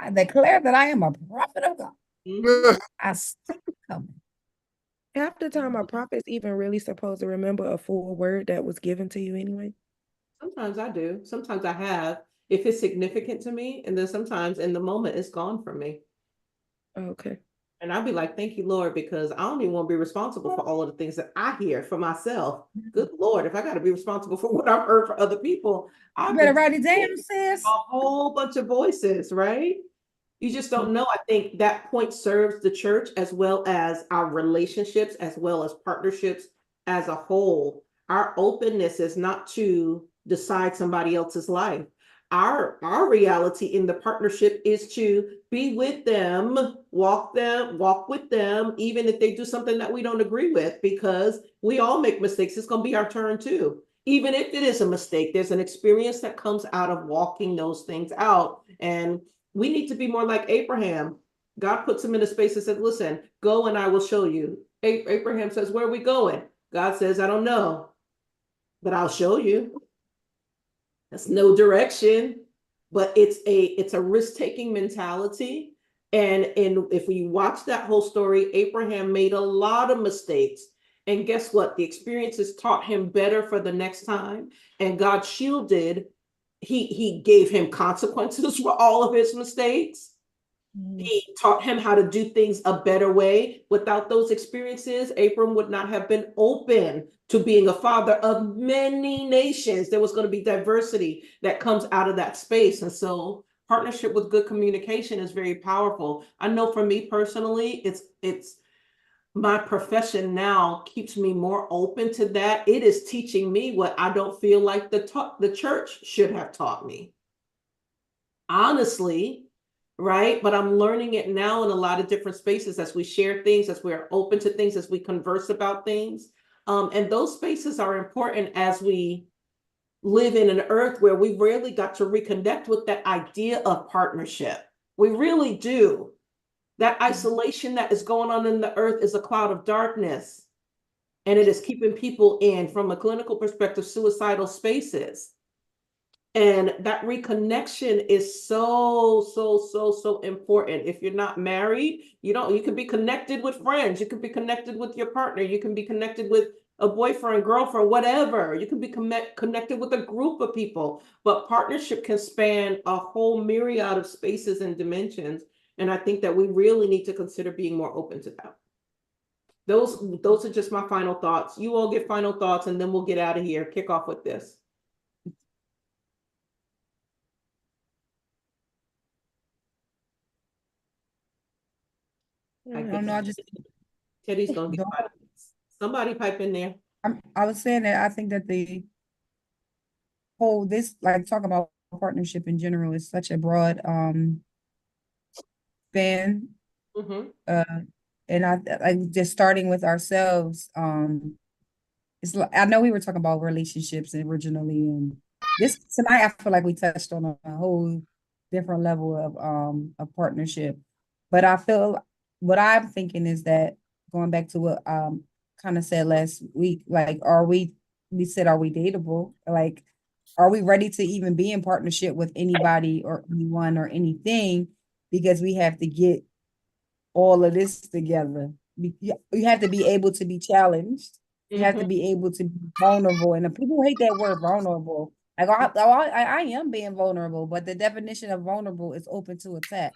[SPEAKER 2] I declare that I am a prophet of God.
[SPEAKER 3] Mhm.
[SPEAKER 2] I see it coming.
[SPEAKER 4] Half the time, are prophets even really supposed to remember a full word that was given to you anyway?
[SPEAKER 3] Sometimes I do. Sometimes I have, if it's significant to me, and then sometimes in the moment it's gone from me.
[SPEAKER 4] Okay.
[SPEAKER 3] And I'll be like, thank you, Lord, because I don't even want to be responsible for all of the things that I hear for myself. Good Lord, if I got to be responsible for what I've heard for other people,
[SPEAKER 2] You
[SPEAKER 3] I've
[SPEAKER 2] better
[SPEAKER 3] been
[SPEAKER 2] write it down,
[SPEAKER 3] a
[SPEAKER 2] sis.
[SPEAKER 3] whole bunch of voices, right? You just don't know. I think that point serves the church as well as our relationships, as well as partnerships as a whole. Our openness is not to decide somebody else's life. Our reality in the partnership is to be with them, walk with them, even if they do something that we don't agree with, because we all make mistakes. It's going to be our turn too. Even if it is a mistake, there's an experience that comes out of walking those things out. And we need to be more like Abraham. God puts him in a space and said, listen, go and I will show you. Abraham says, where are we going? God says, I don't know, but I'll show you. That's no direction, but it's a risk-taking mentality. And if we watch that whole story, Abraham made a lot of mistakes. And guess what? The experiences taught him better for the next time. And God shielded, he gave him consequences for all of his mistakes. He taught him how to do things a better way. Without those experiences, Abram would not have been open to being a father of many nations. There was going to be diversity that comes out of that space. And so partnership with good communication is very powerful. I know for me personally, it's my profession now keeps me more open to that. It is teaching me what I don't feel like the church should have taught me. Honestly, right? But I'm learning it now in a lot of different spaces as we share things, as we're open to things, as we converse about things. And those spaces are important as we live in an earth where we really got to reconnect with that idea of partnership. We really do. That isolation that is going on in the earth is a cloud of darkness, and it is keeping people in, from a clinical perspective, suicidal spaces. And that reconnection is so important. If you're not married, you can be connected with friends, you can be connected with your partner, you can be connected with a boyfriend, girlfriend, whatever. You can be connected with a group of people, but partnership can span a whole myriad of spaces and dimensions. And I think that we really need to consider being more open to that. Those are just my final thoughts. You all get final thoughts, and then we'll get out of here. Kick off with this.
[SPEAKER 2] I don't know. I just
[SPEAKER 3] Teddy's gonna get
[SPEAKER 2] don't.
[SPEAKER 3] five minutes. Somebody pipe in there.
[SPEAKER 2] I was saying that I think that the whole this like talk about partnership in general is such a broad span.
[SPEAKER 3] Mhm.
[SPEAKER 2] Uh, and I like just starting with ourselves. It's like I know we were talking about relationships originally, and this tonight I feel like we touched on a whole different level of partnership. But I feel what I'm thinking is that going back to what kind of said last week, like we said are we dateable? Like are we ready to even be in partnership with anybody or anyone or anything? Because we have to get all of this together. You have to be able to be challenged. You have to
[SPEAKER 3] Mhm.
[SPEAKER 2] be able to be vulnerable. And the people hate that word vulnerable. Like I am being vulnerable, but the definition of vulnerable is open to attack.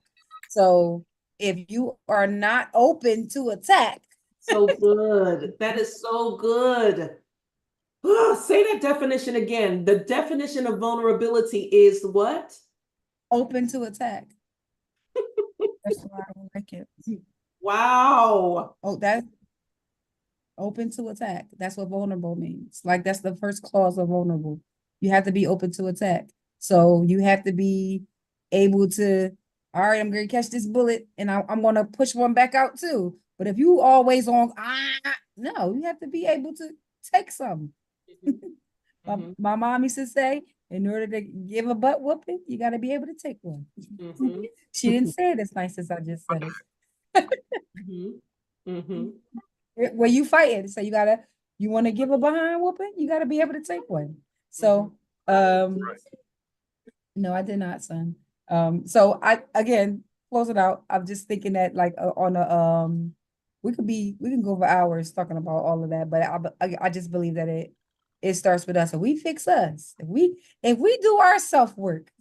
[SPEAKER 2] So if you are not open to attack,
[SPEAKER 3] So good. That is so good. Say that definition again. The definition of vulnerability is what?
[SPEAKER 2] open to attack. That's why I don't like it.
[SPEAKER 3] Wow.
[SPEAKER 2] Oh, that's open to attack. That's what vulnerable means. Like that's the first clause of vulnerable. You have to be open to attack. So you have to be able to, all right, I'm going to catch this bullet and I'm going to push one back out too. But if you always on, no, you have to be able to take some. My mom used to say, in order to give a butt whooping, you got to be able to take one. She didn't say it as nice as I just said it. Where you fighting, so you want to give a behind whooping, you got to be able to take one. So, no, I did not, son. So I again close it out. I'm just thinking that like on a we can go for hours talking about all of that, but I just believe that it starts with us. If we fix us, if we do our self work,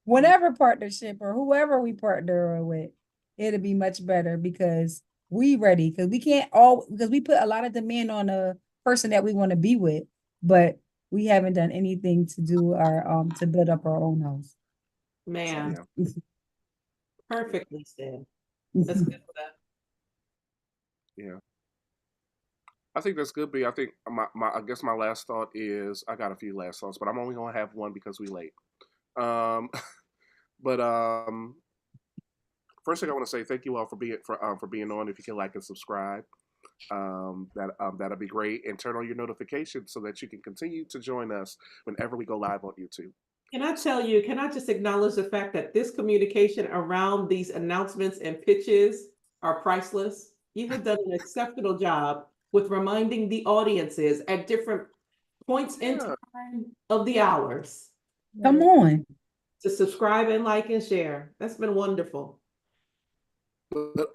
[SPEAKER 2] whatever partnership or whoever we partner with, it'll be much better because we ready. Because we can't all because we put a lot of demand on a person that we want to be with, but we haven't done anything to do our to build up our own house.
[SPEAKER 3] Man,
[SPEAKER 1] Yeah.
[SPEAKER 3] perfectly said. That's good for that.
[SPEAKER 1] Yeah. I think that's good, B. I think I guess my last thought is I got a few last thoughts, but I'm only gonna have one because we late. Um, but first thing I want to say, thank you all for being on. If you can like and subscribe, that'll be great, and turn on your notifications so that you can continue to join us whenever we go live on YouTube.
[SPEAKER 3] Can I just acknowledge the fact that this communication around these announcements and pitches are priceless? You have done an exceptional job with reminding the audiences at different points in time of the hours
[SPEAKER 2] Come on.
[SPEAKER 3] to subscribe and like and share. That's been wonderful.
[SPEAKER 1] But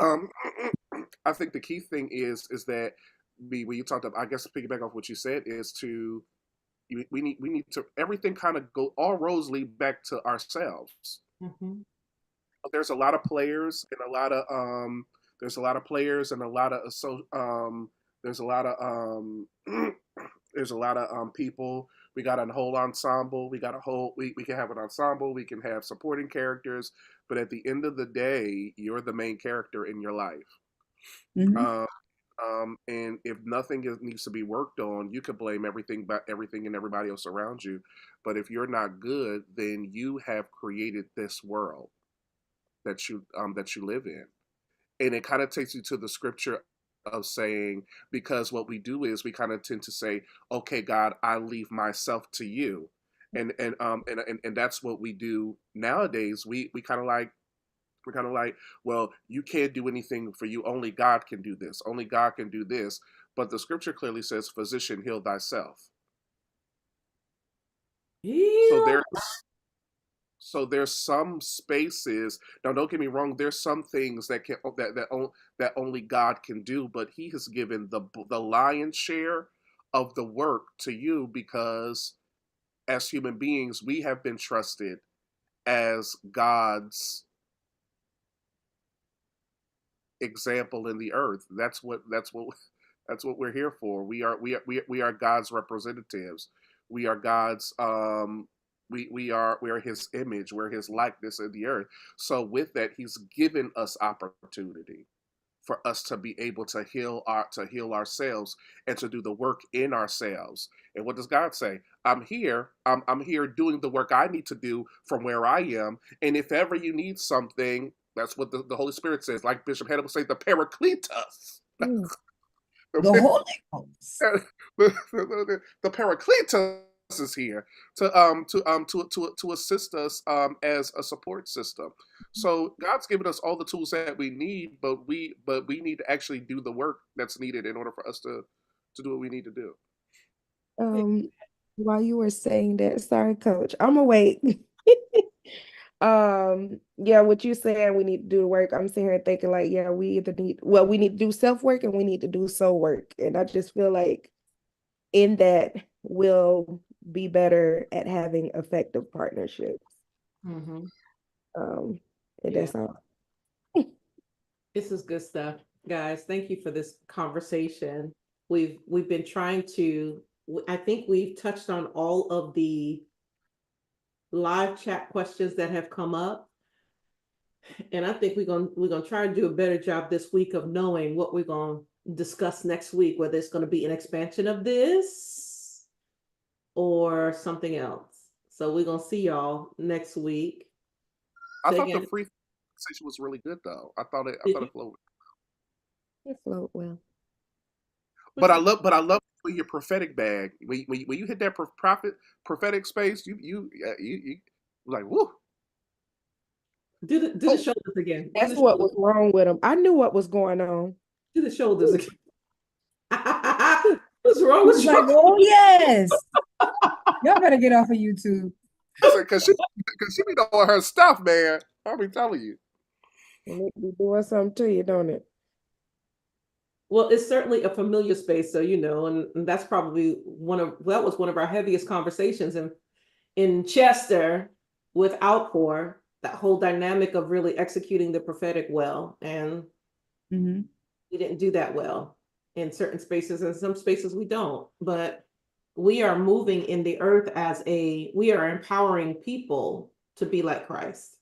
[SPEAKER 1] I think the key thing is that when you talked about, I guess to piggyback off what you said is to we need to everything kind of go all roads lead back to ourselves. There's a lot of players and a lot of there's a lot of players and a lot of there's a lot of there's a lot of people. We got a whole ensemble. We got a whole we can have an ensemble. We can have supporting characters, but at the end of the day, you're the main character in your life. And if nothing needs to be worked on, you could blame everything and everybody else around you. But if you're not good, then you have created this world that you live in, and it kind of takes you to the scripture of saying, because what we do is we kind of tend to say, okay, God, I leave myself to you, and that's what we do nowadays. We kind of like. We're kind of like, well, you can't do anything for you. Only God can do this. Only God can do this. But the scripture clearly says, physician, heal thyself.
[SPEAKER 3] Yeah.
[SPEAKER 1] So there's some spaces. Now, don't get me wrong. There's some things that only God can do. But He has given the lion's share of the work to you because, as human beings, we have been trusted as God's example in the earth. That's what we're here for. We are God's representatives. We are God's we are His image. We're His likeness in the earth. So with that, He's given us opportunity for us to be able to heal ourselves and to do the work in ourselves. And what does God say? I'm here. I'm here doing the work I need to do from where I am. And if ever you need something, that's what the Holy Spirit says. Like Bishop Hannah would say, the Paracletus.
[SPEAKER 2] The Holy Ghost.
[SPEAKER 1] The Paracletus is here to assist us as a support system. So God's given us all the tools that we need, but we need to actually do the work that's needed in order for us to do what we need to do.
[SPEAKER 4] While you were saying that, sorry, Coach, I'm gonna wait. Yeah, what you saying, we need to do the work. I'm sitting here thinking like, yeah, we need to do self-work and we need to do soul work. And I just feel like in that we'll be better at having effective partnerships. And that's all.
[SPEAKER 3] This is good stuff, guys. Thank you for this conversation. We've been trying to, I think we've touched on all of the live chat questions that have come up. And I think we're gonna try to do a better job this week of knowing what we're gonna discuss next week, whether it's gonna be an expansion of this or something else. So we're gonna see y'all next week.
[SPEAKER 1] I
[SPEAKER 3] Say
[SPEAKER 1] thought the
[SPEAKER 3] again.
[SPEAKER 1] free conversation was really good though. I thought
[SPEAKER 3] Did
[SPEAKER 1] it
[SPEAKER 3] you?
[SPEAKER 1] flowed.
[SPEAKER 4] It flowed well.
[SPEAKER 1] But I love your prophetic bag. When you hit that prophetic space, you like woo.
[SPEAKER 3] Do the
[SPEAKER 1] Oh,
[SPEAKER 3] shoulders again. Do
[SPEAKER 4] That's
[SPEAKER 3] the
[SPEAKER 4] what
[SPEAKER 3] shoulders.
[SPEAKER 4] was wrong with him. I knew what was going on.
[SPEAKER 3] Do the shoulders again. What's wrong
[SPEAKER 2] He's
[SPEAKER 3] with
[SPEAKER 2] like,
[SPEAKER 3] you?
[SPEAKER 2] oh yes. Y'all better get off of YouTube.
[SPEAKER 1] listen, cause she be knowing her stuff, man. I'll be telling you.
[SPEAKER 4] And it be doing something to you, don't it?
[SPEAKER 3] Well, it's certainly a familiar space, so and that's probably that was one of our heaviest conversations in Chester with Outpour, that whole dynamic of really executing the prophetic well. And
[SPEAKER 2] Mm-hmm.
[SPEAKER 3] we didn't do that well in certain spaces, and some spaces we don't. But we are moving in the earth we are empowering people to be like Christ.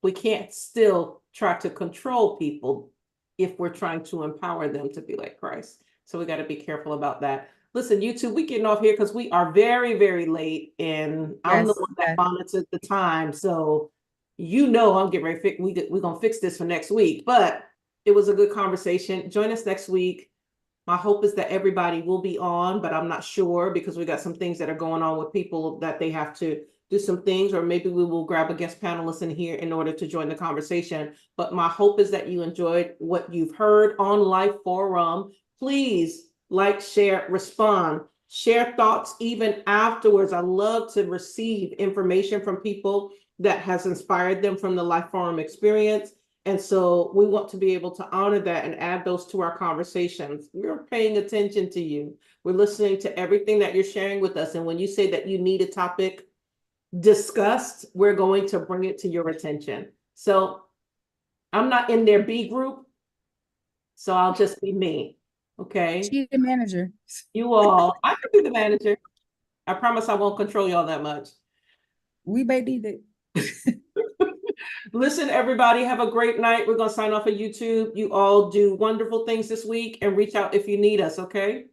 [SPEAKER 3] We can't still try to control people if we're trying to empower them to be like Christ. So we got to be careful about that. Listen, YouTube, we getting off here because we are very, very late, and I'm the
[SPEAKER 2] Yes,
[SPEAKER 3] one that
[SPEAKER 2] yes.
[SPEAKER 3] monitors the time. So I'm getting ready. We're gonna fix this for next week. But it was a good conversation. Join us next week. My hope is that everybody will be on, but I'm not sure because we got some things that are going on with people that they have to do some things, or maybe we will grab a guest panelist in here in order to join the conversation. But my hope is that you enjoyed what you've heard on Life Forum. Please like, share, respond, share thoughts even afterwards. I love to receive information from people that has inspired them from the Life Forum experience. And so we want to be able to honor that and add those to our conversations. We're paying attention to you. We're listening to everything that you're sharing with us. And when you say that you need a topic discussed, we're going to bring it to your attention. So I'm not in their B group, so I'll just be me. Okay.
[SPEAKER 2] She's the manager.
[SPEAKER 3] I can be the manager. I promise I won't control y'all that much.
[SPEAKER 2] We may need it.
[SPEAKER 3] Listen, everybody, have a great night. We're going to sign off of YouTube. You all do wonderful things this week and reach out if you need us, okay?